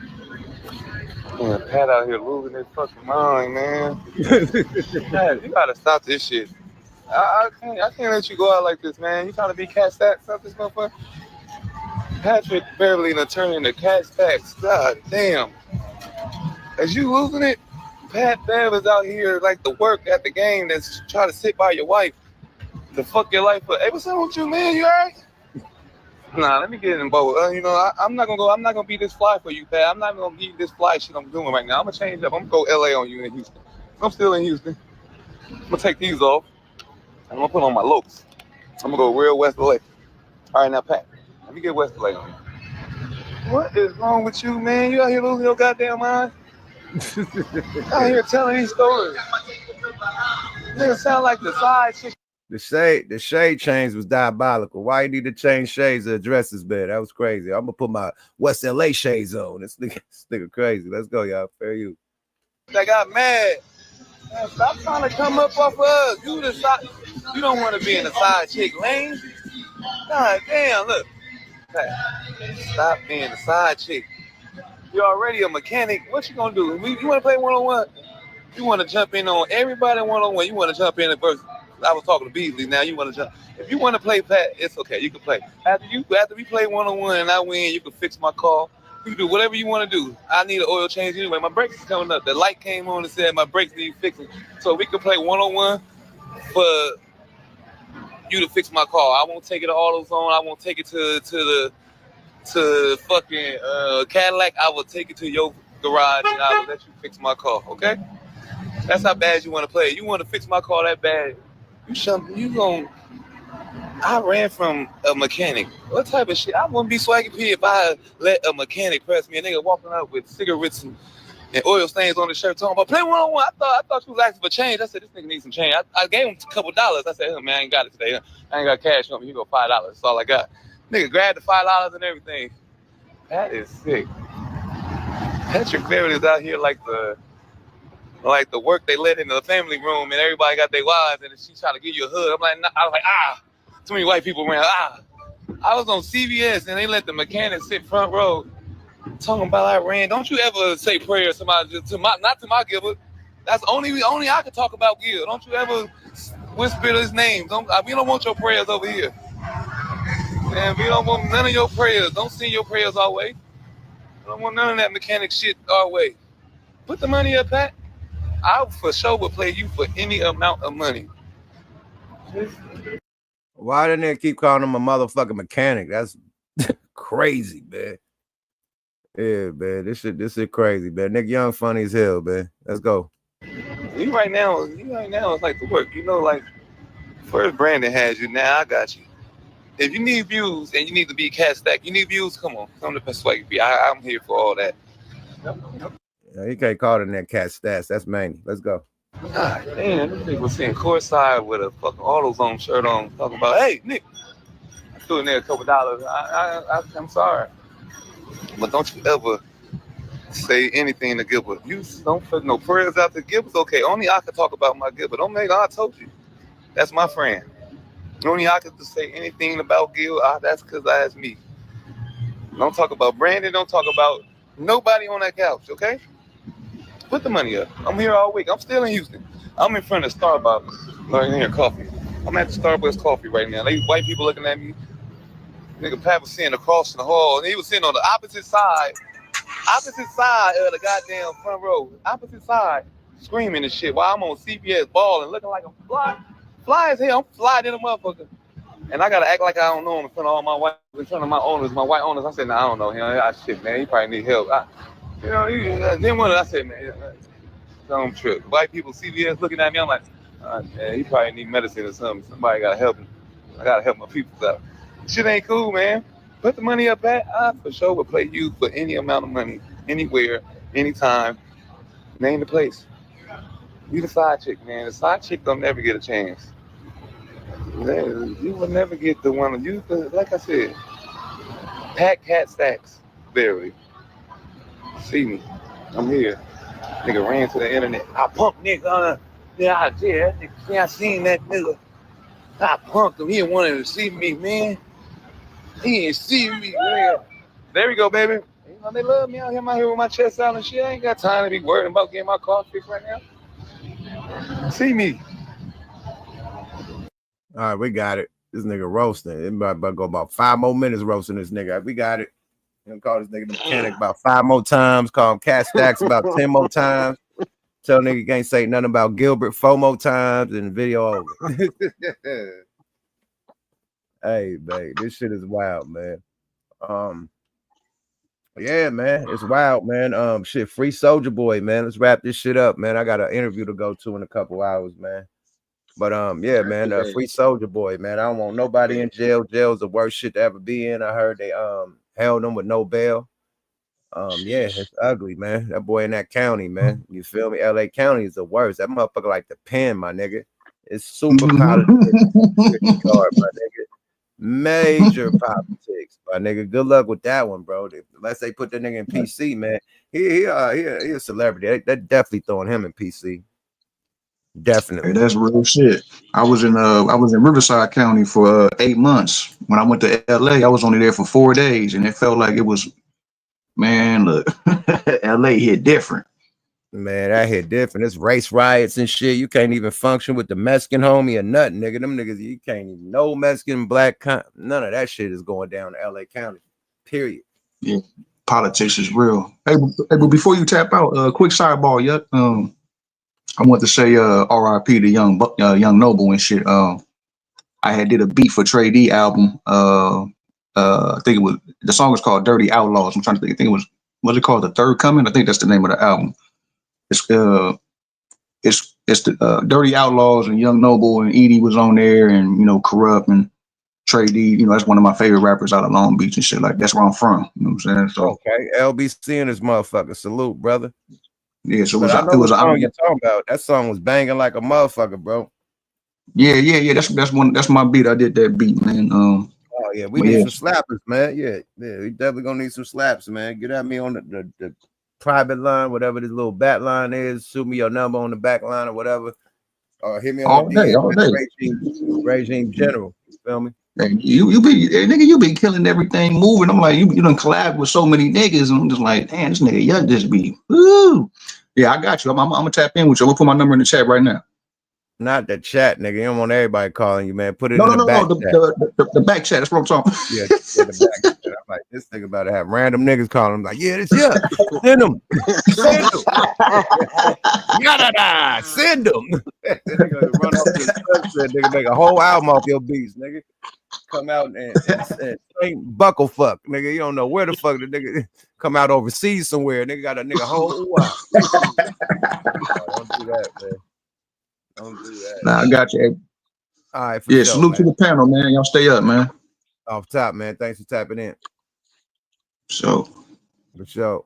Man, Pat out here losing his fucking mind, man. Pat, you gotta stop this shit. I can't let you go out like this, man. You trying to be Cat Stacks up this motherfucker? Patrick Beverly and turning into Cat Stacks. God damn. As you losing it, Pat Bev is out here like the work at the game that's trying to sit by your wife to fuck your life up. Hey, what's up with you, man? You all right? Nah, let me get involved. I'm not gonna be this fly for you, Pat. I'm not gonna be this fly shit I'm doing right now. I'm gonna change up. I'm gonna go LA on you in Houston. I'm still in Houston. I'm gonna take these off. I'm gonna put on my Lokes. I'm gonna go real West LA. All right, now, Pat, let me get West LA on you. What is wrong with you, man? You out here losing your goddamn mind? Out here telling these stories. Nigga sound like the side chick. The shade change was diabolical. Why you need to change shades to address this bed? That was crazy. I'm gonna put my West LA shades on. This nigga crazy. Let's go, y'all. Fair you. They got mad. Man, stop trying to come up off of us. You don't want to be in the side chick lane. God damn, look. Pat, stop being the side chick. You're already a mechanic. What you gonna do? You want to play one-on-one? You want to jump in on everybody one-on-one? You want to jump in at first? I was talking to Beasley. Now you want to jump. If you want to play Pat, it's okay. You can play. After we play one-on-one and I win, you can fix my car. You can do whatever you want to do. I need an oil change anyway. My brakes is coming up. The light came on and said my brakes need fixing. So we can play one-on-one for you to fix my car. I won't take it to AutoZone. I won't take it to fucking Cadillac. I will take it to your garage and I will let you fix my car. Okay? That's how bad you want to play. You want to fix my car that bad. I ran from a mechanic. What type of shit? I wouldn't be Swaggy P if I let a mechanic press me. A nigga walking up with cigarettes and oil stains on the shirt talking about play one-on-one. I thought you was asking for change. I said, this nigga needs some change. I gave him a couple dollars. I said, man, I ain't got it today. I ain't got cash on me. You go $5. That's all I got. Nigga grabbed the $5 and everything. That is sick. Patrick Beverly is out here like the work they let in the family room and everybody got their wives and she's trying to give you a hug. I'm like, nah. I was like, too many white people around. I was on CBS and they let the mechanic sit front row talking about I ran. Don't you ever say prayers not to my Gilbert. That's only I can talk about Gil. Don't you ever whisper his name. We don't want your prayers over here. Man, we don't want none of your prayers. Don't send your prayers our way. I don't want none of that mechanic shit our way. Put the money up, Pat. I for sure would play you for any amount of money. Why didn't they keep calling him a motherfucking mechanic? That's crazy, man. Yeah, man. This shit crazy, man. Nick Young funny as hell, man. Let's go. You right now it's like the work. You know, like first Brandon has you, now I got you. If you need views and you need to be Cat Stack, you need views, come to Swaggy P. I'm here for all that. Yeah, he can't call it in that Cat Stats. That's Manny. Let's go. God damn, this nigga was sitting courtside with a fucking AutoZone shirt on, talking about, hey, Nick, I threw in there a couple dollars. I'm sorry. But don't you ever say anything to Gilbert. You don't put no prayers out to Gilbert. Okay, only I can talk about my Gilbert. Don't make I told you. That's my friend. Only I can say anything about Gil. That's because that's me. Don't talk about Brandon. Don't talk about nobody on that couch, okay? Put the money up. I'm here all week. I'm still in Houston. I'm in front of Starbucks, right here, coffee. I'm at the Starbucks coffee right now. They white people looking at me. Nigga Pat was sitting across the hall, and he was sitting on the opposite side of the goddamn front row, opposite side, screaming and shit while I'm on CBS balling, looking like a fly as hell. I'm fly than a motherfucker. And I gotta act like I don't know him in front of all my white, in front of my white owners. I said, nah, I don't know him. Shit, man, he probably need help. I said, man, don't trip. White people, CBS looking at me, I'm like, man, he probably need medicine or something. Somebody gotta help him. I gotta help my people out. Shit ain't cool, man. Put the money up, Pat. I for sure would play you for any amount of money, anywhere, anytime. Name the place. You the side chick, man. The side chick don't never get a chance. You will never get the one. Like I said, pack cat stacks. Barely. See me. I'm here. Nigga ran to the internet. I pumped nigga. I seen that nigga. I pumped him. He didn't want to see me, man. He didn't see me, man. There we go, baby. You know, they love me out here. I'm out here with my chest out and shit. I ain't got time to be worried about getting my car fixed right now. See me. All right, we got it. This nigga roasting. It about to go about 5 more minutes roasting this nigga. We got it. You know, call this nigga the mechanic about 5 more times. Call him cat stacks about 10 more times. Tell nigga can't say nothing about Gilbert 4 more times and the video over. Hey, babe, this shit is wild, man. Yeah, man, it's wild, man. Shit, free SOULJA Boy, man. Let's wrap this shit up, man. I got an interview to go to in a couple hours, man. But yeah, man, free SOULJA Boy, man. I don't want nobody in jail. Jail's the worst shit to ever be in. I heard they held him with no bail. Yeah, it's ugly, man. That boy in that county, man. You feel me? LA County is the worst. That motherfucker like the pen, my nigga. It's super politics, my nigga. Major politics, my nigga. Good luck with that one, bro. Unless they put that nigga in PC, man. He a celebrity. They definitely throwing him in PC. Definitely. Hey, that's real shit. I was in Riverside County for 8 months. When I went to LA, I was only there for 4 days, and it felt like it was, man, look, LA hit different. Man, that hit different. It's race riots and shit. You can't even function with the Mexican homie or nothing, nigga. Them niggas, you can't even know Mexican, black, none of that shit is going down to LA County. Period. Yeah, politics is real. Hey, but before you tap out, quick sidebar, yeah. I want to say R.I.P. to Young Noble and shit. I had did a beat for Trey D album. I think it was, the song is called Dirty Outlaws. I'm trying to think. I think it was it called The Third Coming? I think that's the name of the album. It's the Dirty Outlaws, and Young Noble and Edie was on there, and Corrupt and Trey D. That's one of my favorite rappers out of Long Beach and shit. Like, that's where I'm from. You know what I'm saying? So okay, LBC and this motherfucker. Salute, brother. Yeah, so I know what song you're talking about. That song was banging like a motherfucker, bro. Yeah. That's my beat. I did that beat, man. Oh yeah, we need some slappers, man. Yeah, we definitely gonna need some slaps, man. Get at me on the private line, whatever this little back line is. Shoot me your number on the back line or whatever. Or hit me on all the day, DM, all day. Regime General. You feel me? And you be killing everything moving. I'm like, you done collab with so many niggas, and I'm just like, damn, this nigga Young just be woo. Yeah, I got you. I'm gonna tap in with you. I'm gonna put my number in the chat right now. Not the chat, nigga. You don't want everybody calling you, man. Put it No, in the back chat. The back chat. That's what I'm talking. Yeah, the back chat. I'm like, this nigga about to have random niggas calling him. Like, yeah, this send them. Send them. Yada, send them. Nigga run off to the sunset, nigga, make a whole album off your beats, nigga. Come out and sing buckle fuck, nigga. You don't know where the fuck the nigga come out overseas somewhere. Nigga got a nigga whole wow. Don't do that, man. Don't do that. Nah, I got you. All right, yeah, sure, salute man. to the panel, man. Y'all stay up, man. Off top, man. Thanks for tapping in. So, for sure.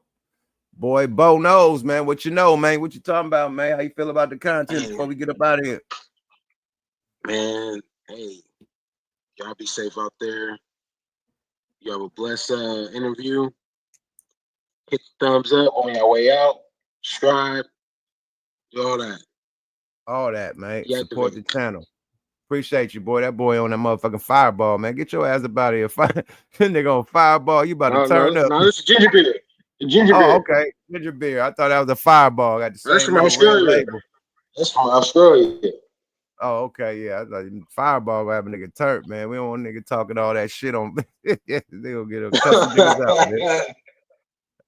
Boy, Bo knows, man. What you know, man? What you talking about, man? How you feel about the content before we get up out of here? Man, hey, y'all be safe out there. You have a blessed interview. Hit the thumbs up on your way out. Subscribe. Do all that. All that, man. Support the channel. Appreciate you, boy. That boy on that motherfucking fireball, man. Get your ass up out of here. That nigga on fireball. You about to turn up. No, this is ginger beer. Ginger beer. Oh, okay. Ginger beer. I thought that was a fireball. Got the That's same from Australia. label. That's from Australia. Oh, okay, yeah. I thought Fireball gonna have a nigga turned, man. We don't want nigga talking all that shit on. They gonna get a cussing niggas out, man.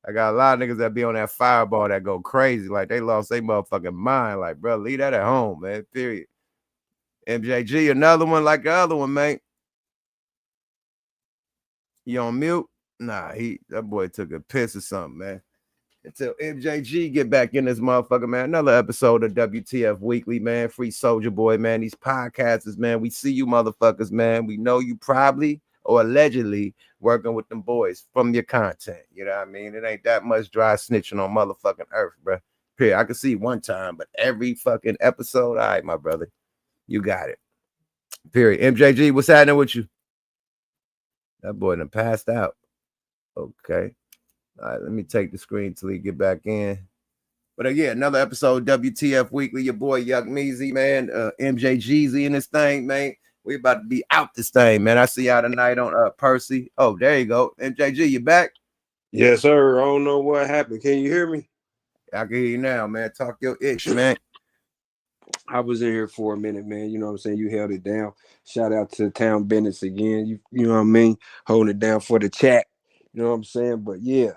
I got a lot of niggas that be on that Fireball that go crazy, like they lost their motherfucking mind. Like, bro, leave that at home, man. Period. MJG, another one like the other one, man. You on mute? Nah, that boy took a piss or something, man. Until MJG get back in this motherfucker, man. Another episode of WTF Weekly, man. Free Soulja Boy, man. These podcasters, man. We see you motherfuckers, man. We know you probably or allegedly working with them boys from your content. You know what I mean? It ain't that much dry snitching on motherfucking earth, bro. Period. I can see one time, but every fucking episode, all right, my brother. You got it. Period. MJG, what's happening with you? That boy done passed out. Okay. All right, let me take the screen till he get back in. But yeah, another episode WTF Weekly. Your boy Yuck Meezy, man. MJ Jeezy in this thing, man. We about to be out this thing, man. I see y'all tonight on Percy. Oh, there you go. MJG, you back? Yes, sir. I don't know what happened. Can you hear me? I can hear you now, man. Talk your ish, man. I was in here for a minute, man. You know what I'm saying? You held it down. Shout out to Town Business again. You know what I mean? Holding it down for the chat. You know what I'm saying? But yeah,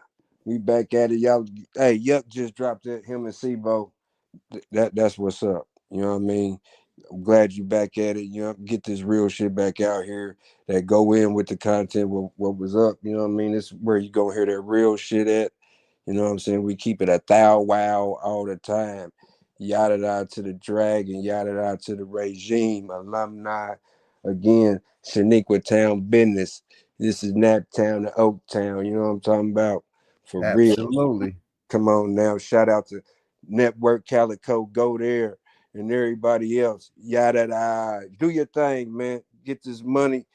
we back at it. Y'all, hey, Yuck just dropped it. Him and Sibo. That's what's up. You know what I mean? I'm glad you back at it. You know, get this real shit back out here that go in with the content, what was up. You know what I mean? This is where you gonna hear that real shit at. You know what I'm saying? We keep it a thou wow all the time. Yada yada to the dragon, yada yada to the regime, alumni. Again, Shaniqua Town Business. This is Naptown to Oaktown. You know what I'm talking about? For real. Absolutely. Come on now. Shout out to Network Calico. Go there. And everybody else. Yada yada. Do your thing, man. Get this money.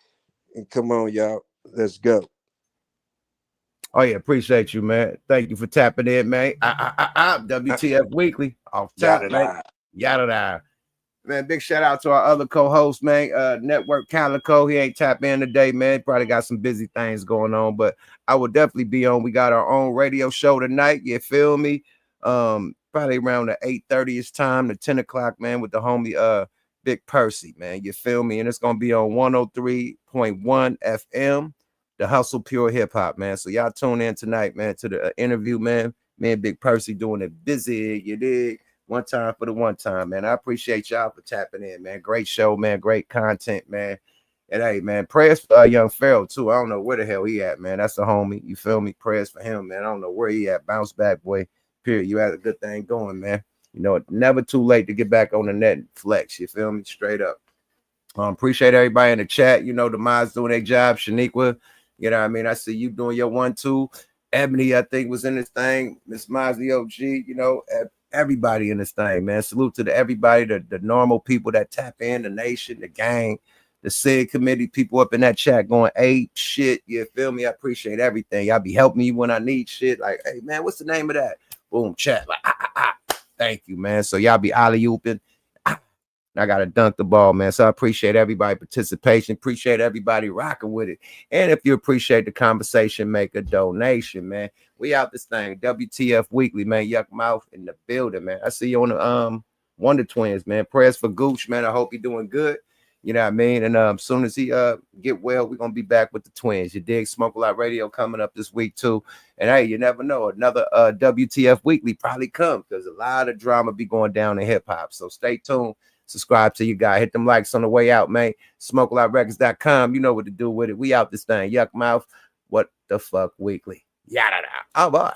And come on, y'all. Let's go. Oh yeah, appreciate you, man. Thank you for tapping in, man. WTF Weekly off top, man. Yada yada. Man, big shout out to our other co-host, man. Network Calico. He ain't tapped in today, man. Probably got some busy things going on, but I will definitely be on. We got our own radio show tonight. You feel me? Probably around the 8:30ish time to 10 o'clock, man, with the homie Big Percy, man. You feel me? And it's gonna be on 103.1 FM. The Hustle Pure Hip Hop, man. So y'all tune in tonight, man, to the interview, man. Me and Big Percy doing it busy, you dig? One time for the one time, man. I appreciate y'all for tapping in, man. Great show, man. Great content, man. And hey, man, prayers for young Pharaoh, too. I don't know where the hell he at, man. That's a homie. You feel me? Prayers for him, man. I don't know where he at. Bounce back, boy. Period. You had a good thing going, man. You know, it's never too late to get back on the net and flex. You feel me? Straight up. Appreciate everybody in the chat. You know, the mods doing their job. Shaniqua, you know what I mean? I see you doing your 1-2. Ebony, I think, was in this thing. Miss Mozzie OG, you know, everybody in this thing, man. Salute to everybody, the normal people that tap in, the nation, the gang, the SIG committee, people up in that chat going, hey, shit, you feel me? I appreciate everything. Y'all be helping me when I need shit. Like, hey, man, what's the name of that? Boom, chat. Like, Thank you, man. So y'all be alley-ooping. I got to dunk the ball, man. So I appreciate everybody participation. Appreciate everybody rocking with it. And if you appreciate the conversation, make a donation, man. We out this thing. WTF Weekly, man. Yuck Mouth in the building, man. I see you on the Wonder Twins, man. Prayers for Gooch, man. I hope you're doing good. You know what I mean? And as soon as he get well, we're going to be back with the twins. You dig? Smoke a Lot Radio coming up this week, too. And, hey, you never know. Another WTF Weekly probably come because a lot of drama be going down in hip-hop. So stay tuned. Subscribe to your guy. Hit them likes on the way out, man. SmokeALotRecords.com. You know what to do with it. We out this thing. Yuck Mouth. What the fuck Weekly. Yada. Oh, boy.